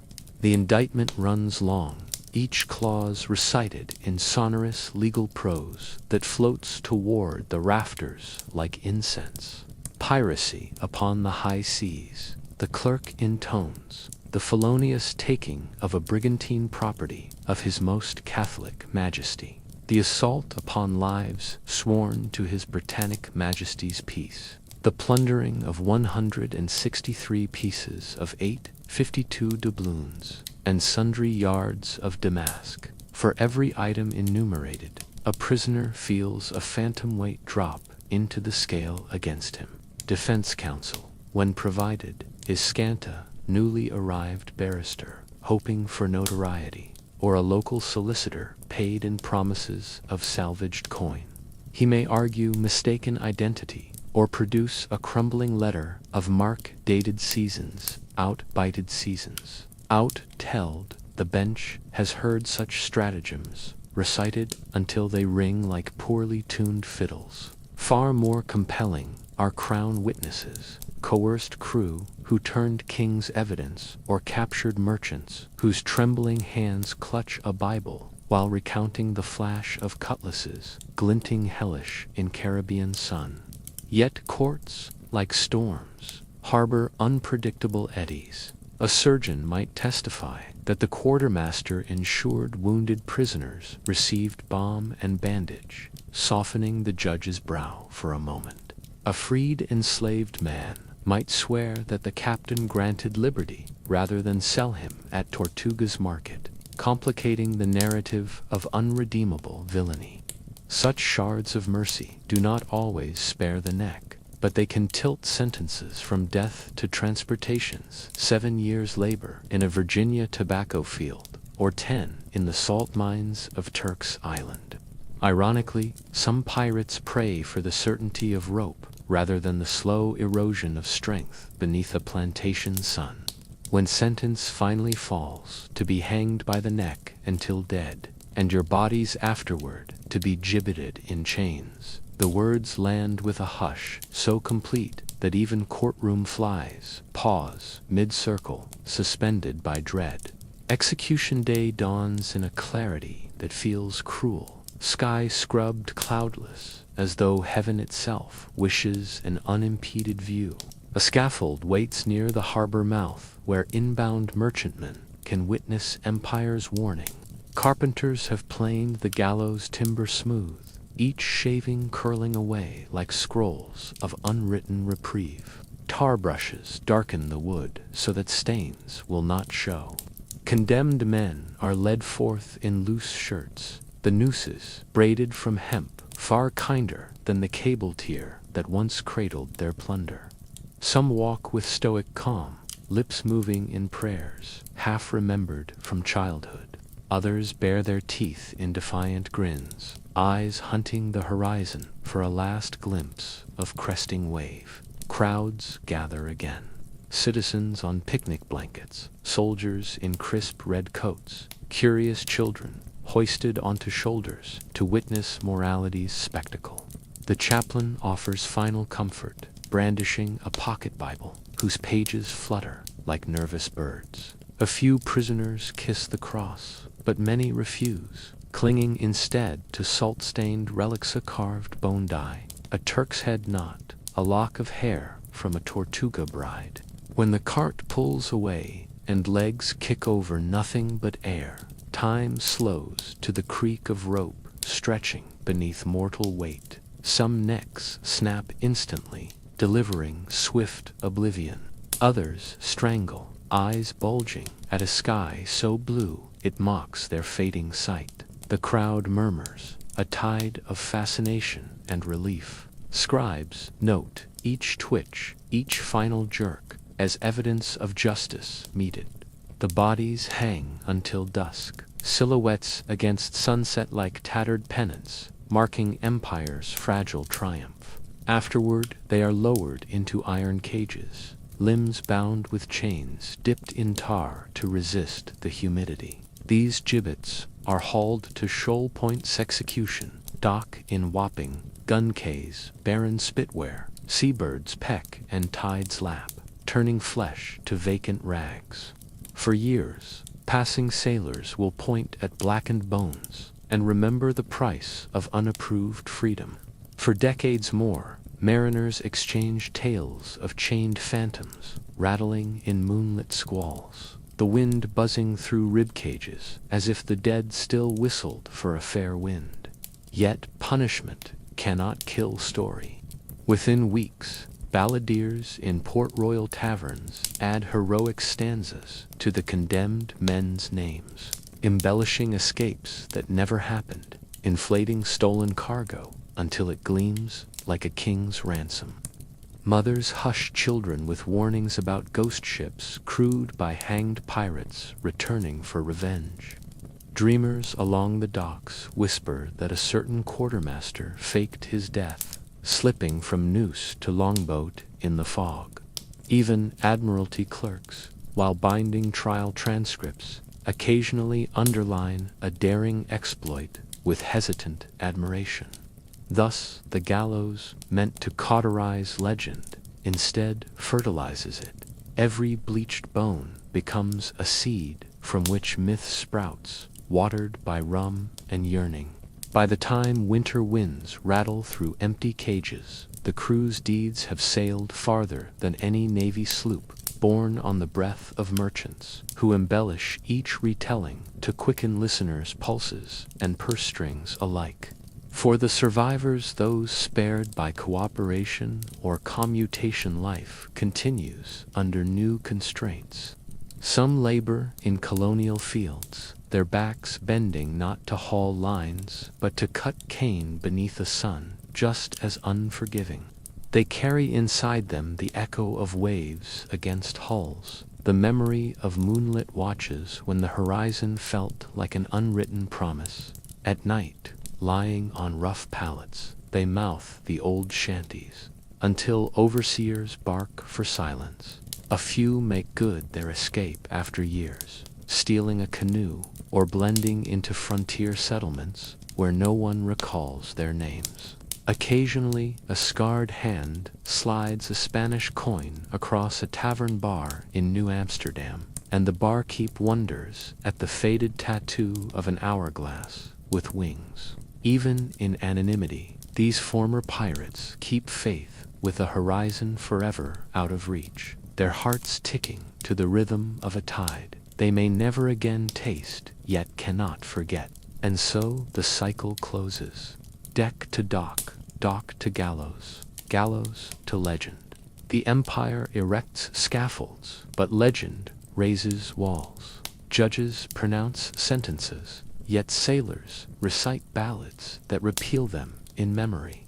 The indictment runs long, each clause recited in sonorous legal prose that floats toward the rafters like incense. Piracy upon the high seas, the clerk intones, the felonious taking of a brigantine property of His Most Catholic Majesty. The assault upon lives sworn to His Britannic Majesty's peace, the plundering of 163 pieces of 852 doubloons, and sundry yards of damask. For every item enumerated, a prisoner feels a phantom weight drop into the scale against him. Defense counsel, when provided, is scant a newly arrived barrister, hoping for notoriety, or a local solicitor paid in promises of salvaged coin. He may argue mistaken identity, or produce a crumbling letter of mark dated seasons, out-bited seasons. Out-telled, the bench has heard such stratagems, recited until they ring like poorly tuned fiddles. Far more compelling are crown witnesses, coerced crew who turned king's evidence, or captured merchants whose trembling hands clutch a Bible while recounting the flash of cutlasses glinting hellish in Caribbean sun. Yet courts, like storms, harbor unpredictable eddies. A surgeon might testify that the quartermaster ensured wounded prisoners received balm and bandage, softening the judge's brow for a moment. A freed enslaved man might swear that the captain granted liberty rather than sell him at Tortuga's market, complicating the narrative of unredeemable villainy. Such shards of mercy do not always spare the neck, but they can tilt sentences from death to transportations, 7 years' labor in a Virginia tobacco field, or 10 in the salt mines of Turk's Island. Ironically, some pirates pray for the certainty of rope rather than the slow erosion of strength beneath a plantation sun. When sentence finally falls, to be hanged by the neck until dead, and your bodies afterward to be gibbeted in chains, the words land with a hush so complete that even courtroom flies pause mid-circle, suspended by dread. Execution day dawns in a clarity that feels cruel, sky scrubbed cloudless, as though heaven itself wishes an unimpeded view. A scaffold waits near the harbor mouth, where inbound merchantmen can witness empire's warning. Carpenters have planed the gallows timber smooth, each shaving curling away like scrolls of unwritten reprieve. Tar brushes darken the wood so that stains will not show. Condemned men are led forth in loose shirts, the nooses braided from hemp, far kinder than the cable tier that once cradled their plunder. Some walk with stoic calm, lips moving in prayers, half remembered from childhood. Others bare their teeth in defiant grins, eyes hunting the horizon for a last glimpse of cresting wave. Crowds gather again. Citizens on picnic blankets, soldiers in crisp red coats, curious children hoisted onto shoulders to witness morality's spectacle. The chaplain offers final comfort, brandishing a pocket Bible whose pages flutter like nervous birds. A few prisoners kiss the cross, but many refuse, clinging instead to salt-stained relics, a carved bone die, a Turk's head knot, a lock of hair from a Tortuga bride. When the cart pulls away and legs kick over nothing but air, time slows to the creak of rope stretching beneath mortal weight. Some necks snap instantly, delivering swift oblivion. Others strangle, eyes bulging at a sky so blue it mocks their fading sight. The crowd murmurs, a tide of fascination and relief. Scribes note each twitch, each final jerk, as evidence of justice meted. The bodies hang until dusk, silhouettes against sunset like tattered pennants, marking empire's fragile triumph. Afterward, they are lowered into iron cages, limbs bound with chains dipped in tar to resist the humidity. These gibbets are hauled to Shoal Point's execution dock in Wapping, gun cays, barren spitware, seabirds peck and tides lap, turning flesh to vacant rags. For years, passing sailors will point at blackened bones and remember the price of unapproved freedom. For decades more, mariners exchange tales of chained phantoms, rattling in moonlit squalls, the wind buzzing through rib cages as if the dead still whistled for a fair wind. Yet punishment cannot kill story. Within weeks, balladeers in Port Royal taverns add heroic stanzas to the condemned men's names, embellishing escapes that never happened, inflating stolen cargo until it gleams like a king's ransom. Mothers hush children with warnings about ghost ships crewed by hanged pirates returning for revenge. Dreamers along the docks whisper that a certain quartermaster faked his death, slipping from noose to longboat in the fog. Even admiralty clerks, while binding trial transcripts, occasionally underline a daring exploit with hesitant admiration. Thus, the gallows, meant to cauterize legend, instead fertilizes it. Every bleached bone becomes a seed from which myth sprouts, watered by rum and yearning. By the time winter winds rattle through empty cages, the crew's deeds have sailed farther than any Navy sloop, borne on the breath of merchants, who embellish each retelling to quicken listeners' pulses and purse strings alike. For the survivors, those spared by cooperation or commutation, life continues under new constraints. Some labor in colonial fields, their backs bending not to haul lines, but to cut cane beneath a sun just as unforgiving. They carry inside them the echo of waves against hulls, the memory of moonlit watches when the horizon felt like an unwritten promise. At night, lying on rough pallets, they mouth the old shanties, until overseers bark for silence. A few make good their escape after years, stealing a canoe or blending into frontier settlements where no one recalls their names. Occasionally, a scarred hand slides a Spanish coin across a tavern bar in New Amsterdam, and the barkeep wonders at the faded tattoo of an hourglass with wings. Even in anonymity, these former pirates keep faith with a horizon forever out of reach, their hearts ticking to the rhythm of a tide they may never again taste, yet cannot forget. And so the cycle closes. Deck to dock, dock to gallows, gallows to legend. The empire erects scaffolds, but legend raises walls. Judges pronounce sentences, yet sailors recite ballads that repeal them in memory.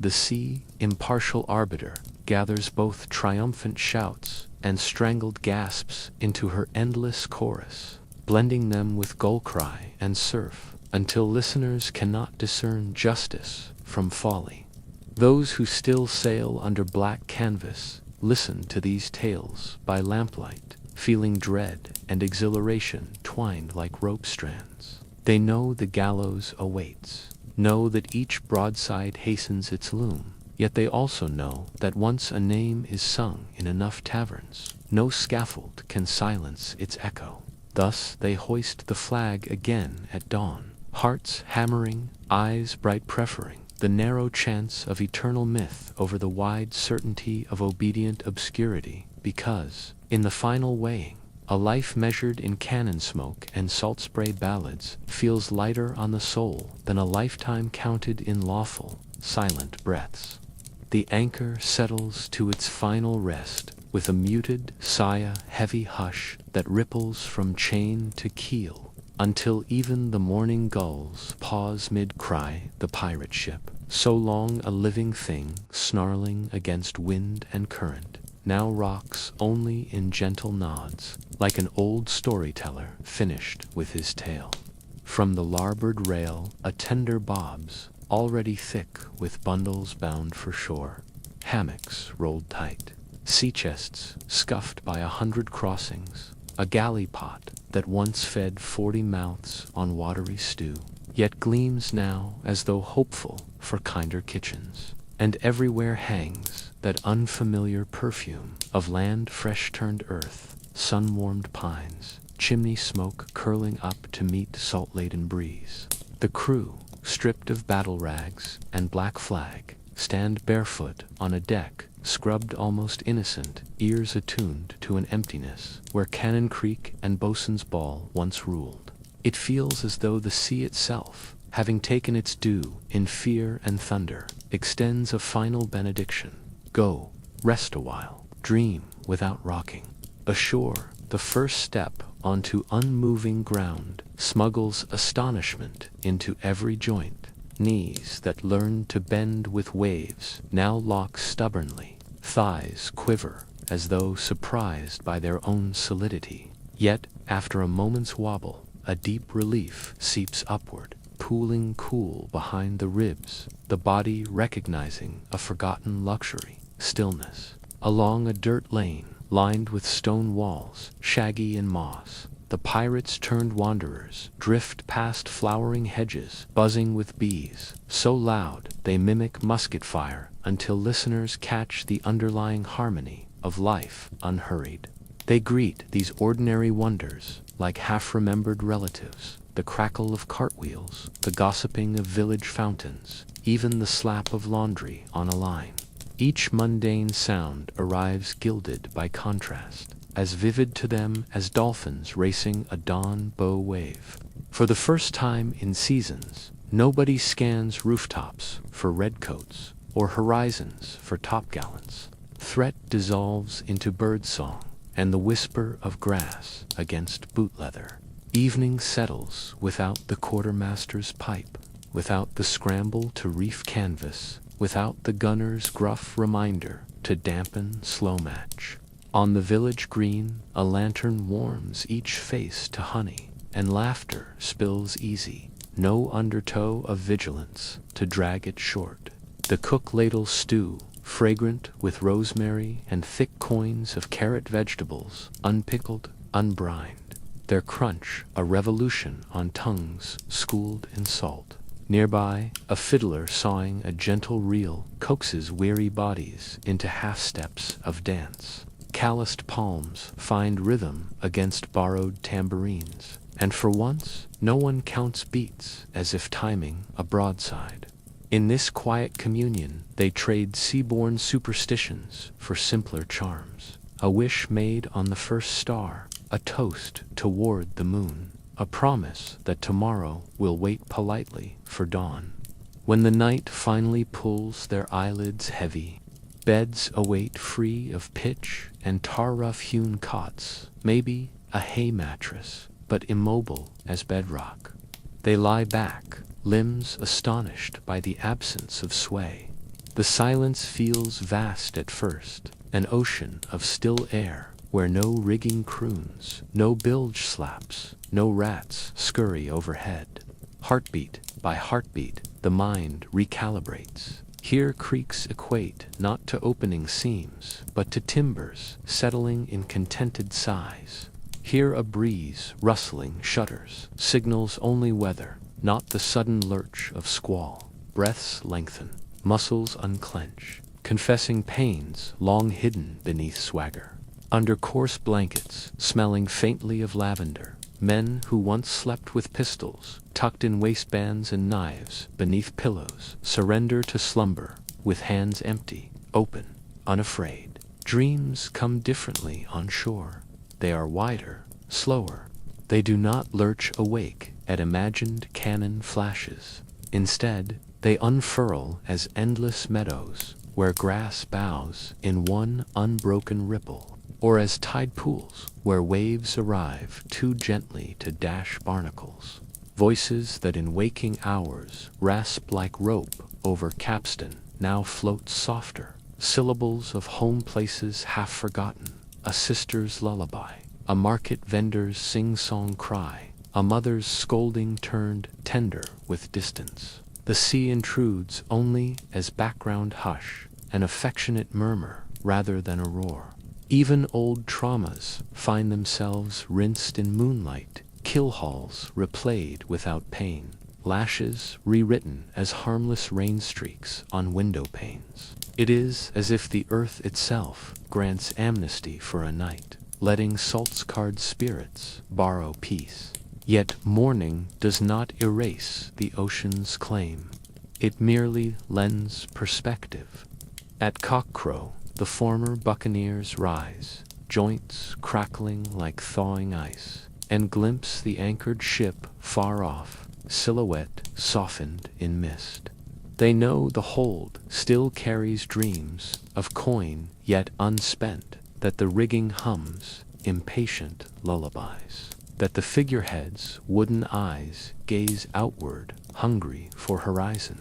The sea, impartial arbiter, gathers both triumphant shouts and strangled gasps into her endless chorus, blending them with gull cry and surf, until listeners cannot discern justice from folly. Those who still sail under black canvas listen to these tales by lamplight, feeling dread and exhilaration twined like rope strands. They know the gallows awaits, know that each broadside hastens its loom, yet they also know that once a name is sung in enough taverns, no scaffold can silence its echo. Thus they hoist the flag again at dawn, hearts hammering, eyes bright preferring the narrow chance of eternal myth over the wide certainty of obedient obscurity, because, in the final weighing, a life measured in cannon smoke and salt spray ballads feels lighter on the soul than a lifetime counted in lawful, silent breaths. The anchor settles to its final rest with a muted, heavy hush that ripples from chain to keel, until even the morning gulls pause mid-cry. The pirate ship, so long a living thing snarling against wind and current, now rocks only in gentle nods, like an old storyteller finished with his tale. From the larboard rail a tender bobs, already thick with bundles bound for shore, hammocks rolled tight, sea chests scuffed by 100 crossings, a galley pot that once fed 40 mouths on watery stew, yet gleams now as though hopeful for kinder kitchens. And everywhere hangs that unfamiliar perfume of land fresh turned earth, sun-warmed pines, chimney smoke curling up to meet salt-laden breeze. The crew, stripped of battle rags and black flag, stand barefoot on a deck, scrubbed almost innocent, ears attuned to an emptiness where Cannon Creek and Bosun's Ball once ruled. It feels as though the sea itself, having taken its due in fear and thunder, extends a final benediction. Go, rest a while, dream without rocking. Ashore, the first step onto unmoving ground smuggles astonishment into every joint. Knees that learned to bend with waves now lock stubbornly. Thighs quiver as though surprised by their own solidity. Yet, after a moment's wobble, a deep relief seeps upward, pooling cool behind the ribs, the body recognizing a forgotten luxury, stillness. Along a dirt lane, lined with stone walls, shaggy in moss, the pirates turned wanderers drift past flowering hedges buzzing with bees, so loud they mimic musket fire until listeners catch the underlying harmony of life unhurried. They greet these ordinary wonders like half-remembered relatives, the crackle of cartwheels, the gossiping of village fountains, even the slap of laundry on a line. Each mundane sound arrives gilded by contrast, as vivid to them as dolphins racing a dawn bow wave. For the first time in seasons, nobody scans rooftops for redcoats or horizons for topgallants. Threat dissolves into birdsong and the whisper of grass against boot leather. Evening settles without the quartermaster's pipe, without the scramble to reef canvas, without the gunner's gruff reminder to dampen slow match. On the village green, a lantern warms each face to honey, and laughter spills easy, no undertow of vigilance to drag it short. The cook ladles stew, fragrant with rosemary and thick coins of carrot vegetables, unpickled, unbrined. Their crunch a revolution on tongues schooled in salt. Nearby, a fiddler sawing a gentle reel coaxes weary bodies into half-steps of dance. Calloused palms find rhythm against borrowed tambourines, and for once no one counts beats as if timing a broadside. In this quiet communion, they trade seaborne superstitions for simpler charms. A wish made on the first star, a toast toward the moon, a promise that tomorrow will wait politely for dawn. When the night finally pulls their eyelids heavy, beds await free of pitch and tar-rough-hewn cots, maybe a hay mattress, but immobile as bedrock. They lie back, limbs astonished by the absence of sway. The silence feels vast at first, an ocean of still air, where no rigging croons, no bilge slaps, no rats scurry overhead. Heartbeat by heartbeat, the mind recalibrates. Here creaks equate not to opening seams, but to timbers settling in contented sighs. Here a breeze rustling shutters signals only weather, not the sudden lurch of squall. Breaths lengthen, muscles unclench, confessing pains long hidden beneath swagger. Under coarse blankets, smelling faintly of lavender, men who once slept with pistols, tucked in waistbands and knives beneath pillows, surrender to slumber with hands empty, open, unafraid. Dreams come differently on shore. They are wider, slower. They do not lurch awake at imagined cannon flashes. Instead, they unfurl as endless meadows where grass bows in one unbroken ripple, or as tide pools where waves arrive too gently to dash barnacles. Voices that in waking hours rasp like rope over capstan now float softer, syllables of home places half forgotten, a sister's lullaby, a market vendor's sing-song cry, a mother's scolding turned tender with distance. The sea intrudes only as background hush, an affectionate murmur rather than a roar. Even old traumas find themselves rinsed in moonlight, kill halls replayed without pain, lashes rewritten as harmless rain streaks on window panes. It is as if the earth itself grants amnesty for a night, letting salt-scarred spirits borrow peace. Yet mourning does not erase the ocean's claim. It merely lends perspective. At cockcrow, the former buccaneers rise, joints crackling like thawing ice, and glimpse the anchored ship far off, silhouette softened in mist. They know the hold still carries dreams of coin yet unspent, that the rigging hums impatient lullabies, that the figurehead's wooden eyes gaze outward, hungry for horizon.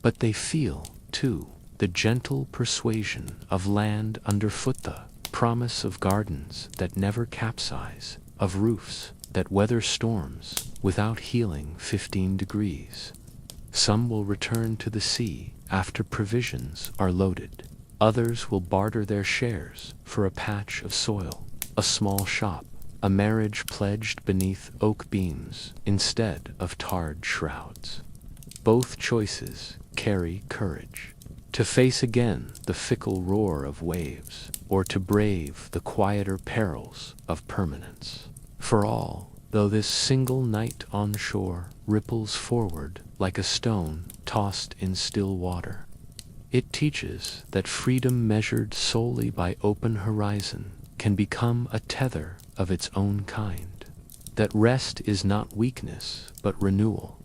But they feel, too, the gentle persuasion of land underfoot, the promise of gardens that never capsize, of roofs that weather storms without healing 15 degrees. Some will return to the sea after provisions are loaded. Others will barter their shares for a patch of soil, a small shop, a marriage pledged beneath oak beams instead of tarred shrouds. Both choices carry courage. To face again the fickle roar of waves, or to brave the quieter perils of permanence. For all, though this single night on shore ripples forward like a stone tossed in still water, it teaches that freedom measured solely by open horizon can become a tether of its own kind, that rest is not weakness but renewal,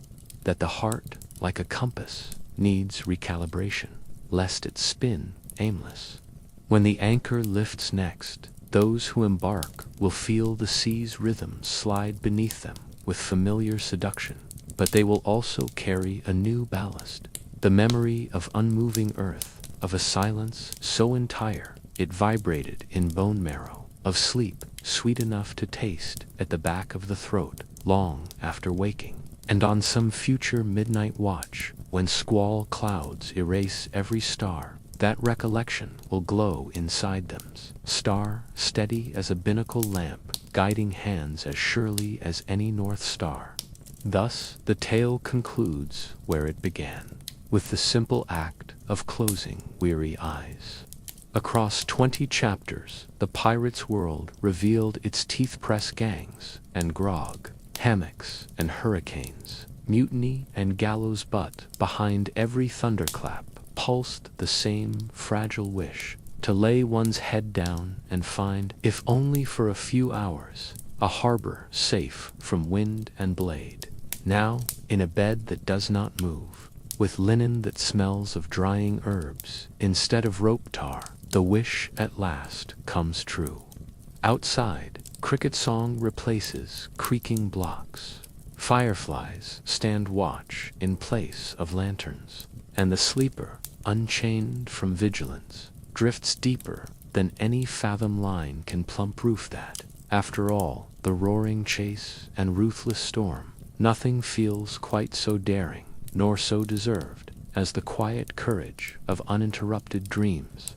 that the heart, like a compass, needs recalibration, lest it spin aimless. When the anchor lifts next, those who embark will feel the sea's rhythm slide beneath them with familiar seduction, but they will also carry a new ballast, the memory of unmoving earth, of a silence so entire it vibrated in bone marrow, of sleep sweet enough to taste at the back of the throat long after waking. And on some future midnight watch, when squall clouds erase every star, that recollection will glow inside them, star steady as a binnacle lamp, guiding hands as surely as any North Star. Thus the tale concludes where it began, with the simple act of closing weary eyes. Across 20 chapters, the pirate's world revealed its teeth-press gangs and grog, hammocks and hurricanes, Mutiny and gallows butt behind every thunderclap pulsed the same fragile wish to lay one's head down and find, if only for a few hours, a harbor safe from wind and blade. Now, in a bed that does not move, with linen that smells of drying herbs instead of rope tar, the wish at last comes true. Outside, cricket song replaces creaking blocks. Fireflies stand watch in place of lanterns, and the sleeper, unchained from vigilance, drifts deeper than any fathom line can plump-roof that. After all the roaring chase and ruthless storm, nothing feels quite so daring, nor so deserved, as the quiet courage of uninterrupted dreams.